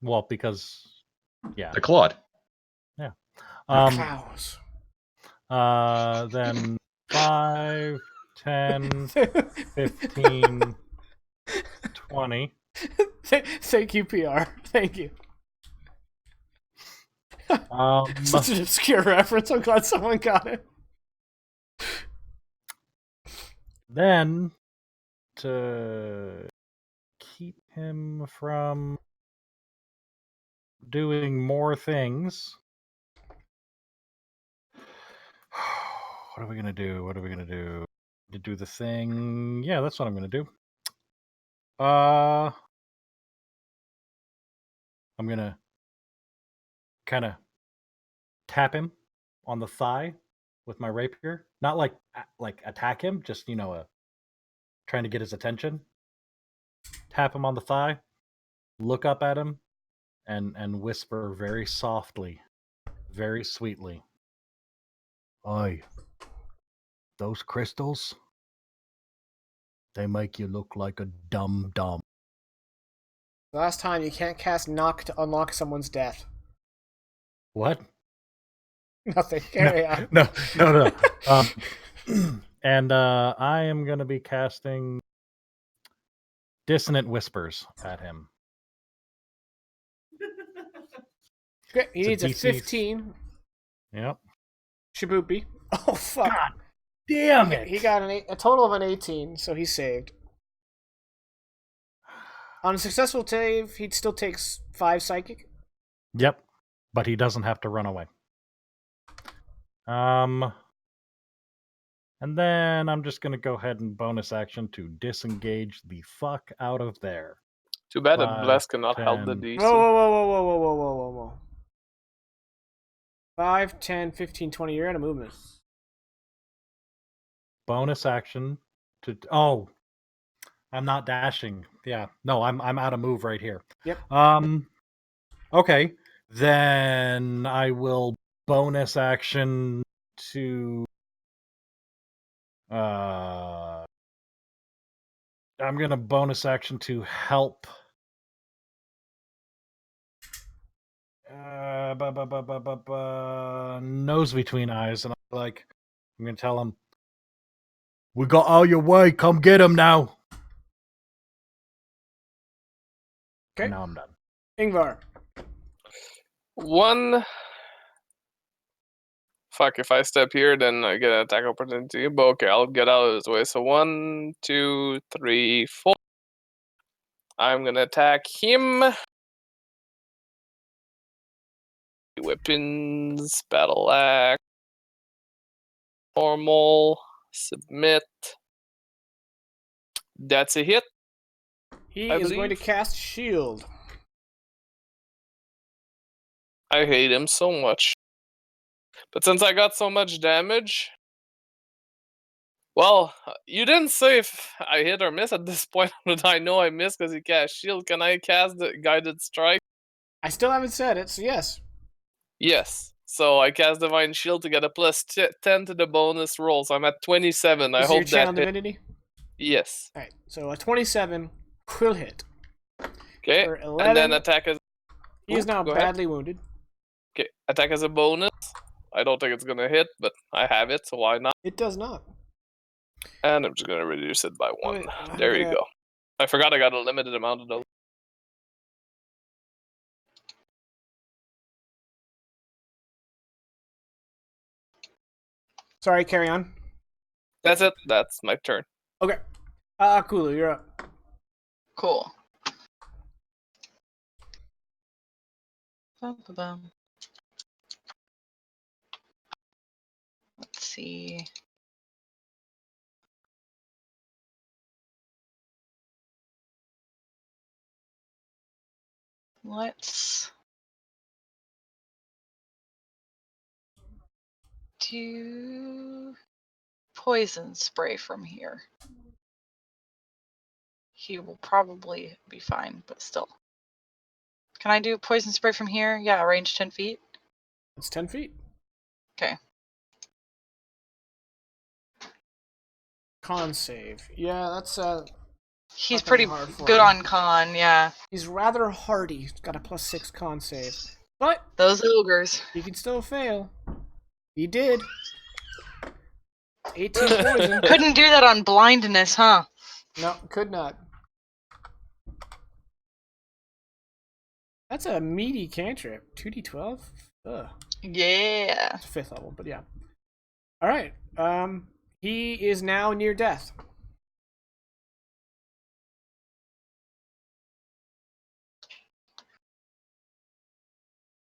Well, because yeah. The Claude. Yeah. Cows. Then 5, 10, 15, 20. Thank you, PR. Thank you. Such an obscure reference. I'm glad someone got it. Then to keep him from doing more things. What are we gonna do? To do the thing. Yeah, that's what I'm gonna do. I'm gonna kind of tap him on the thigh with my rapier. Not like attack him, just trying to get his attention. Tap him on the thigh, look up at him, and whisper very softly, very sweetly. Oi, those crystals, they make you look like a dumb. Last time, you can't cast Knock to unlock someone's death. What? Nothing. Carry on. No. And I am going to be casting Dissonant Whispers at him. Okay, he It's needs a DC 15. Yep. Shaboopy. Oh, fuck. God damn it! He got a total of an 18, so he's saved. On a successful save, he still takes 5 psychic. Yep, but he doesn't have to run away. And then I'm just gonna go ahead and bonus action to disengage the fuck out of there. Too bad that 5, bless cannot help the 10. DC. Whoa. 5, 10, 15, 20. You're out of movement. Bonus action to... Oh, I'm not dashing. Yeah, no, I'm out of move right here. Yep. Okay, then I will bonus action to... I'm gonna bonus action to help. Nose between eyes, and I'm gonna tell him, "We got all your way. Come get him now." Okay. And now I'm done. Ingvar. One. Fuck, if I step here, then I get an attack opportunity. But okay, I'll get out of his way. So 1, 2, 3, 4. I'm gonna attack him. Weapons, battle axe, normal, submit. That's a hit. He I is going to believe. cast shield. I hate him so much. But since I got so much damage, well, you didn't say if I hit or miss at this point, but I know I missed because he cast shield. Can I cast the guided strike? I still haven't said it, so yes. Yes. So I cast divine shield to get a plus 10 to the bonus rolls. I'm at 27. I This is your hope channel that hit. divinity? Yes. Alright, so a 27 will hit. Okay. For And 11, then attack as. he is now Go ahead. badly wounded. Okay. Attack as a bonus. I don't think it's gonna hit, but I have it, so why not? It does not. And I'm just gonna reduce it by one. Wait, I'm There you gonna- go. I forgot I got a limited amount of those. Sorry, carry on. That's it. That's my turn. Okay. Kulu, you're up. Cool. Bum. Let's see. Let's do poison spray from here. He will probably be fine, but still. Can I do poison spray from here? Yeah, range 10 feet. It's 10 feet. Okay. Con save. Yeah, that's He's Fucking pretty hard for good him. on con, yeah. he's rather hardy. He's got a +6 con save. But Those ogres. he can still fail. He did. 18 poison. Couldn't do that on blindness, huh? No, could not. That's a meaty cantrip. 2d12? Ugh. Yeah. It's 5th level, but yeah. Alright. He is now near death.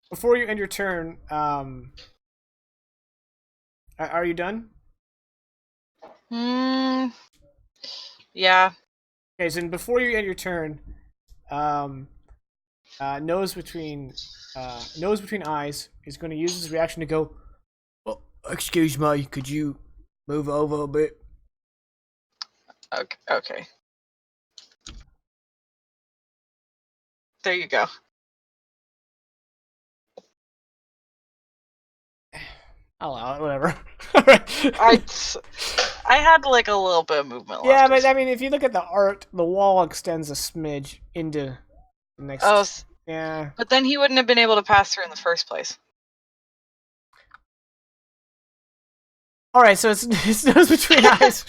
Before you end your turn, are you done? Yeah. Okay, so before you end your turn, nose between eyes is going to use his reaction to go. Oh, excuse me, could you move over a bit? Okay. There you go. I'll allow it, whatever. I had like a little bit of movement left. Yeah, but I mean, if you look at the art, the wall extends a smidge into the next. Oh, yeah. but then he wouldn't have been able to pass through in the first place. All right, so it's nose between eyes.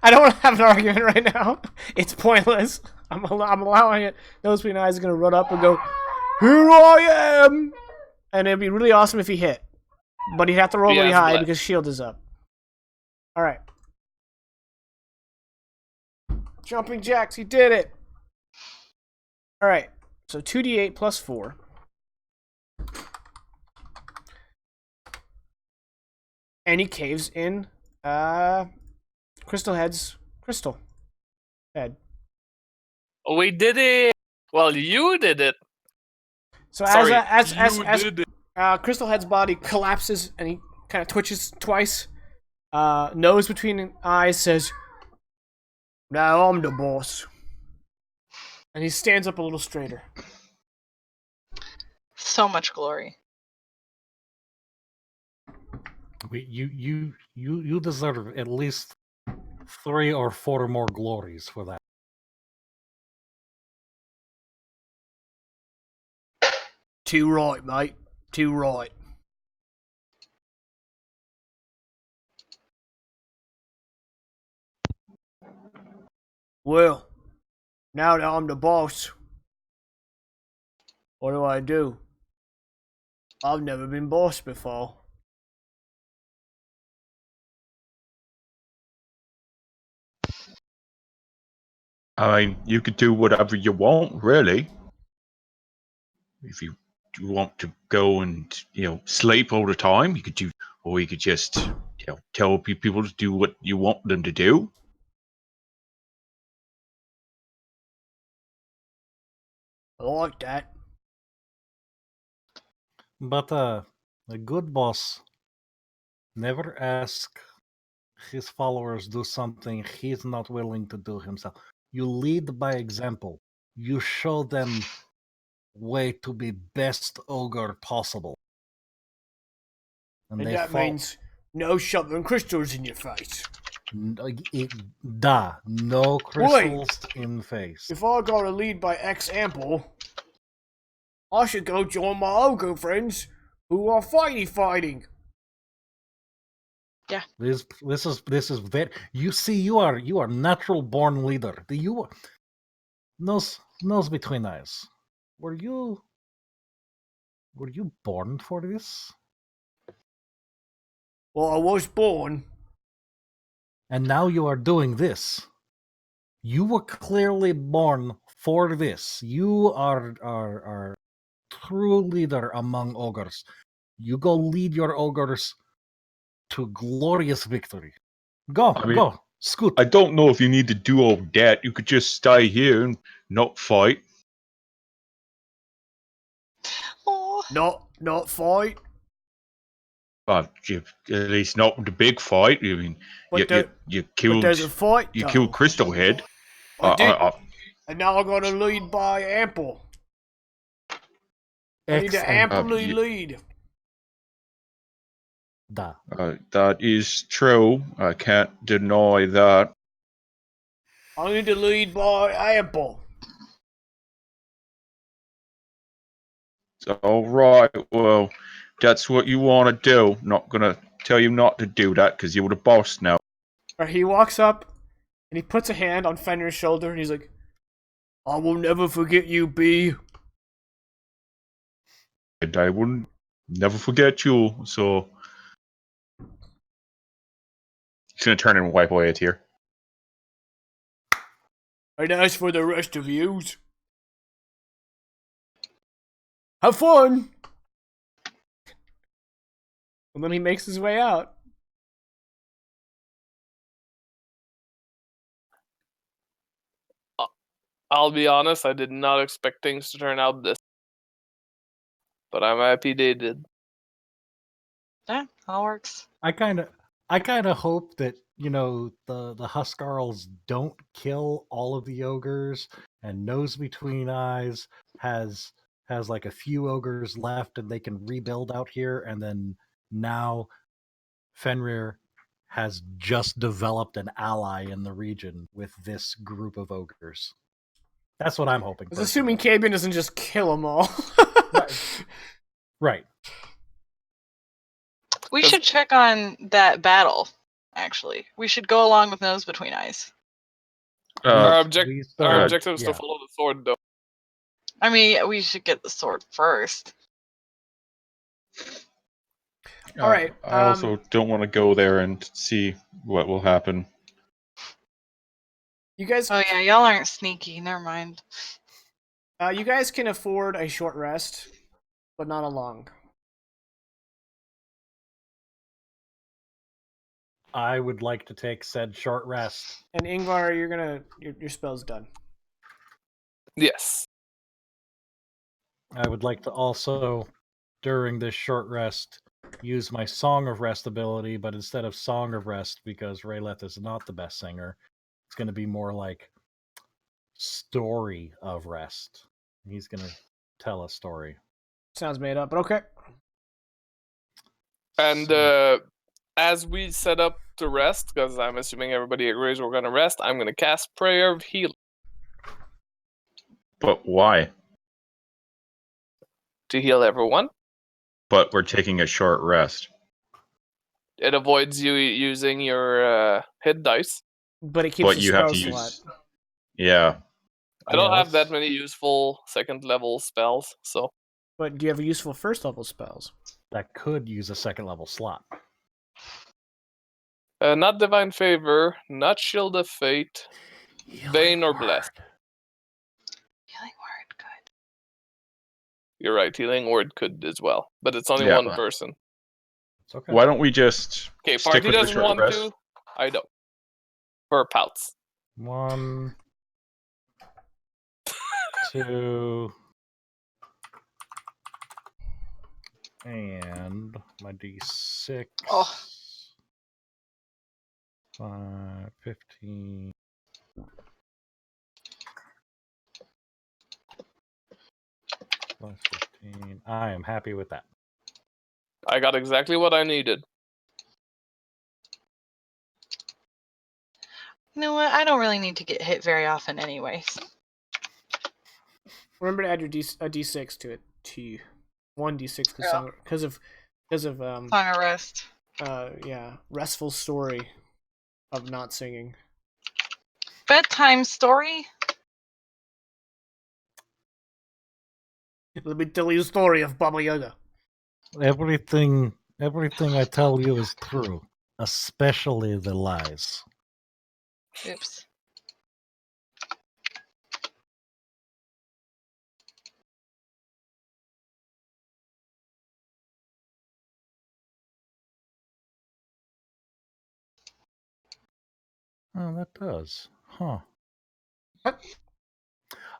I don't want to have an argument right now. It's pointless. I'm allowing it. Nose between eyes is gonna run up and go, "Here I am," and it'd be really awesome if he hit, but he'd have to roll He really has high bless. because shield is up. All right. Jumping jacks, he did it. All right, so 2d8 plus 4. And he caves in Crystal Head's crystal head. We did it. Well, you did it. So Sorry, as you did it. Crystal Head's body collapses and he kind of twitches twice. Nose between eyes says, "Now I'm the boss." And he stands up a little straighter. So much glory. You deserve at least 3 or 4 more glories for that. Too right, mate. Too right. Well, now that I'm the boss, what do I do? I've never been boss before. I mean, you could do whatever you want, really. If you want to go and sleep all the time, you could do, or you could just tell people to do what you want them to do. I like that. But a good boss never ask his followers do something he's not willing to do himself. You lead by example. You show them way to be best ogre possible. And they that means no shoving crystals in your face. no crystals in face. If I gotta lead by example, I should go join my ogre friends who are fighting. This is very. You see, you are natural born leader. You nose between eyes. Were you born for this? Well, I was born. And now you are doing this. You were clearly born for this. You are true leader among ogres. You go lead your ogres to glorious victory. Go, I mean, go, scoot. I don't know if you need to do all that. You could just stay here and not fight. Oh, Not fight. At least not the big fight. I mean, But you but killed there's a fight. you though. killed Crystal Head. I did. And now I'm gonna lead by ample. I need to amply lead. That is true. I can't deny that. I need to lead by ample. All right. Well, that's what you want to do. Not gonna tell you not to do that because you're the boss now. He walks up and he puts a hand on Fenrir's shoulder and he's like, I will never forget you, B. And I will never forget you. So he's gonna turn and wipe away a tear. And as for the rest of yous, have fun! And then he makes his way out. I'll be honest, I did not expect things to turn out this. But I'm happy they did. yeah, all works. I kind of hope that the Huskarls don't kill all of the ogres, and Nose Between Eyes has like a few ogres left, and they can rebuild out here. And then now Fenrir has just developed an ally in the region with this group of ogres. That's what I'm hoping. I was assuming Kabian doesn't just kill them all. Right. We should check on that battle, actually. We should go along with Nose Between Eyes. Our objective is to follow the sword, though. I mean, we should get the sword first. All right. I also don't want to go there and see what will happen. You guys. Oh yeah, y'all aren't sneaky. Never mind. You guys can afford a short rest, but not a long. I would like to take said short rest. And Ingvar, your spell's done. Yes. I would like to also, during this short rest, use my Song of Rest ability, but instead of Song of Rest, because Rayleth is not the best singer, it's going to be more like Story of Rest. He's going to tell a story. Sounds made up, but okay. And as we set up to rest, because I'm assuming everybody agrees we're going to rest, I'm going to cast Prayer of Healing. But why? To heal everyone. But we're taking a short rest. It avoids you using your hit dice. But it keeps the you have to spell slot. Yeah. I don't have that many useful second level spells, so. But do you have useful first level spells? That could use a second level slot. Not Divine Favor, not Shield of Fate, Bane or Blessed. Healing Word, good. You're right, Healing Word could as well, but it's only one person. It's okay. Why don't we just Okay, stick party with the doesn't short want rest? to. I don't. For pouts. 1, 2, And my D6. Oh. 5, 15. Plus 15. I am happy with that. I got exactly what I needed. You know what? I don't really need to get hit very often, anyways. Remember to add your a D6 to it. To 1d6 because of Song of Rest. yeah, restful story of not singing. Bedtime story. Let me tell you a story of Baba Yaga. Everything I tell you is true, especially the lies. Oops. Oh, that does. Huh. What?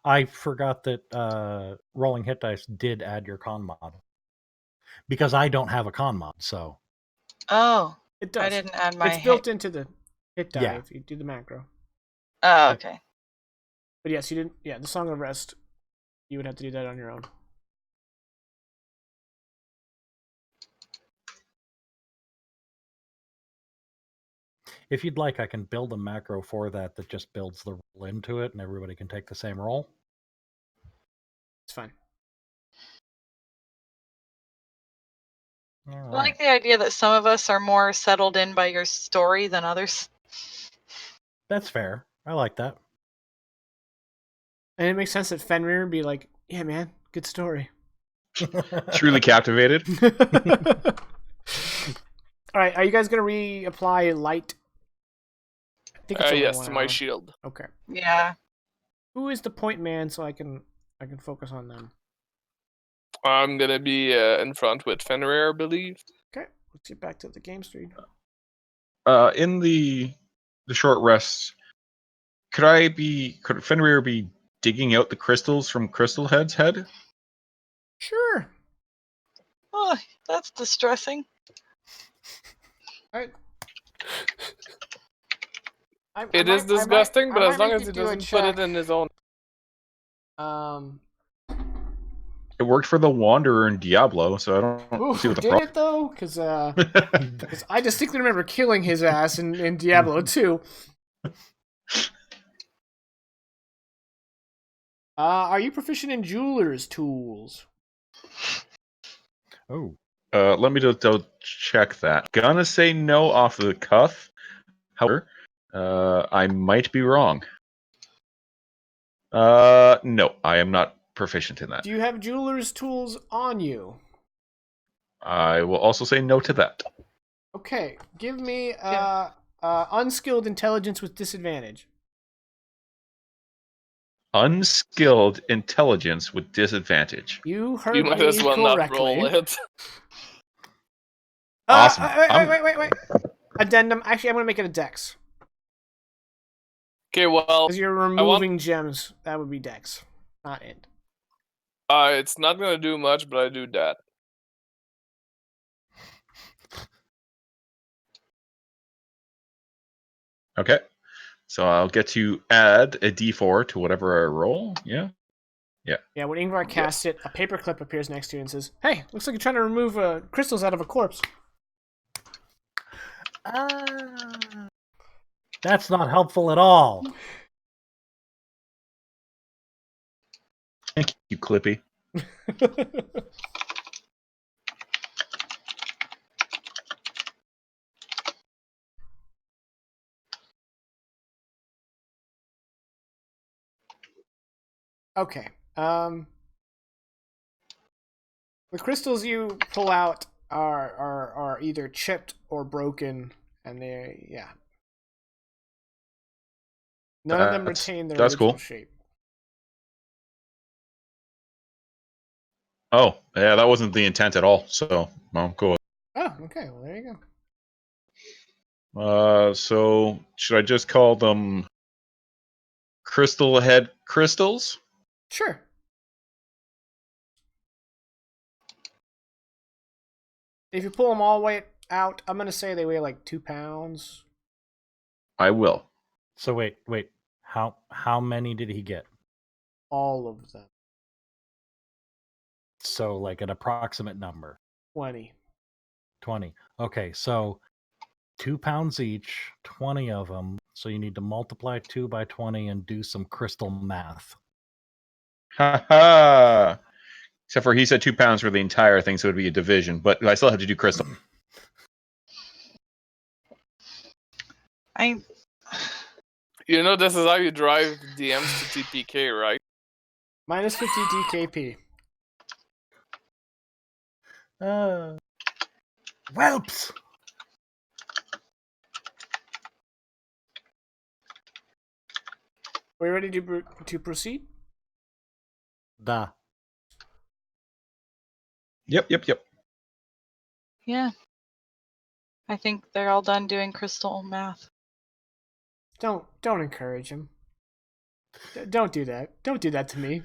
I forgot that rolling hit dice did add your con mod. Because I don't have a con mod, so Oh, It does. I didn't add my It's built into the hit die Yeah. if you do the macro. Oh, okay. But yes, you didn't. Yeah, the Song of Rest. You would have to do that on your own. if you'd like, I can build a macro for that just builds the roll into it, and everybody can take the same roll. It's fine. All I right. like the idea that some of us are more settled in by your story than others. That's fair. I like that. And it makes sense that Fenrir would be like, "Yeah, man, good story." Truly captivated. All right, are you guys gonna reapply light? I think it's only Yes, 1 to hour. my shield. Okay. Yeah. Who is the point man so I can focus on them? I'm gonna be in front with Fenrir, I believe. Okay, let's get back to the game stream. In the short rests, could Fenrir be digging out the crystals from Crystal Head's head? Sure. Oh, that's distressing. All right. It is disgusting, but as long as he he doesn't put it in his own. It worked for the Wanderer in Diablo, so I don't see what the did problem. it though? Because I distinctly remember killing his ass in Diablo 2. Are you proficient in jeweler's tools? Oh. Let me just check that. Gonna say no off the cuff. However, I might be wrong. No, I am not proficient in that. Do you have jeweler's tools on you? I will also say no to that. Okay, give me Yeah. unskilled intelligence with disadvantage. Unskilled intelligence with disadvantage. You heard You might me as well not correctly. roll it. Awesome. Wait. Addendum. Actually, I'm gonna make it a dex. Okay, well, Because you're removing gems. That would be dex, not int. it's not gonna do much, but I do that. Okay. So I'll get to add a d4 to whatever I roll. Yeah. Yeah, when Ingvar casts it, a paperclip appears next to you and says, "Hey, looks like you're trying to remove crystals out of a corpse." That's not helpful at all. Thank you, Clippy. Okay. The crystals you pull out are either chipped or broken, and none of them retain their That's original cool. shape. Oh, yeah, that wasn't the intent at all. So, well, cool. Oh, okay. Well, there you go. So should I just call them Crystal Head crystals? Sure. If you pull them all the way out, I'm gonna say they weigh like 2 pounds. I will. So wait. How many did he get? All of them. So like an approximate number. 20. 20. Okay, so 2 pounds each, 20 of them. So you need to multiply 2 by 20 and do some crystal math. Ha ha! Except for he said 2 pounds for the entire thing, so it would be a division. But I still have to do crystal. I You know this is how you drive DMs to TPK, right? Minus 50 DKP. Whelps! Are you ready to proceed? Da. Yep. yeah. I think they're all done doing crystal math. Don't encourage him. Don't do that. Don't do that to me.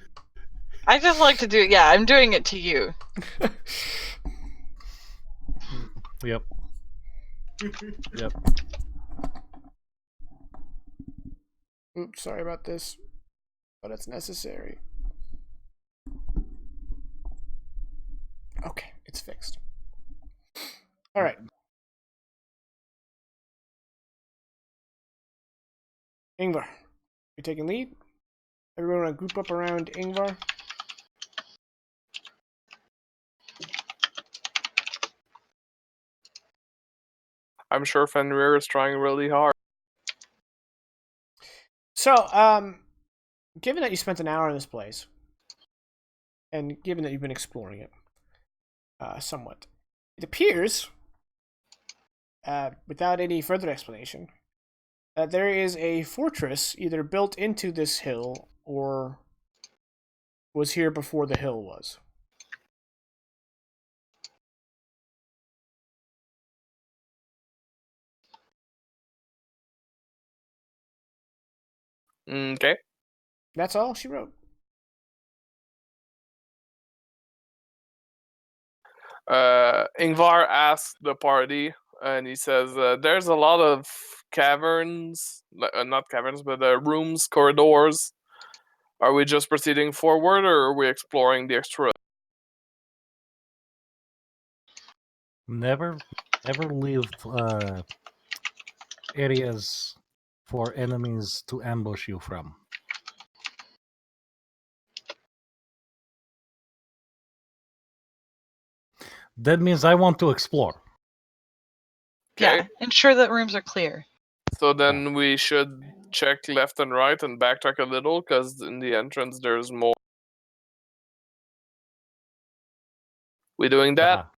I just like to do it. Yeah, I'm doing it to you. Yep. Yep. Oops, sorry about this, but it's necessary. Okay, it's fixed. All right. Ingvar, you're taking lead. Everyone want to group up around Ingvar. I'm sure Fenrir is trying really hard. So, given that you spent an hour in this place, and given that you've been exploring it, somewhat, it appears, without any further explanation, that there is a fortress either built into this hill or was here before the hill was. Okay. That's all she wrote. Ingvar asks the party, and he says, "There's a lot of caverns, not caverns, but rooms, corridors. Are we just proceeding forward, or are we exploring the extra?" Never leave areas for enemies to ambush you from. That means I want to explore. Okay. Yeah, ensure that rooms are clear. So then we should check left and right and backtrack a little, because in the entrance there's more. We doing that?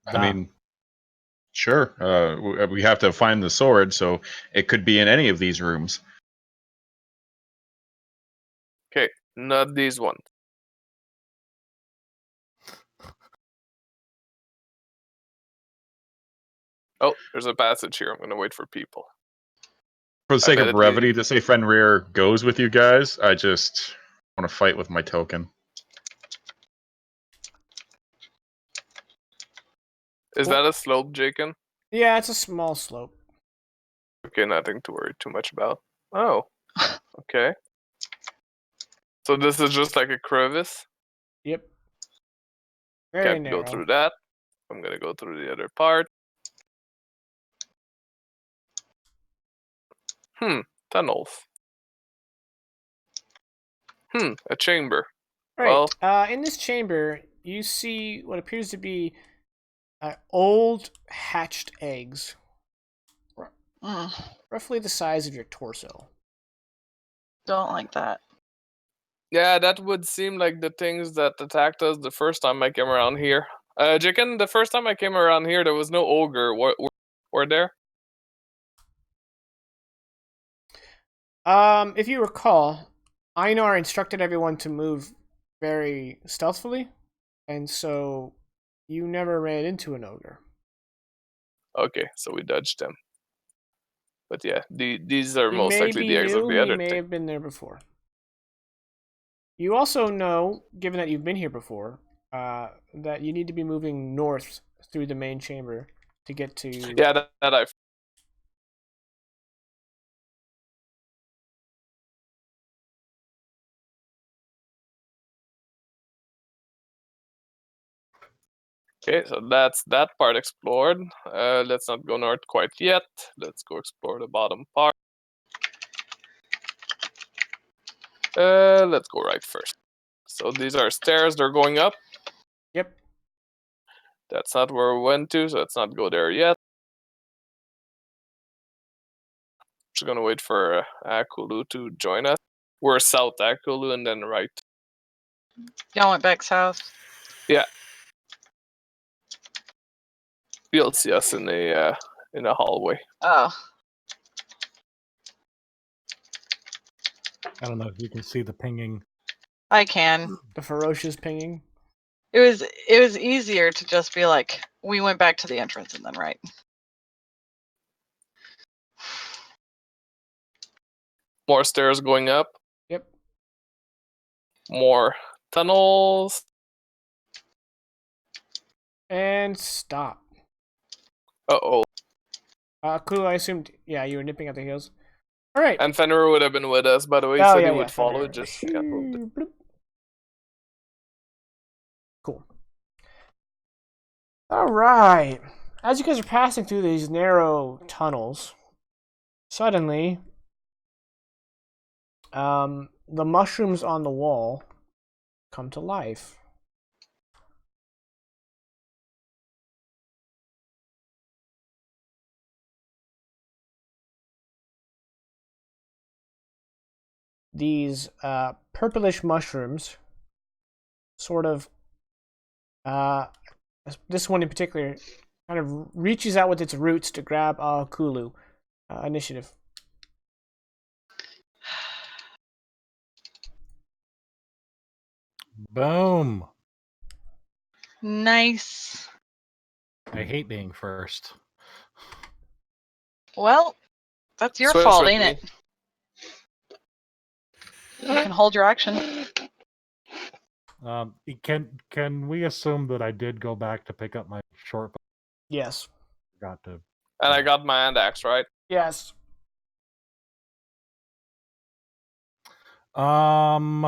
I mean, sure. We have to find the sword, so it could be in any of these rooms. Okay, not these ones. Oh, there's a passage here. I'm gonna wait for people. For the sake of Admittedly- brevity, to say Fenrir goes with you guys, I just want to fight with my token. Is that a slope, Jaken? Yeah, it's a small slope. Okay, nothing to worry too much about. Oh, okay. So this is just like a crevice. Yep. Very Can't narrow. go through that. I'm gonna go through the other part. Tunnels. A chamber. Right. In this chamber, you see what appears to be old hatched eggs, roughly the size of your torso. Don't like that. Yeah, that would seem like the things that attacked us the first time I came around here. Jicken, the first time I came around here, there was no ogre. Were there? If you recall, Einar instructed everyone to move very stealthily, and so you never ran into an ogre. Okay, so we dodged them. But yeah, these are He most may likely be the eggs new, of the he other may thing. have been there before. You also know, given that you've been here before, that you need to be moving north through the main chamber to get to. Yeah, that I. Okay, so that's that part explored. Let's not go north quite yet. Let's go explore the bottom part. Let's go right first. So these are stairs, they're going up. Yep. That's not where we went to, so let's not go there yet. Just gonna wait for Akulu to join us. We're south Akulu and then right. Y'all went back south. You'll see us in a hallway. Oh, I don't know if you can see the pinging. I can. The ferocious pinging. It was easier to just be like, we went back to the entrance and then right. More stairs going up. Yep. More tunnels. And stop. Uh-oh. Cool. I assumed. Yeah, you were nipping at the heels. All right. And Fenrir would have been with us, by the way. He said he would follow, Fenrir. just can't move it. Bloop. Cool. All right. As you guys are passing through these narrow tunnels, suddenly, the mushrooms on the wall come to life. These purplish mushrooms sort of, this one in particular, kind of reaches out with its roots to grab Kulu. Initiative. Boom. Nice. I hate being first. Well, that's your Switch fault, with ain't me. it? You can hold your action. Can we assume that I did go back to pick up my short bow? Yes. Got to. And I got my hand axe, right? Yes. I'm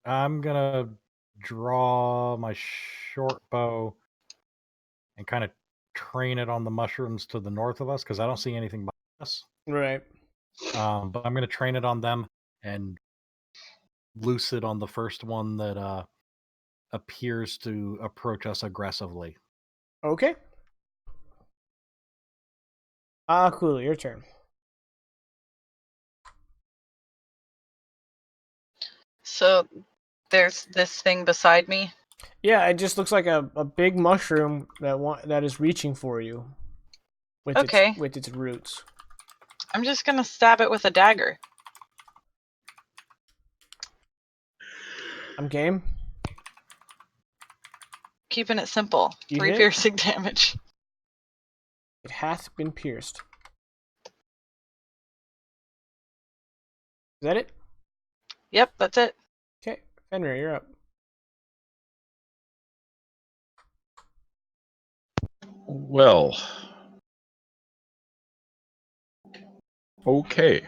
gonna draw my short bow and kind of train it on the mushrooms to the north of us because I don't see anything behind us. Right. But I'm gonna train it on them and loose it on the first one that appears to approach us aggressively. Okay. Cool. Your turn. So there's this thing beside me. Yeah, it just looks like a big mushroom that is reaching for you with Okay. its roots. I'm just gonna stab it with a dagger. I'm game. Keeping it simple. You 3 hit? piercing damage. It hath been pierced. Is that it? Yep, that's it. Okay, Fenrir, you're up. Well. Okay.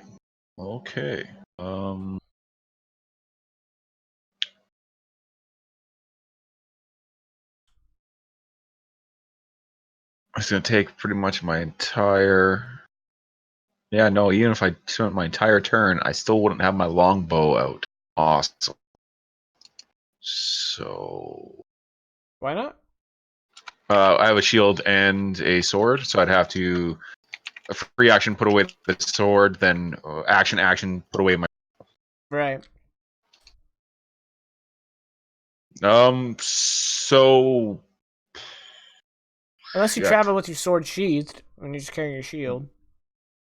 It's gonna take pretty much my entire. Yeah, no. Even if I spent my entire turn, I still wouldn't have my longbow out. Awesome. So Why not? I have a shield and a sword, so I'd have to a free action put away the sword, then action put away my. Right. So Unless you shit. travel with your sword sheathed when you're just carrying your shield.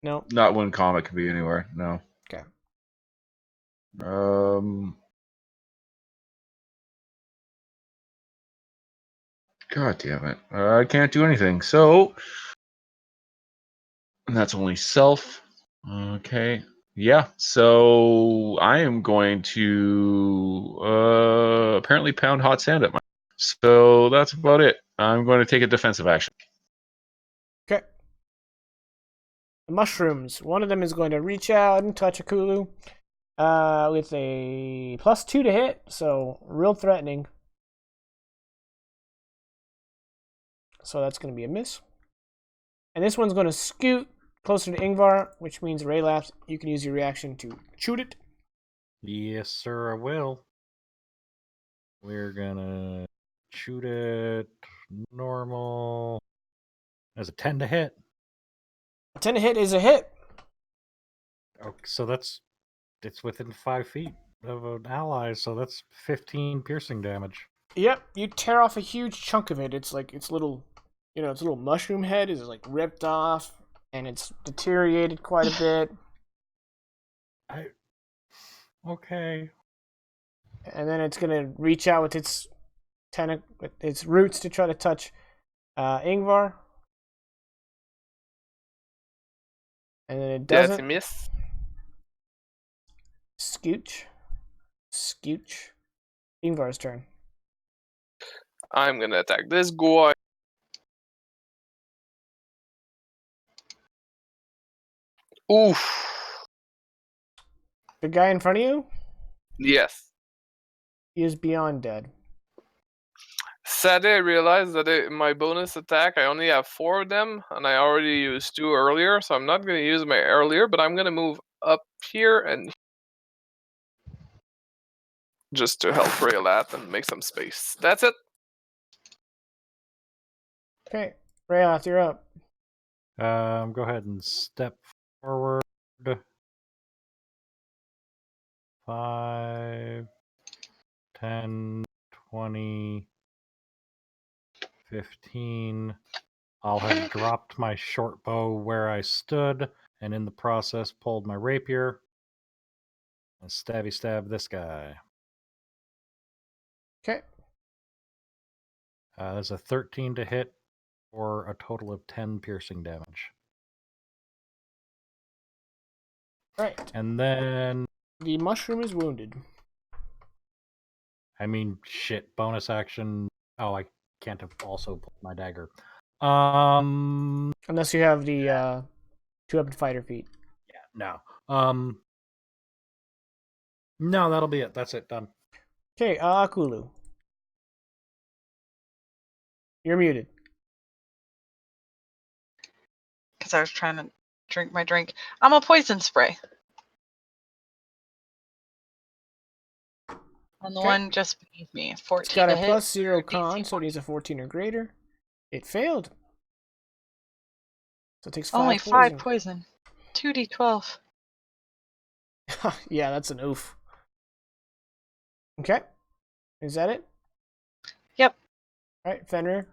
No. Not when combat can be anywhere. No. Okay. God damn it! I can't do anything. So and that's only self. Okay. Yeah, so I am going to apparently pound hot sand at my. So that's about it. I'm going to take a defensive action. Okay. The mushrooms. One of them is going to reach out and touch Akulu with a +2 to hit, so real threatening. So that's going to be a miss. And this one's going to scoot closer to Ingvar, which means Raylapse, you can use your reaction to shoot it. Yes, sir, I will. We're gonna shoot it normal. As a 10 to hit. A 10 to hit is a hit. Okay, so it's within 5 feet of an ally, so that's 15 piercing damage. Yep, you tear off a huge chunk of it. It's like its little, its little mushroom head is like ripped off, and it's deteriorated quite a bit. Okay. And then it's gonna reach out with its with its roots to try to touch Ingvar. And then it That's a doesn't. miss. Scooch. Ingvar's turn. I'm gonna attack this guy. Oof. The guy in front of you, Yes. he is beyond dead. Sadly, I realized that in my bonus attack, I only have 4 of them, and I already used 2 earlier, so I'm not going to use my earlier, but I'm going to move up here and just to help Raylat and make some space. That's it. Okay, Rayoth, you're up. Go ahead and step forward. 5, 10, 20, 15. I'll have dropped my short bow where I stood, and in the process pulled my rapier and stabby stab this guy. Okay. That's a 13 to hit for a total of 10 piercing damage. Right. And then, The mushroom is wounded. I mean, shit, bonus action. Oh, I can't have also pulled my dagger. Unless you have the 2-up fighter feat. Yeah, no. No, that'll be it. That's it, done. Okay, Akulu. You're muted. Because I was trying to drink my drink. I'm a poison spray. On the Okay. one just beneath me. 14 It's got to a hit. +0 con, DC so it needs a 14 or greater. It failed. So it takes 5 Only poison. 5 poison. 2d12. Yeah, that's an oof. Okay. Is that it? Yep. Alright, Fenrir.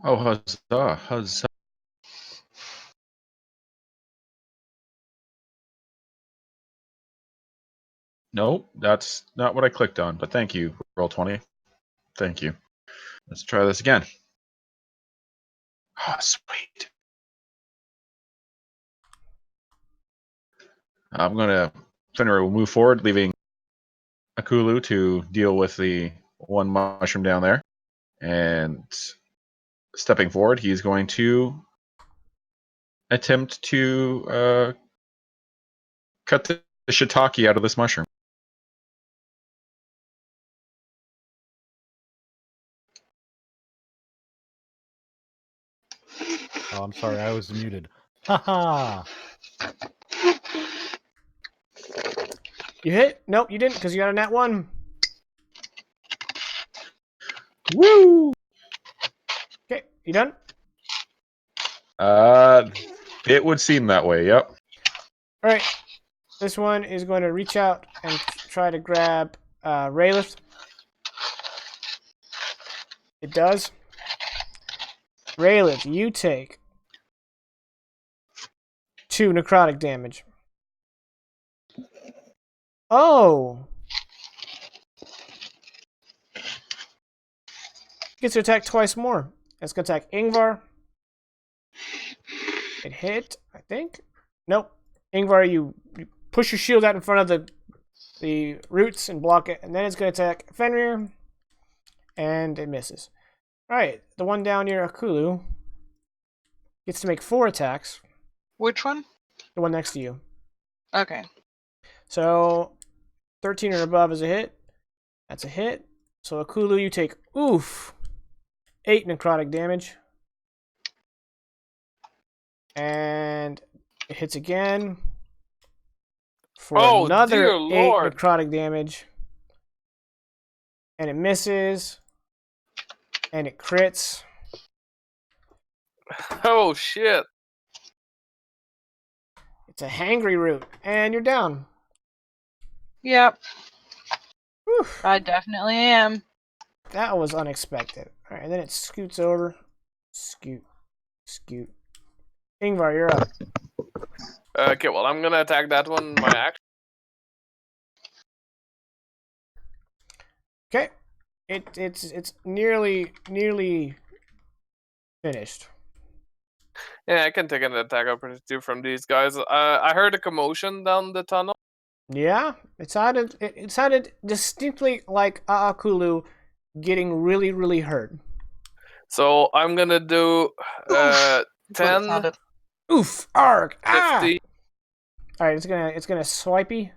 Oh, huzzah. Nope, that's not what I clicked on, but thank you, Roll20. Thank you. Let's try this again. Oh, sweet. I'm going to, Fenrir will move forward, leaving Akulu to deal with the one mushroom down there. And stepping forward, he's going to attempt to cut the shiitake out of this mushroom. Oh, I'm sorry, I was muted. Haha! You hit? Nope, you didn't, because you got a nat 1. Woo! Okay, you done? It would seem that way, yep. Alright. This one is going to reach out and try to grab Raylift. It does. Raylift, you take 2 necrotic damage. Oh! Gets to attack twice more. It's going to attack Ingvar. It hit, I think. Nope. Ingvar, you push your shield out in front of the roots and block it, and then it's going to attack Fenrir, and it misses. Alright, the one down near Akulu gets to make 4 attacks. Which one? The one next to you. Okay. So, 13 or above is a hit. That's a hit. So, Akulu, you take, 8 necrotic damage. And it hits again for another dear 8 Lord. necrotic damage. And it misses. And it crits. Oh shit. It's a hangry root. And you're down. Yep, Whew. I definitely am. That was unexpected. Alright, and then it scoots over. Scoot. Ingvar, you're up. Okay, well, I'm gonna attack that one. My action. Okay. It's nearly finished. Yeah, I can take an attack opportunity from these guys. I heard a commotion down the tunnel. Yeah, it sounded distinctly like Aakulu getting really hurt. So I'm gonna do That's what it 10, sounded. Oof! Arg! 50, All right, it's gonna swipey.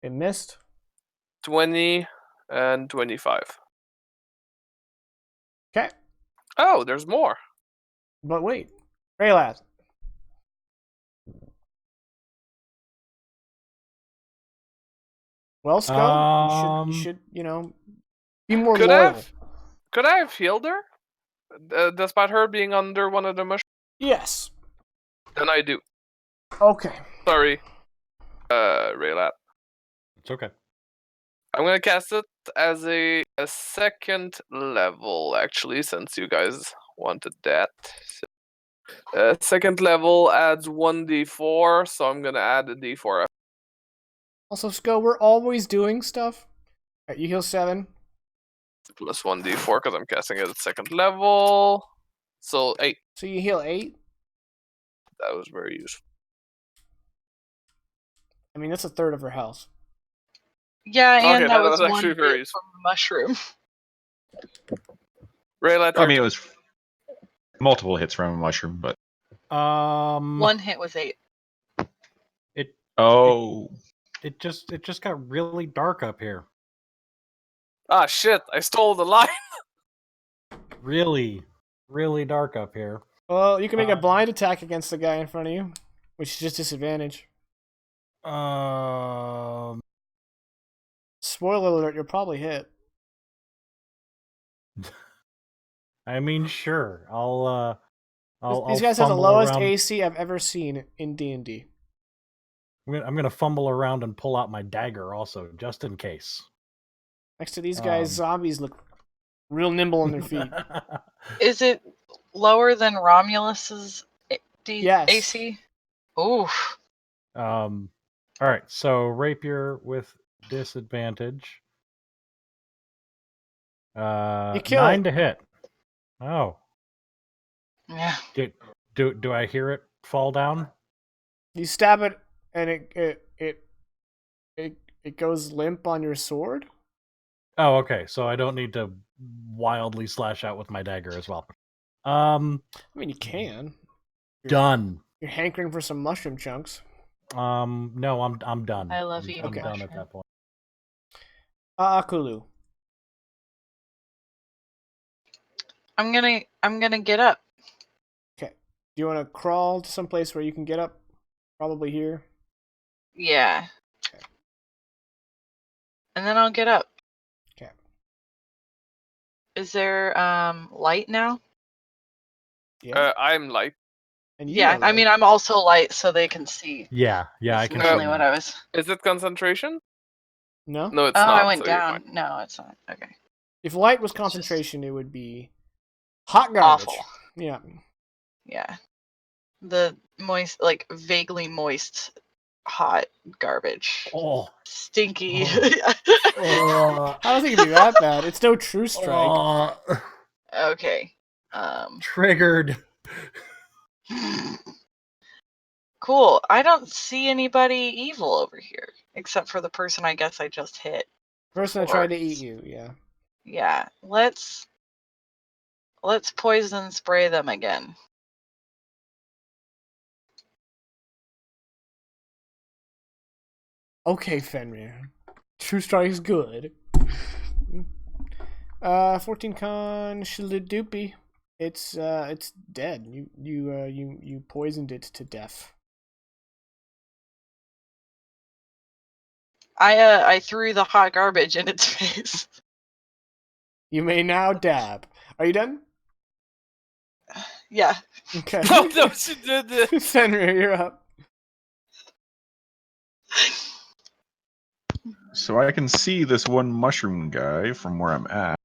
It missed. 20, and 25. Okay, Oh, there's more. but wait, Raylath. Well, Skull, you should be more Could loyal. I have healed her? Despite her being under one of the mushrooms? Yes. Then I do. Okay. Sorry, Raylat. It's okay. I'm gonna cast it as a second level, actually, since you guys wanted that. Second level adds 1d4, so I'm gonna add a d4. Also, Skull, we're always doing stuff. All right, you heal 7. Plus 1d4 because I'm casting it at second level. So 8. So you heal 8. That was very useful. I mean, that's a third of her health. Yeah, and Okay, that that was was one actually hit very useful. from the mushroom. Raylat, I mean, it was multiple hits from a mushroom, but One hit was 8. oh, It just got really dark up here. ah shit! I stole the line. Really dark up here. Well, you can make a blind attack against the guy in front of you, which is just disadvantage. Spoiler alert, you'll probably hit. I mean, sure. These guys have the fumble lowest around. AC I've ever seen in D&D. I'm gonna fumble around and pull out my dagger also, just in case. Next to these guys, zombies look real nimble on their feet. Is it lower than Romulus's Yes. AC? Oof. All right, so rapier with disadvantage. You kill 9 it. to hit. Oh, Yeah. do I hear it fall down? You stab it, and it goes limp on your sword. Oh, okay. So I don't need to wildly slash out with my dagger as well. I mean, you can. Done. You're hankering for some mushroom chunks. No, I'm done. I love eating I'm done mushroom. at that point. Akulu. I'm gonna get up. Okay. Do you want to crawl to some place where you can get up? Probably here. Yeah. And then I'll get up. Okay. Is there light now? Yeah. I'm light. And you Yeah, are I light. mean I'm also light so they can see. Yeah, I That's can literally see what that. I was. Is it concentration? No. No, it's Oh, not. I went so you're down. fine. No, it's not. Okay. If light was just concentration, it would be hot garbage. Awful. Yeah. Yeah. The moist, like vaguely moist, hot garbage. Oh, Stinky. oh, I don't think it'd be that bad. It's no true strike. oh, Okay. triggered. Cool. I don't see anybody evil over here, except for the person I guess I just hit. Person that tried to eat you, yeah. Yeah. Let's poison spray them again. Okay, Fenrir. True strike's good. 14 con Shlidoopy. It's dead. You poisoned it to death. I threw the hot garbage in its face. You may now dab. Are you done? Yeah. Okay. No, no, she did it. Fenrir, you're up. So I can see this one mushroom guy from where I'm at.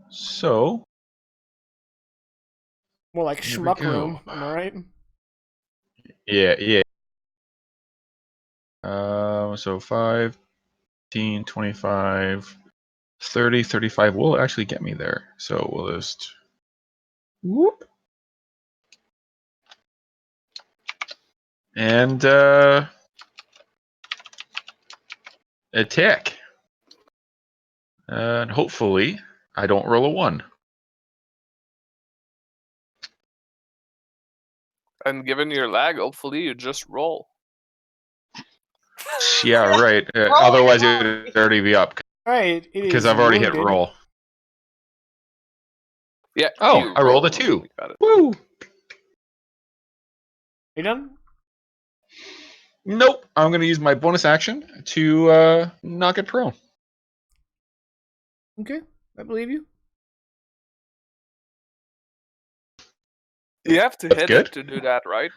So More like Here we schmuck go. room. Am I right? yeah. So 5, 15, 25, 30, 35 will actually get me there. So we'll just whoop. And attack. And hopefully I don't roll a 1. And given your lag, hopefully you just roll. Yeah, right. Roll Otherwise your it would already be up Alright, it because is I've already hit wounded. roll. Yeah. Oh, you I rolled a rolled. 2. You got it. Woo! You done? Nope. I'm going to use my bonus action to knock it prone. Okay, I believe you. You have to That's hit good. it to do that, right?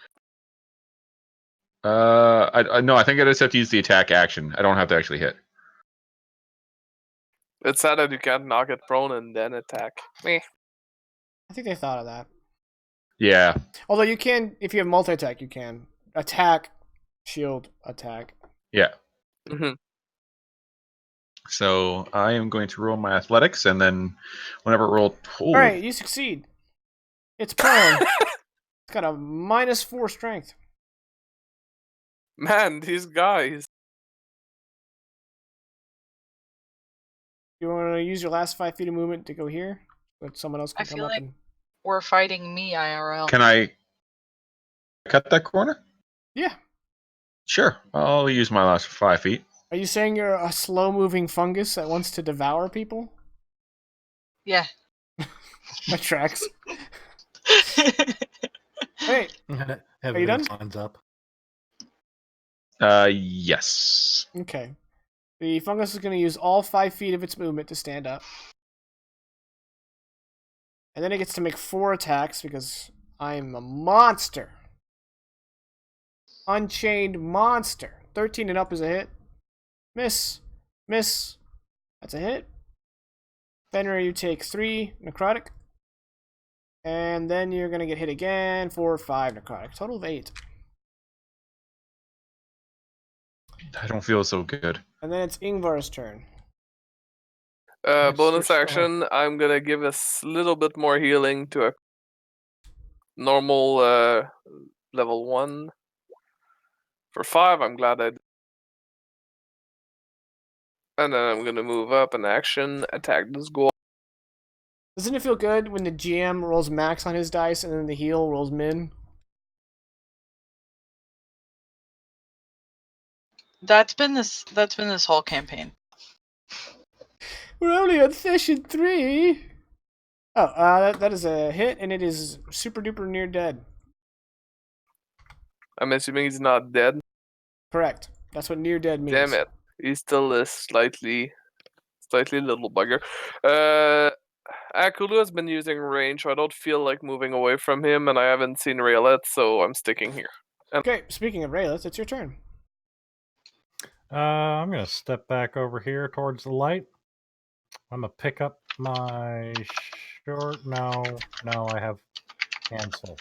No, I think I just have to use the attack action. I don't have to actually hit. It's sad that you can't knock it prone and then attack. Meh. I think they thought of that. Yeah. Although you can, if you have multi-attack, you can. Attack, shield, attack. Yeah. Mm-hmm. So I am going to roll my athletics, and then whenever it roll, Alright, you succeed. It's prone. It's got a -4 strength. Man, these guys. You want to use your last 5 feet of movement to go here? But someone else can I come feel up like- and... We're fighting me IRL. can I cut that corner? Yeah. Sure. I'll use my last 5 feet. Are you saying you're a slow-moving fungus that wants to devour people? Yeah. That tracks. Hey, Have Are you done? lines up. Yes. okay. The fungus is going to use all 5 feet of its movement to stand up. And then it gets to make 4 attacks because I'm a monster. Unchained monster. 13 and up is a hit. Miss. Miss. That's a hit. Fenrir, you take 3 necrotic. And then you're going to get hit again for 5 necrotic. Total of 8. I don't feel so good. And then it's Ingvar's turn. Mr. Bonus Star. action, I'm gonna give a little bit more healing to a normal level 1. For 5, I'm glad I did. And then I'm gonna move up an action, attack this goal. Doesn't it feel good when the GM rolls max on his dice and then the heal rolls min? That's been this whole campaign. We're only on session 3. Oh, that is a hit, and it is super duper near dead. I'm assuming he's not dead. Correct. That's what near dead means. Damn it. He's still a slightly little bugger. Akulu has been using range, so I don't feel like moving away from him, and I haven't seen Raylet, so I'm sticking here. Okay, speaking of Rayless, it's your turn. I'm gonna step back over here towards the light. I'm gonna pick up my short. No, I have cancel.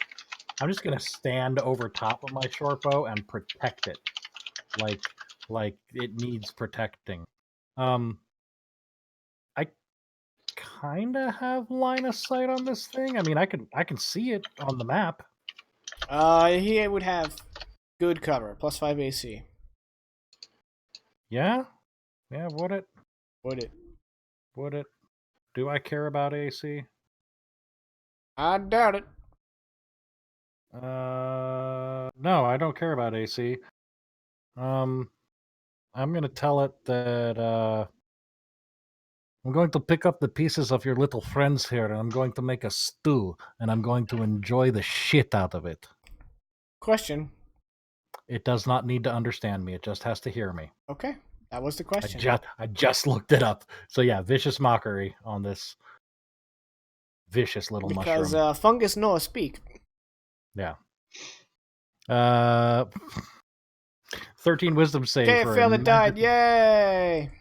I'm just gonna stand over top of my short bow and protect it, like it needs protecting. I kind of have line of sight on this thing. I mean, I can see it on the map. He would have good cover, +5 AC. Yeah? Yeah, would it? Would it? Would it? Do I care about AC? I doubt it. No, I don't care about AC. I'm gonna tell it that I'm going to pick up the pieces of your little friends here, and I'm going to make a stew, and I'm going to enjoy the shit out of it. Question. It does not need to understand me; it just has to hear me. Okay, that was the question. I just looked it up. So yeah, vicious mockery on this vicious little Because mushroom. fungus no speak. Yeah. 13 wisdom save Okay, for failed a it died. magic- Yay!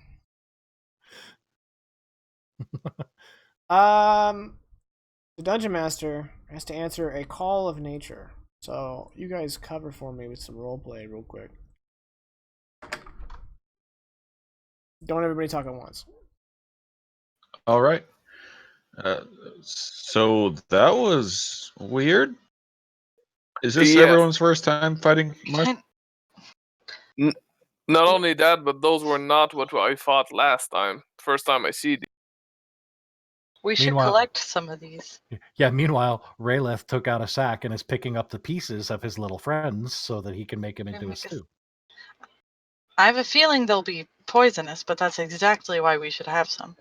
The dungeon master has to answer a call of nature. So you guys cover for me with some roleplay real quick. Don't everybody talk at once. All right. So that was weird. Is this Yes. everyone's first time fighting mush? Not only that, but those were not what I fought last time. First time I see these. We should Meanwhile- collect some of these. Yeah, meanwhile, Rayleth took out a sack and is picking up the pieces of his little friends so that he can make them into a stew. I have a feeling they'll be poisonous, but that's exactly why we should have some.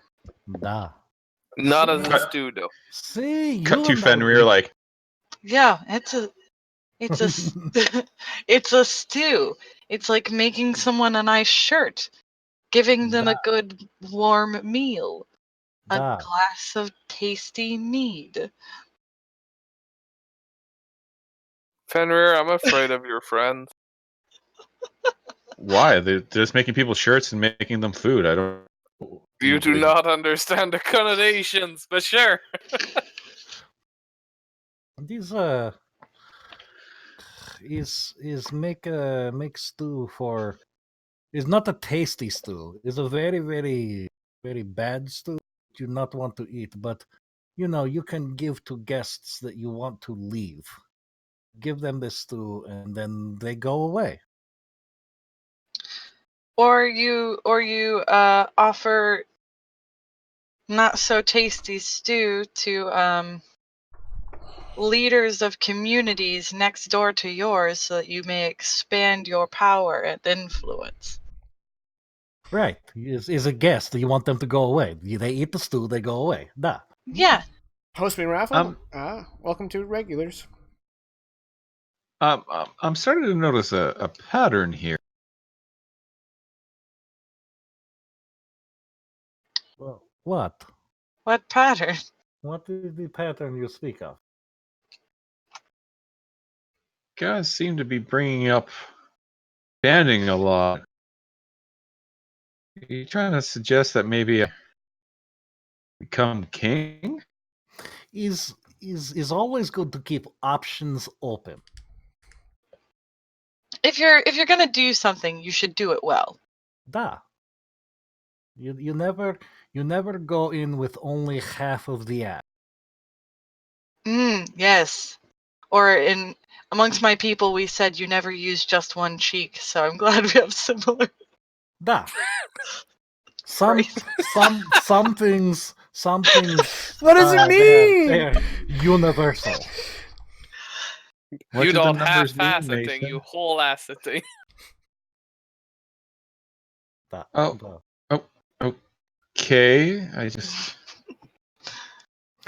Da. Not as a Cut- stew, though. See, Cut you to know Fenrir me. like, Yeah, it's a it's a stew. It's like making someone a nice shirt, giving them a good warm meal, a Da. glass of tasty mead. Fenrir, I'm afraid of your friends. why? They're just making people shirts and making them food. I don't. You do not understand the connotations, but sure. These is make stew for is not a tasty stew. It's a very very bad stew that you not want to eat, but you know you can give to guests that you want to leave. Give them this stew and then they go away. Or you offer not so tasty stew to leaders of communities next door to yours so that you may expand your power and influence. Right. Is a guest. You want them to go away. They eat the stew, they go away. Da. Yeah. Hostman raffle. Welcome to regulars. I'm starting to notice a pattern here. Well, what? What pattern? What is the pattern you speak of? Guys seem to be bringing up banding a lot. Are you trying to suggest that maybe I become king? Is always good to keep options open. If you're gonna do something, you should do it well. Da. You never go in with only half of the act. Yes. Or in amongst my people, we said you never use just one cheek. So I'm glad we have similar. Da. Some things What does it mean? they're universal. What You do the don't numbers half-ass mean, a thing, Mason? you whole-ass a thing. Da. Oh. Da. Okay, I just.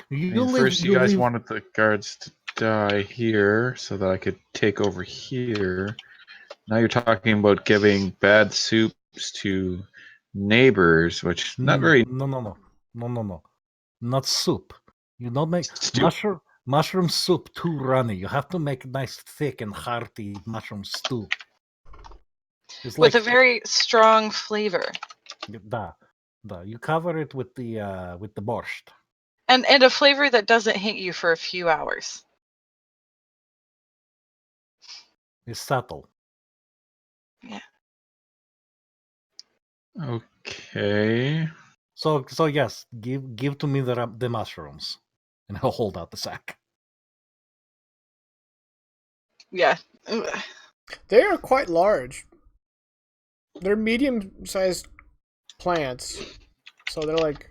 First you guys wanted the guards to die here so that I could take over here. Now you're talking about giving bad soups to neighbors, which not very. No. Not soup. You don't make Stew. mushroom soup too runny. You have to make nice thick and hearty mushroom stew. It's With like a very strong flavor. da. You cover it with the borscht. And a flavor that doesn't hit you for a few hours. It's subtle. Yeah. Okay. So yes, give to me the mushrooms, and I'll hold out the sack. Yeah. Ugh. They are quite large. They're medium-sized plants, so they're like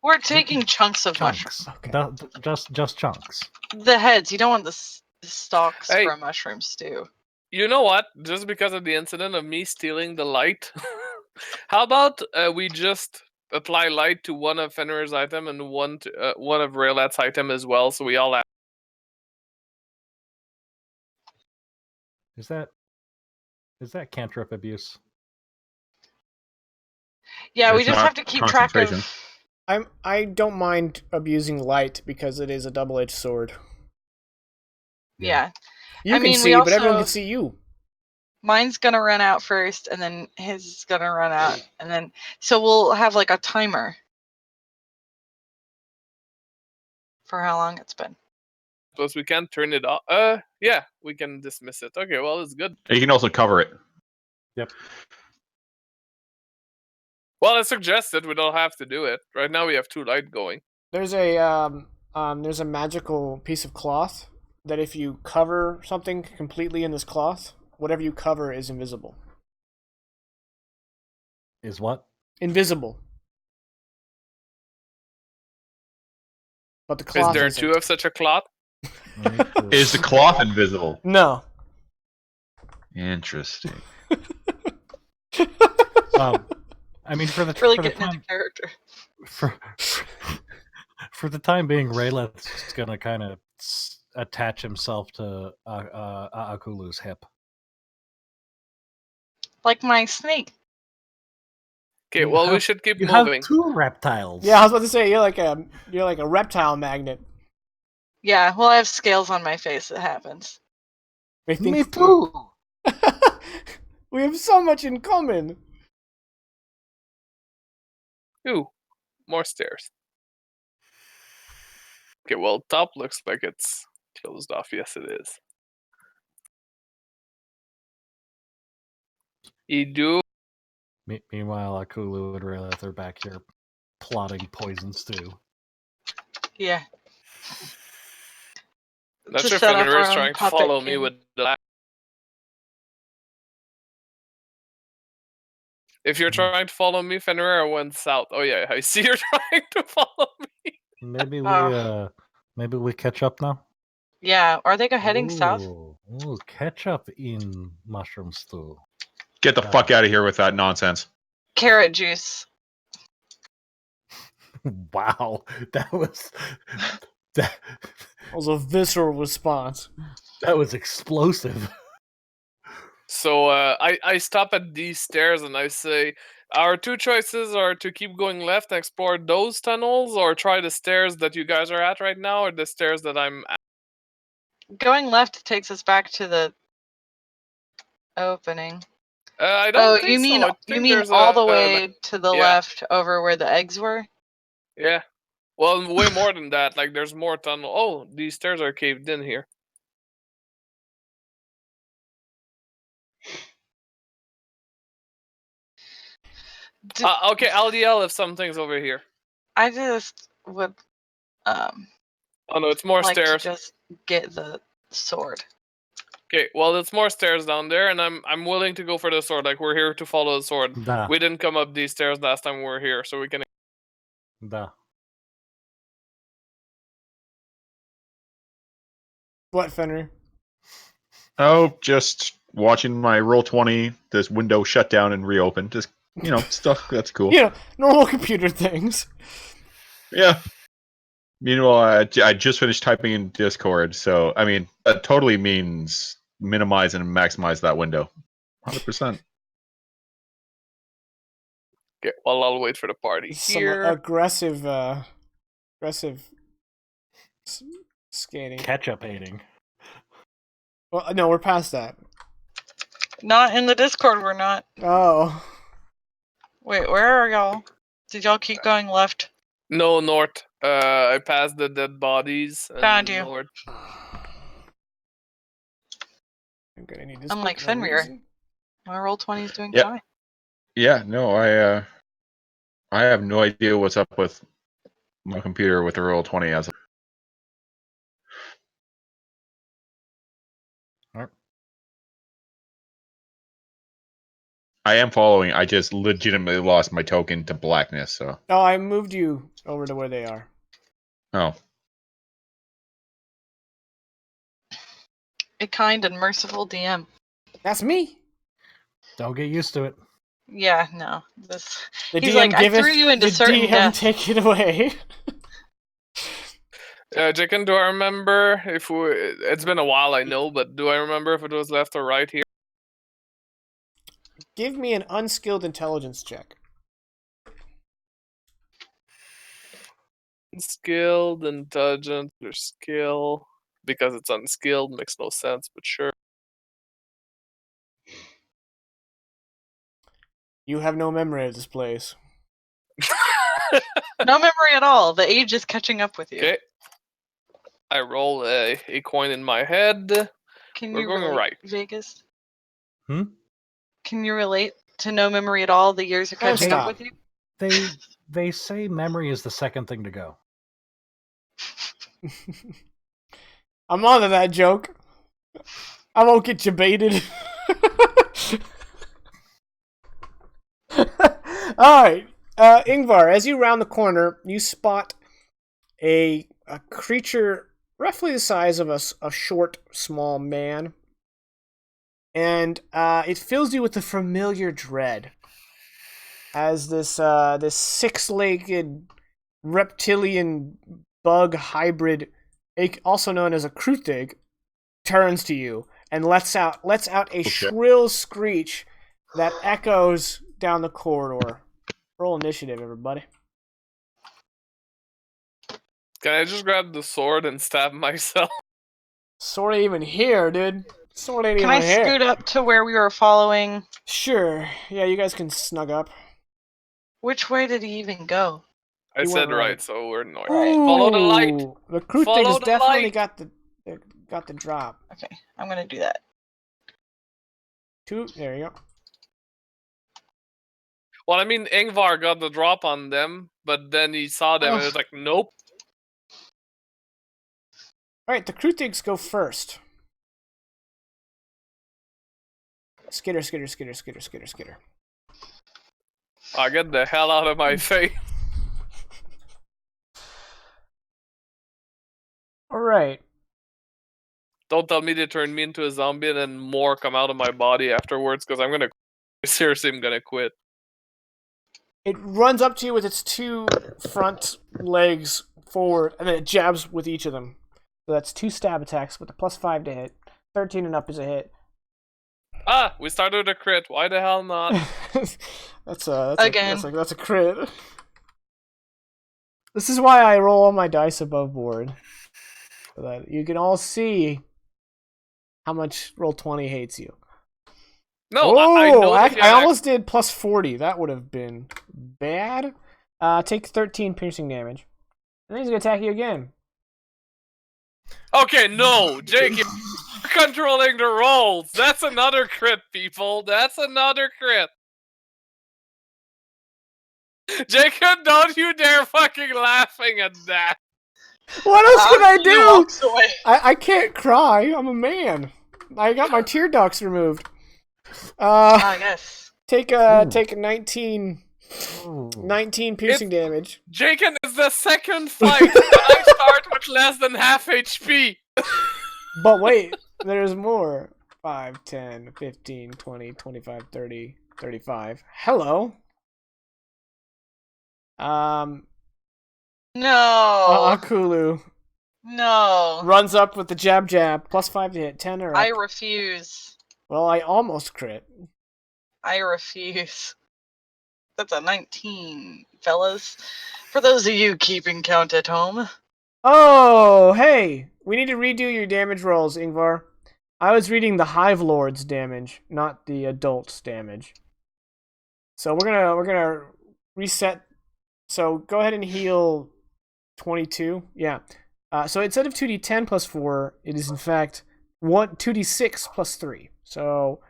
We're taking chunks of mushrooms. Chunks. okay. Just chunks. The heads. You don't want the stalks Hey. from mushroom stew. You know what? Just because of the incident of me stealing the light, how about we just apply light to one of Fenrir's item and one of Raylet's item as well, so we all have. Is that cantrip abuse? Yeah, we It's just not have to keep track concentration. of. I don't mind abusing light because it is a double-edged sword. Yeah. You I can mean, see, we but everyone also- can see you. Mine's gonna run out first, and then his is gonna run out, and then so we'll have like a timer for how long it's been. Plus, we can't turn it off. Yeah, we can dismiss it. Okay, well, it's good. You can also cover it. Yep. Well, I suggest it. We don't have to do it. Right now, we have 2 light going. There's a magical piece of cloth that if you cover something completely in this cloth, whatever you cover is invisible. Is what? Invisible. But the Is cloth there isn't. 2 of such a cloth? Is the cloth invisible? No. Interesting. I mean, for the Really for the getting time into character. for the time being, Raylet's just gonna kind of attach himself to Akulu's hip. Like my snake. Okay, You well, we have- should keep You moving. have 2 reptiles. Yeah, I was about to say you're like a reptile magnet. Yeah, well, I have scales on my face. It happens. I think Me too. we have so much in common. Ooh, more stairs. Okay, well, top looks like it's closed off. Yes, it is. You do. Meanwhile, Akulu and Raylet are back here plotting poison stew. Yeah. Not To sure set up Fenrir is our own trying to puppet follow me king. with the. If you're trying to follow me, Fenrir went south. Oh yeah, I see you're trying to follow me. Maybe we catch up now. Yeah. Are they heading south? Ooh, catch up in mushroom stew. Get the fuck out of here with that nonsense. Carrot juice. Wow, that was that was a visceral response. that was explosive. So I stop at these stairs and I say, our 2 choices are to keep going left and explore those tunnels, or try the stairs that you guys are at right now, or the stairs that I'm at. Going left takes us back to the opening. I don't Oh, think you mean so. I think there's all the a, way to the yeah. left over where the eggs were? Yeah. Well, way more than that. Like, there's more tunnel. Oh, these stairs are caved in here. Okay, I'll yell if something's over here. I just would Oh no, it's more like stairs. to just get the sword. Okay, well, it's more stairs down there, and I'm willing to go for the sword. Like, we're here to follow the sword. Da, We didn't come up these stairs last time we were here, so we can. da. What, Fenrir? Oh, just watching my Roll20, this window shut down and reopen. Just, stuff that's cool. Yeah, normal computer things. Yeah. Meanwhile, I just finished typing in Discord, so, I mean, that totally means minimize and maximize that window. 100%. Okay, well, I'll wait for the party Some here. aggressive skating. Ketchup hating. Well, no, we're past that. Not in the Discord, we're not. Oh. Wait, where are y'all? Did y'all keep going left? No, north. I passed the dead bodies. And Found you. north. I'm gonna need this. Unlike book for no Fenrir. reason. My Roll20 is doing Yep. fine. Yeah, no, I have no idea what's up with my computer with the Roll20 as of. All right. I am following. I just legitimately lost my token to blackness. So. Oh, I moved you over to where they are. Oh. A kind and merciful DM. That's me. Don't get used to it. Yeah, no. This. The He's DM like, I giveth, threw you into the certain DM death. take it away. Jacken, do I remember if we? It's been a while, I know, but do I remember if it was left or right here? Give me an unskilled intelligence check. Skilled, intelligent, or skill? Because it's unskilled makes no sense, but sure. You have no memory of this place. No memory at all. The age is catching up with you. Okay. I roll a coin in my head. Can We're you going relate, right. Vegas? Hmm? Can you relate to no memory at all? The years are And catching up stop. with you? They say memory is the second thing to go. I'm onto that joke. I won't get you baited. Alright. Ingvar, as you round the corner, you spot a creature roughly the size of a short, small man. And it fills you with a familiar dread. As this six-legged reptilian bug hybrid, also known as a Krutig, turns to you and lets out a shrill screech that echoes down the corridor. Roll initiative, everybody. Can I just grab the sword and stab myself? Sword ain't even here, dude. Sword ain't Can even I here. scoot up to where we were following? Sure. Yeah, you guys can snug up. Which way did he even go? I You said went right. right, so we're north. Right. Follow the light. Ooh, the Krutig Follow has the definitely light. got the drop. Okay, I'm gonna do that. There you go. Well, I mean, Ingvar got the drop on them, but then he saw them and was like, nope. Alright, the Krutigs go first. Skitter, skitter, skitter, skitter, skitter, skitter. Oh, get the hell out of my face. Alright. Don't tell me they turned me into a zombie and then more come out of my body afterwards, because I'm gonna... Seriously, I'm gonna quit. It runs up to you with its two front legs forward, and then it jabs with each of them. So that's 2 stab attacks with a +5 to hit. 13 and up is a hit. Ah, we started with a crit. Why the hell not? that's Again. a crit. This is why I roll all my dice above board, so that you can all see how much Roll20 hates you. No, I know that I almost did +40. That would have been bad. Take 13 piercing damage, and then he's gonna attack you again. Okay, no, Jake, you're controlling the rolls. That's another crit, people. That's another crit. Jacob, don't you dare fucking laughing at that. What else can I He do? walks away. I can't cry. I'm a man. I got my tear ducts removed. Yes. Take Ooh. 19 Ooh. 19 piercing damage. Jacob is the second fight, and I start with less than half HP. But wait, there's more. 5, 10, 15, 20, 25, 30, 35. Hello. No. Akulu No. runs up with the jab, +5 to hit, 10 or up. I refuse. Well, I almost crit. I refuse. That's a 19, fellas. For those of you keeping count at home. Oh, hey, we need to redo your damage rolls, Ingvar. I was reading the Hive Lord's damage, not the adult's damage. So we're gonna reset. So go ahead and heal 22. Yeah. So instead of 2d10 plus 4, it is in fact 2d6 plus 3. So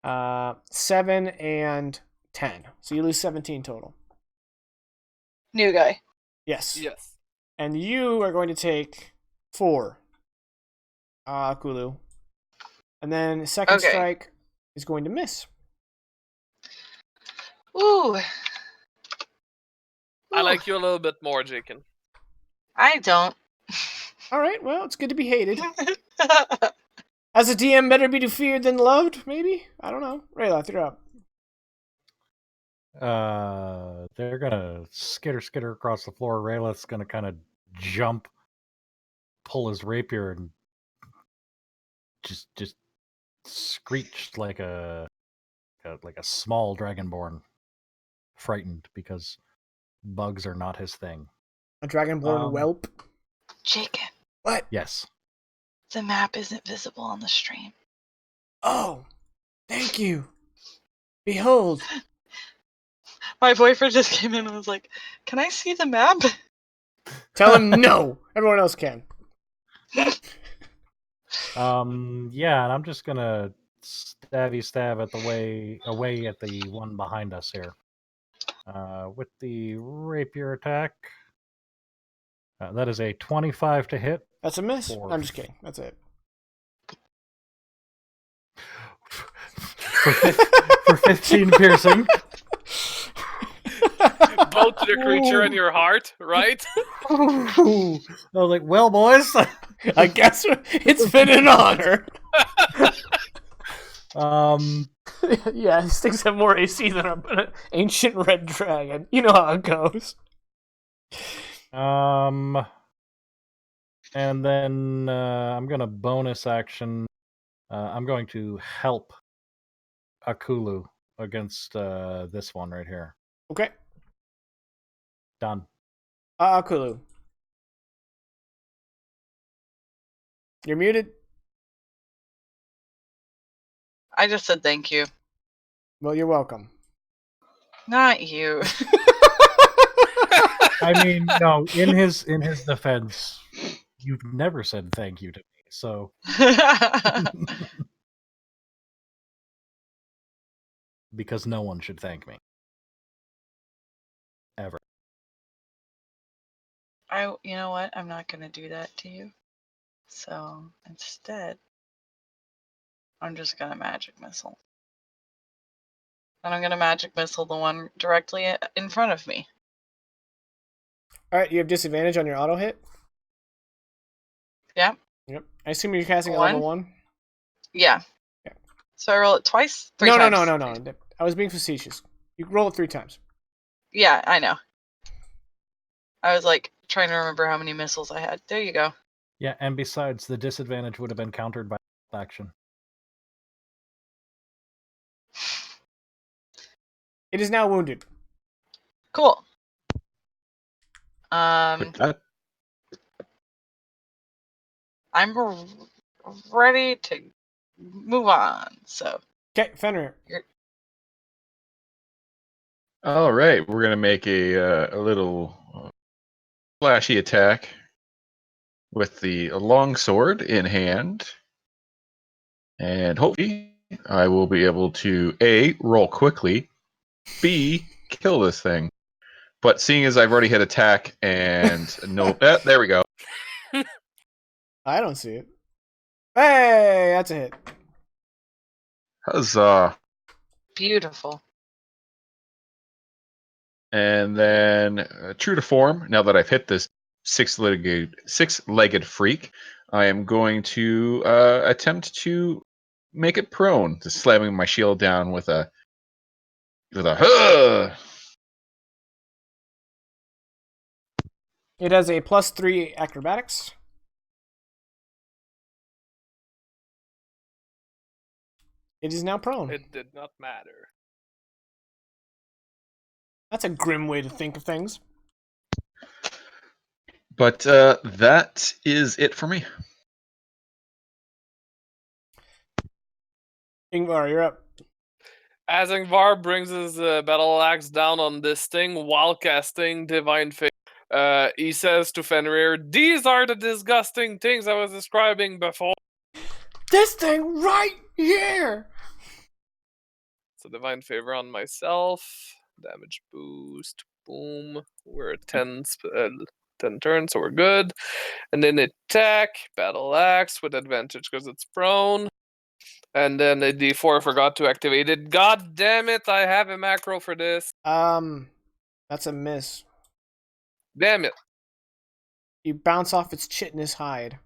7 and 10. So you lose 17 total. New guy. Yes. Yes. And you are going to take 4. Kulu. And then second Okay. strike is going to miss. Ooh. I Ooh. like you a little bit more, Jakin. I don't. All right, well, it's good to be hated. As a DM, better be feared than loved, maybe? I don't know. Rayla, you're up. They're gonna skitter across the floor. Rayla's gonna kind of jump, pull his rapier, and just screech like a small dragonborn, frightened because bugs are not his thing. A dragonborn whelp. Jacob, What? Yes. the map isn't visible on the stream. Oh, thank you. Behold. My boyfriend just came in and was like, "Can I see the map?" Tell him no. Everyone else can. Yeah, and I'm just gonna stab at the away at the one behind us here. With the rapier attack. That is a 25 to hit. That's a miss. For- I'm just kidding. That's it. for 15 piercing. Both to the creature and your heart, right? I was like, well, boys. I guess it's been an honor. Yeah, these things have more AC than an ancient red dragon. You know how it goes. And then I'm gonna bonus action. I'm going to help Akulu against this one right here. Okay. Done. Akulu. You're muted. I just said thank you. Well, you're welcome. Not you. I mean, no. In his defense, you've never said thank you to me, so because no one should thank me ever. You know what? I'm not gonna do that to you. So instead, I'm just gonna magic missile. And I'm gonna magic missile the one directly in front of me. All right, you have disadvantage on your auto hit. Yeah. Yep. I assume you're casting at One. level 1. Yeah. Yeah. So I roll it twice? Three No. times. I was being facetious. You roll it 3 times. Yeah, I know. I was like trying to remember how many missiles I had. There you go. Yeah, and besides, the disadvantage would have been countered by action. It is now wounded. Cool. With that, I'm ready to move on. So Okay, Fenrir. all right, we're gonna make a little flashy attack with the long sword in hand, and hopefully I will be able to A, roll quickly, B, kill this thing. But seeing as I've already hit attack and no, there we go. I don't see it. Hey, that's a hit. Huzzah! beautiful. And then, true to form, now that I've hit this six-legged freak, I am going to attempt to make it prone, just slamming my shield down with a huh! It has a +3 acrobatics. It is now prone. It did not matter. That's a grim way to think of things. But that is it for me. Ingvar, you're up. As Ingvar brings his battle axe down on this thing while casting Divine Favor, he says to Fenrir, "These are the disgusting things I was describing before." This thing right here! So Divine Favor on myself. Damage boost. Boom. We're at 10 turns, so we're good. And then attack. Battle axe with advantage because it's prone. And then the D4 forgot to activate it. God damn it! I have a macro for this. That's a miss. Damn it! You bounce off its chitinous hide.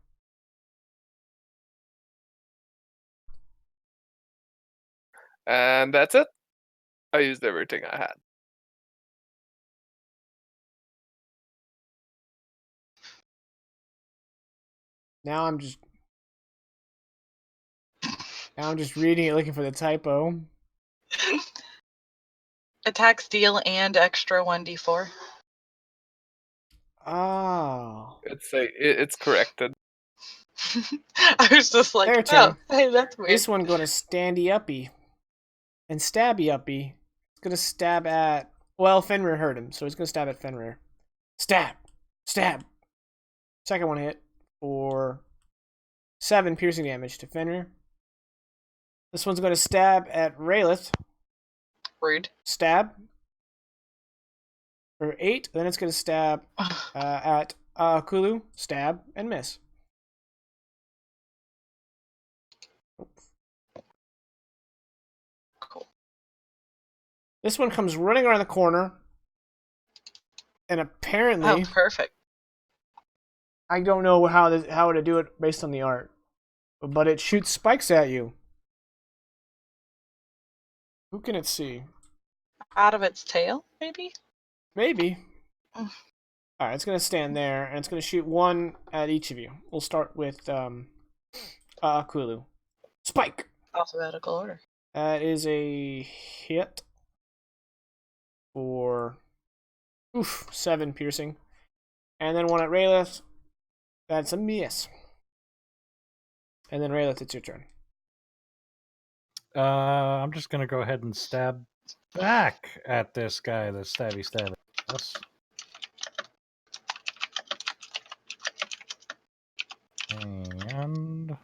And that's it. I used everything I had. Now I'm just reading it, looking for the typo. Attacks deal and extra 1d4. Oh. It's corrected. I was just like, Their oh, turn. hey, that's weird. This one gonna standy uppy and stabby uppy. It's gonna stab at. Well, Fenrir hurt him, so he's gonna stab at Fenrir. Stab, stab. Second one hit for 7 piercing damage to Fenrir. This one's gonna stab at Raylith. Rude. Stab for 8. Then it's gonna stab at Kulu. Stab and miss. Cool. This one comes running around the corner, and apparently, Oh, perfect. I don't know how to do it based on the art, but it shoots spikes at you. Who can it see? Out of its tail, maybe? Maybe. Mm. Alright, it's gonna stand there, and it's gonna shoot one at each of you. We'll start with Kulu. Spike! Alphabetical order. That is a hit for 7 piercing. And then one at Raylith. That's a miss. And then Raylith, it's your turn. I'm just gonna go ahead and stab back at this guy, the stabby. Yes. And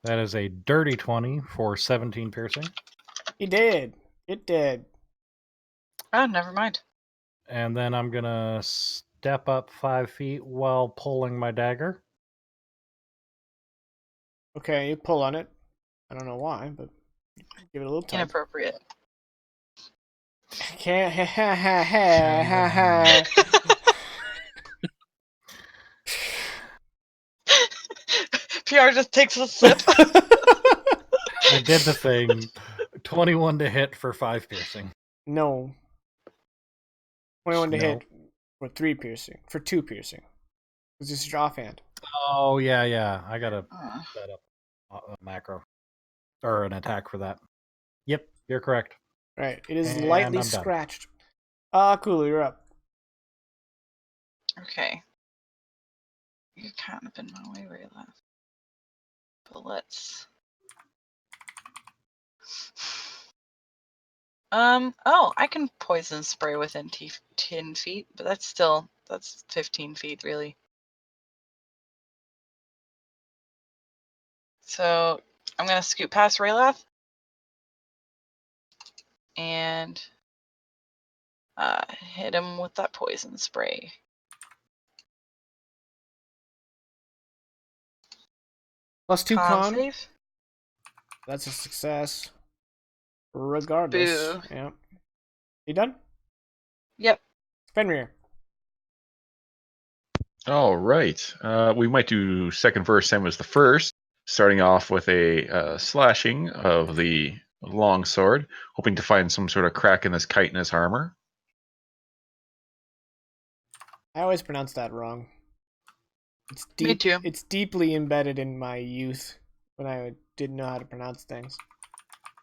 that is a dirty 20 for 17 piercing. He did. It did. Oh, never mind. And then I'm gonna step up 5 feet while pulling my dagger. Okay, you pull on it. I don't know why, but give it a little tug. Inappropriate. Can't ha ha ha ha ha. PR just takes a sip. I did the thing. 21 to hit for 5 piercing. No. 21 to No. hit for 3 piercing. For 2 piercing. Because this is your offhand. Oh, yeah. I gotta set up a macro. Or an attack for that. Yep, you're correct. Right. It is And lightly I'm done. scratched. Cool, you're up. Okay. You're kind of in my way where you left. But let's... Oh, I can poison spray within 10 feet, but that's 15 feet, really. So, I'm gonna scoot past Raylath. And hit him with that poison spray. +2 con. Save. That's a success. Regardless. Boo. Yeah. You done? Yep. Fenrir. All right. We might do second verse, same as the first. Starting off with a slashing of the long sword, hoping to find some sort of crack in this chitinous armor. I always pronounce that wrong. It's deep, Me too. It's deeply embedded in my youth when I didn't know how to pronounce things.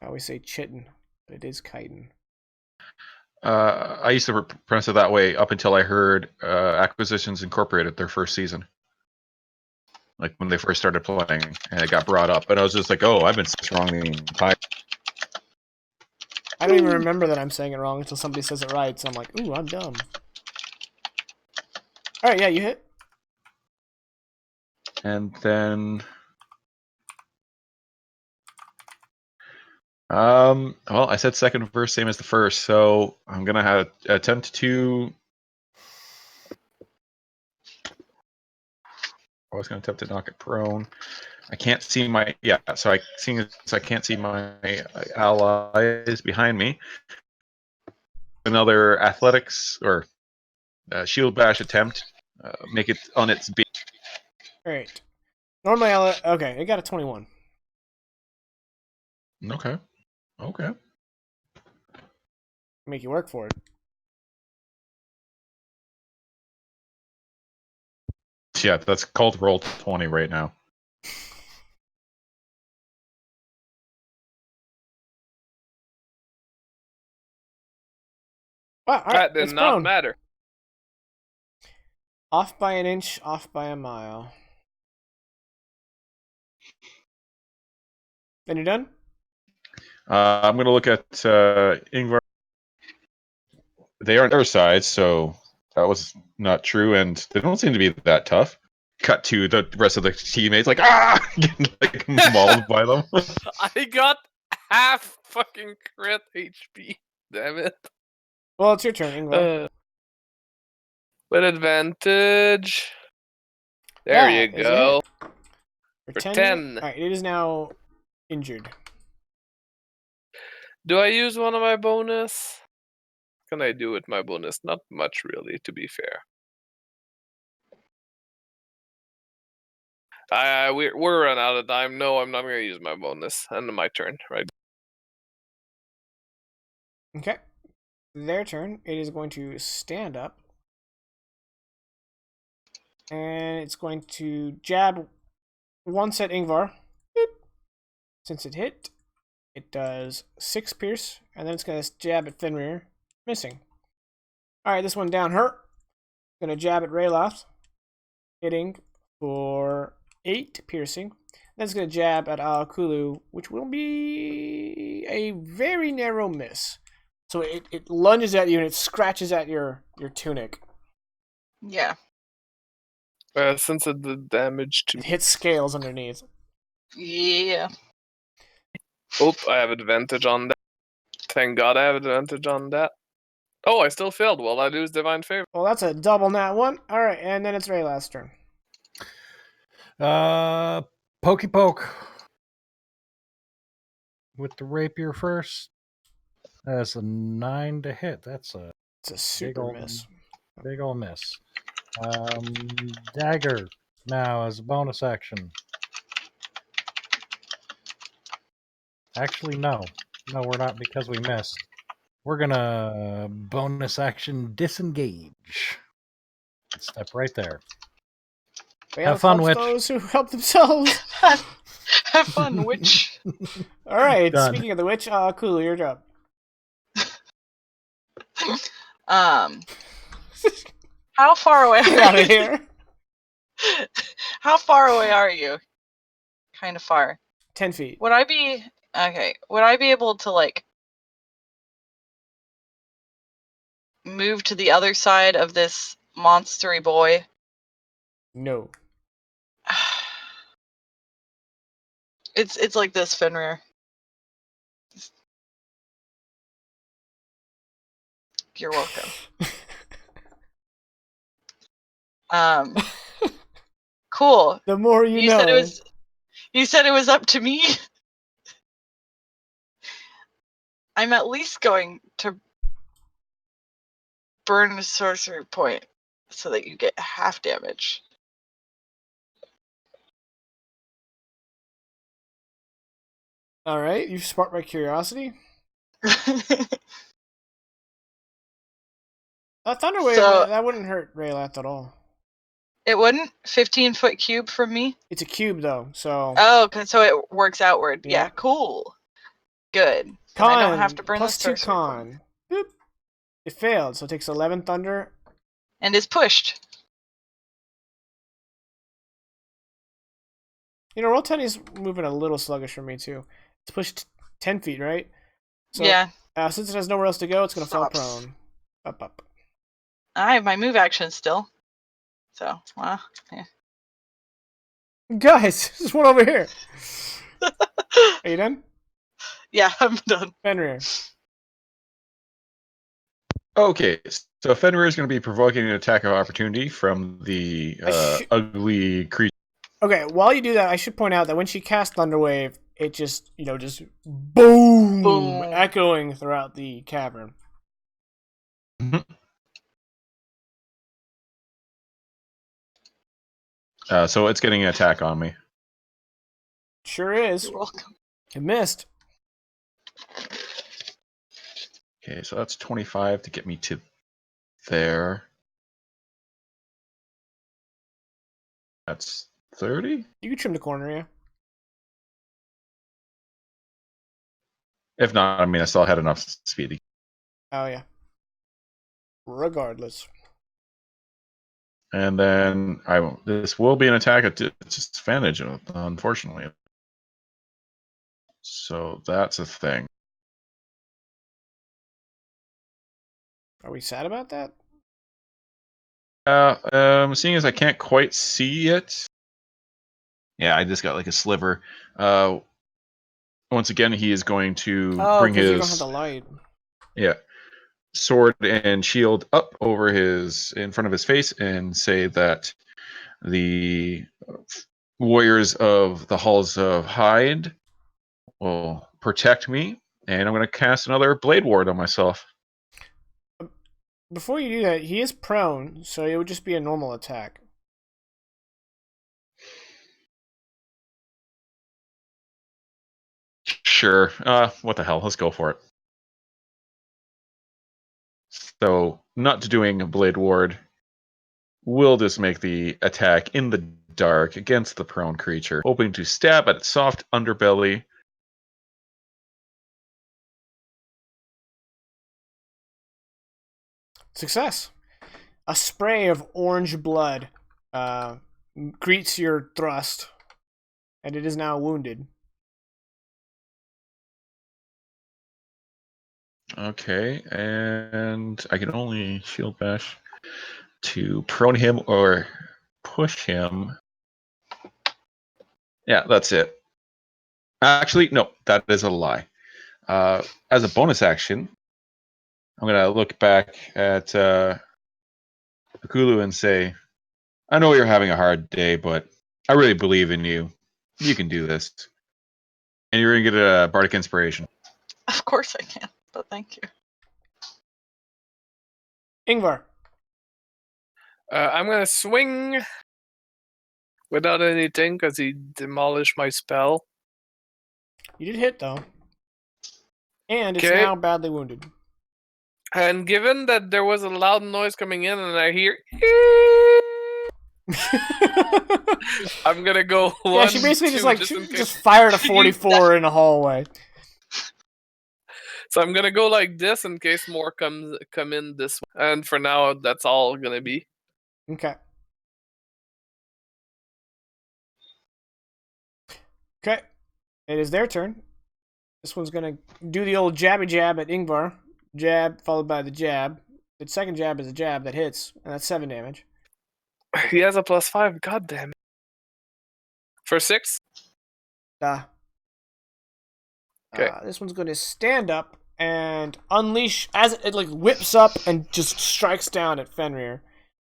I always say chitin, but it is chitin. I used to pronounce it that way up until I heard Acquisitions Incorporated their first season. Like when they first started playing, and it got brought up, and I was just like, "Oh, I've been so wrong the entire." I don't even remember that I'm saying it wrong until somebody says it right, so I'm like, ooh, I'm dumb. Alright, yeah, you hit. And then, well, I said second verse, same as the first, so I'm gonna have attempt to. I was gonna attempt to knock it prone. I can't see my So seeing as I can't see my allies behind me, another athletics or shield bash attempt. Make it on its beat. All right. Normally, okay, it got a 21. Okay. Okay. Make you work for it. Yeah, that's called roll 20 right now. Wow, all right, That did it's not prone. matter. Off by an inch, off by a mile. Then you're done? I'm going to look at Ingvar. They are on their side, so that was not true, and they don't seem to be that tough. Cut to the rest of the teammates, like, getting like mauled by them. I got half fucking crit HP. Damn it. Well, it's your turn, Ingvar. With advantage. There That you is go. it. For 10. 10. All right, it is now injured. Do I use one of my bonus? Can I do with my bonus? Not much, really, to be fair. We're run out of time. No, I'm not going to use my bonus. And my turn, right? Okay. Their turn. It is going to stand up. And it's going to jab once at Ingvar. Boop. Since it hit, it does 6 pierce. And then it's going to jab at Fenrir. Missing. Alright, this one down her. Going to jab at Rayloth. Hitting for 8 piercing. Then it's going to jab at Alakulu, which will be a very narrow miss. So it lunges at you and it scratches at your tunic. Yeah. Since it did damage to It me. hits scales underneath. Yeah. Oh, I have advantage on that. Thank God I have advantage on that. Oh, I still failed. Well, I lose Divine Favor. Well, that's a double nat 1. Alright, and then it's Raylath's turn. Pokey poke. With the rapier first. That's a 9 to hit. That's a It's a super miss. big ol' miss. Dagger now as a bonus action. Actually, no. No, we're not because we missed. We're gonna bonus action disengage. Step right there. Have fun, witch. those who help themselves. Have fun, witch. Alright, Done. speaking of the witch, cool, your job. How far away Get are out of you? here. How far away are you? Kind of far. 10 feet. Would I be okay? Would I be able to like move to the other side of this monstery boy? No. It's like this, Fenrir. You're welcome. Cool. The more you know. You said it was up to me. I'm at least going to burn a sorcery point so that you get half damage. Alright, you've sparked my curiosity. Thunderwave, So- that wouldn't hurt Raylath at all. It wouldn't? 15-foot cube from me? It's a cube, though, so... Oh, so it works outward. Yeah. Yeah, cool. Good. Then Con, I don't have to burn plus the 2 sorcery point. con. Boop. It failed, so it takes 11 thunder. And is pushed. You know, Roll20's moving a little sluggish for me, too. It's pushed 10 feet, right? So, Yeah. Since it has nowhere else to go, it's going to fall Stops. prone. Up. I have my move action still. So, well, yeah. Guys, there's one over here. Are you done? Yeah, I'm done. Fenrir. Okay, so Fenrir is going to be provoking an attack of opportunity from the ugly creature. Okay, while you do that, I should point out that when she cast Thunderwave, it just, just boom, Boom. echoing throughout the cavern. So it's getting an attack on me. Sure is. You're welcome. It missed. Okay, so that's 25 to get me to there. That's 30? You can trim the corner, yeah. If not, I mean, I still had enough speed. Oh, yeah. Regardless. And then this will be an attack at disadvantage, unfortunately. So that's a thing. Are we sad about that? Seeing as I can't quite see it. Yeah, I just got like a sliver. Once again, he is going to Oh, bring because you don't have his the light. sword and shield up over in front of his face and say that the warriors of the Halls of Hyde will protect me, and I'm going to cast another Blade Ward on myself. Before you do that, he is prone, so it would just be a normal attack. Sure. What the hell? Let's go for it. So, not doing a Blade Ward will just make the attack in the dark against the prone creature, hoping to stab at its soft underbelly. Success. A spray of orange blood greets your thrust, and it is now wounded. Okay, and I can only shield bash to prone him or push him. Yeah, that's it. Actually, no, that is a lie. As a bonus action, I'm going to look back at Akulu and say, I know you're having a hard day, but I really believe in you. You can do this. And you're going to get a Bardic Inspiration. Of course I can, but thank you. Ingvar. I'm gonna swing without anything because he demolished my spell. You did hit, though. And it's Okay. now badly wounded. And given that there was a loud noise coming in and I hear, I'm gonna go one. Yeah, she basically two, just fired a 44 in a hallway. So I'm gonna go like this in case more come in this way. And for now, that's all gonna be. Okay. Okay. It is their turn. This one's gonna do the old jabby jab at Ingvar. Jab followed by the jab. The second jab is a jab that hits, and that's 7 damage. He has a +5. God damn it. For 6. Okay. This one's gonna stand up and unleash as it like whips up and just strikes down at Fenrir,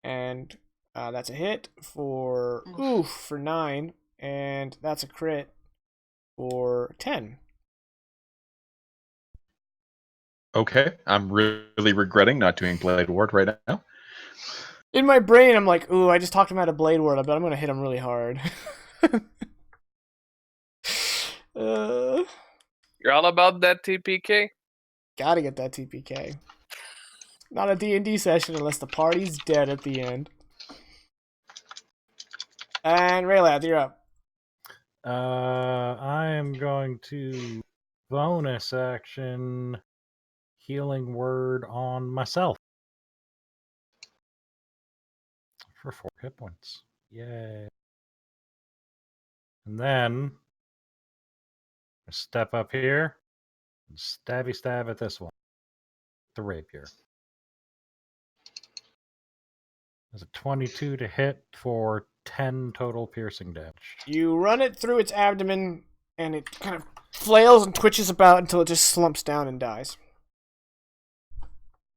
and that's a hit for for 9, and that's a crit for 10. Okay, I'm really regretting not doing Blade Ward right now. In my brain, I'm like, ooh, I just talked him out of Blade Ward. I bet I'm gonna hit him really hard. You're all about that TPK? Gotta get that TPK. Not a D&D session unless the party's dead at the end. And Raylad, you're up. I am going to bonus action healing word on myself for 4 hit points. Yay. And then I step up here and stabby stab at this one. The rapier. There's a 22 to hit for 10 total piercing damage. You run it through its abdomen, and it kind of flails and twitches about until it just slumps down and dies.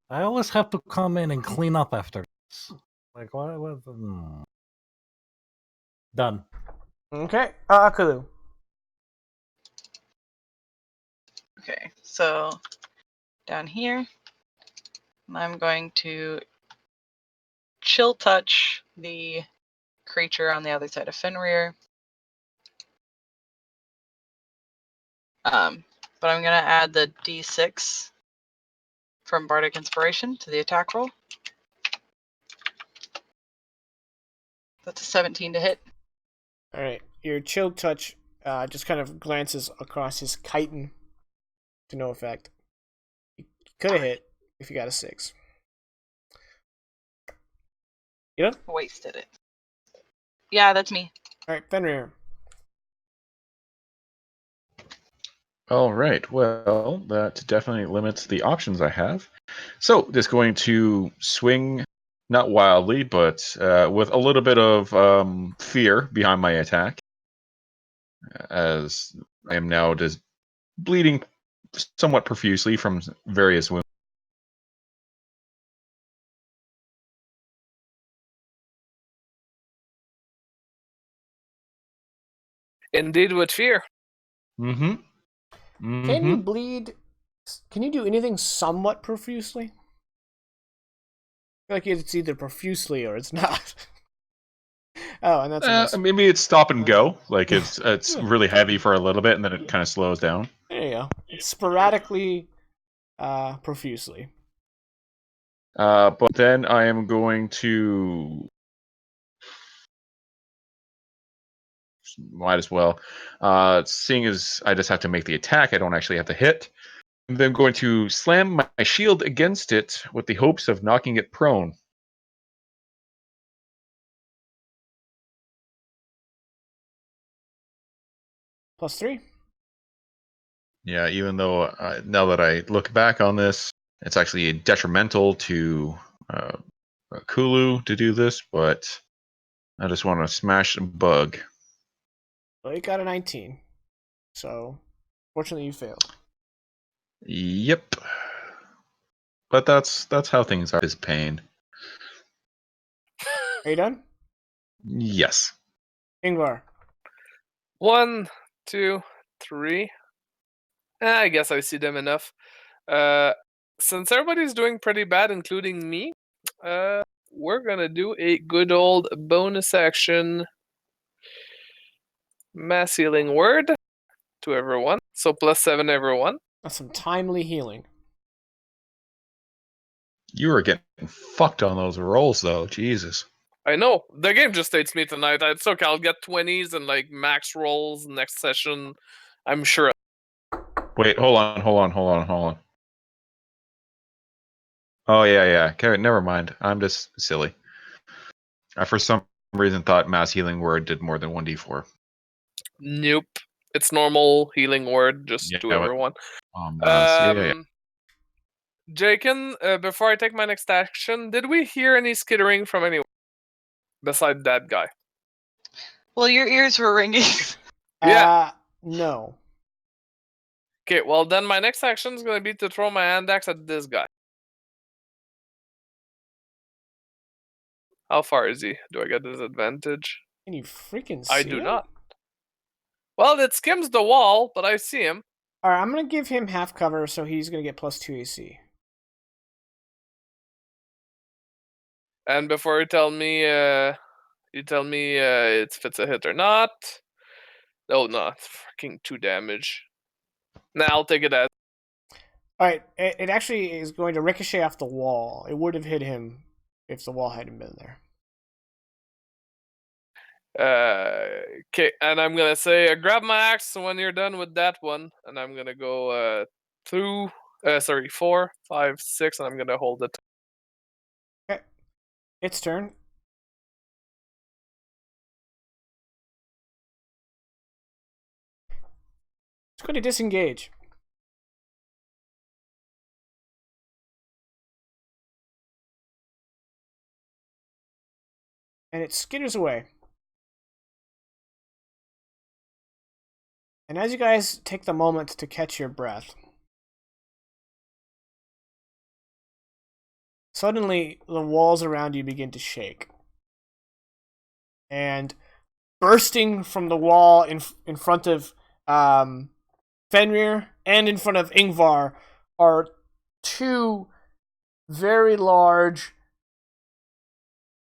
I always have to come in and clean up after this. Like, what? Done. Okay. Kulu. Okay, so down here, I'm going to chill touch the creature on the other side of Fenrir. But I'm gonna add the D6 from Bardic Inspiration to the attack roll. That's a 17 to hit. All right. Your chill touch just kind of glances across his chitin to no effect. You could have hit if you got a 6. You done? Wasted it. Yeah, that's me. All right, Fenrir. All right. Well, that definitely limits the options I have. So, just going to swing, not wildly, but with a little bit of fear behind my attack, as I am now just bleeding somewhat profusely from various wounds. Indeed, with fear. Mm-hmm. Can you Mm-hmm. bleed? Can you do anything somewhat profusely? I feel like it's either profusely or it's not. Oh, and that's a miss. Maybe it's stop and go. Like it's really heavy for a little bit, and then it kind of slows down. There you go. It's sporadically, profusely. But then I am going to might as well. Seeing as I just have to make the attack, I don't actually have to hit. And then I'm going to slam my shield against it with the hopes of knocking it prone. +3. Yeah, even though now that I look back on this, it's actually detrimental to Kulu to do this, but I just want to smash a bug. Well, you got a 19. So, fortunately, you failed. Yep. But that's how things are. Is pain. Are you done? Yes. Ingvar. 1, 2, 3. I guess I see them enough. Since everybody's doing pretty bad, including me, we're gonna do a good old bonus action mass healing word to everyone. So +7 everyone. That's some timely healing. You were getting fucked on those rolls though. Jesus. I know the game just hates me tonight. It's okay. I'll get 20s and like max rolls next session. I'm sure. Wait, hold on. Oh yeah. Okay, never mind. I'm just silly. I for some reason thought mass healing word did more than 1d4. Nope. It's normal healing word just Yeah, to everyone. mass. Yeah. Jaken, before I take my next action, did we hear any skittering from anyone beside that guy? Well, your ears were ringing. Yeah. No. Okay, well then my next action is gonna be to throw my hand axe at this guy. How far is he? Do I get disadvantage? Can you freaking see I do him? not. Well, it skims the wall, but I see him. Alright, I'm gonna give him half cover, so he's gonna get +2 AC. And before you tell me if it's a hit or not. Oh no, it's freaking 2 damage. Nah, I'll take it as. Alright, it actually is going to ricochet off the wall. It would have hit him if the wall hadn't been there. Okay, and I'm gonna say, grab my axe when you're done with that one, and I'm gonna go 4, 5, 6, and I'm gonna hold it. Okay. Its turn. It's going to disengage. And it skitters away. And as you guys take the moment to catch your breath, suddenly the walls around you begin to shake. And bursting from the wall in front of Fenrir and in front of Ingvar are two very large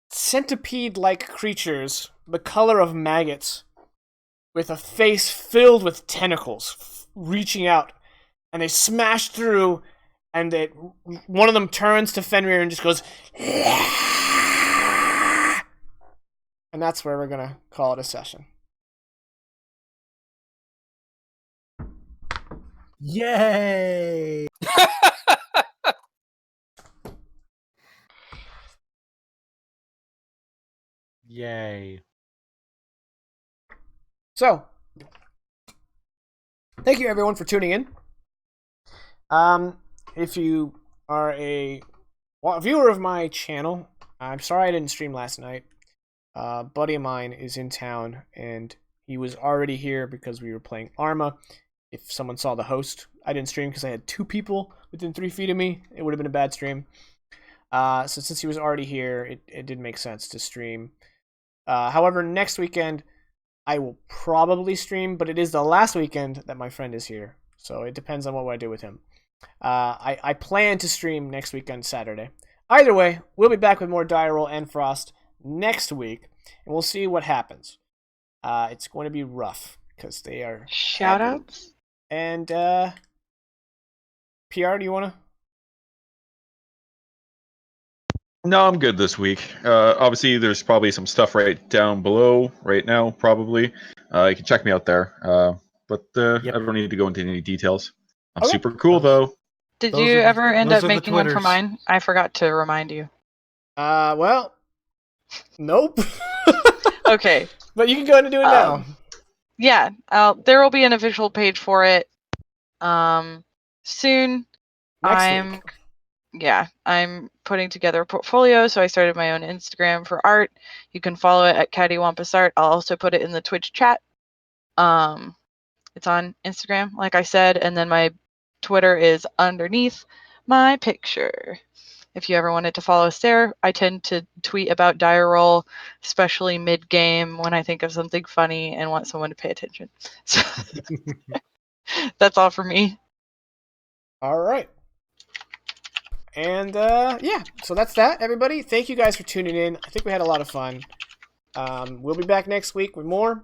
centipede-like creatures, the color of maggots, with a face filled with tentacles reaching out, and they smash through, and one of them turns to Fenrir and just goes, and that's where we're gonna call it a session. Yay! Yay. So, thank you everyone for tuning in. If you are a viewer of my channel, I'm sorry I didn't stream last night. A buddy of mine is in town, and he was already here because we were playing Arma. If someone saw the host, I didn't stream because I had 2 people within 3 feet of me. It would have been a bad stream. So since he was already here, it didn't make sense to stream. However, next weekend, I will probably stream, but it is the last weekend that my friend is here. So it depends on what I do with him. I plan to stream next weekend, Saturday. Either way, we'll be back with more Die Roll Endfrost next week, and we'll see what happens. It's going to be rough, because they are... Shoutouts? And, PR, do you want to... No, I'm good this week. Obviously, there's probably some stuff right down below right now, probably. You can check me out there. But I don't need to go into any details. I'm Okay. super cool, though. Did Those you are the- ever end those up are the making one for Twitters. mine? I forgot to remind you. Well, nope. Okay. But you can go ahead and do it now. Yeah, there will be an official page for it soon. Next week. I'm putting together a portfolio, so I started my own Instagram for art. You can follow it at Cattywampus Art. I'll also put it in the Twitch chat. It's on Instagram, like I said, and then my Twitter is underneath my picture. If you ever wanted to follow us there, I tend to tweet about Die Roll, especially mid-game when I think of something funny and want someone to pay attention. So that's all for me. All right. And, yeah, so that's that, everybody. Thank you guys for tuning in. I think we had a lot of fun. We'll be back next week with more,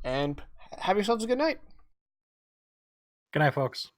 and have yourselves a good night. Good night, folks.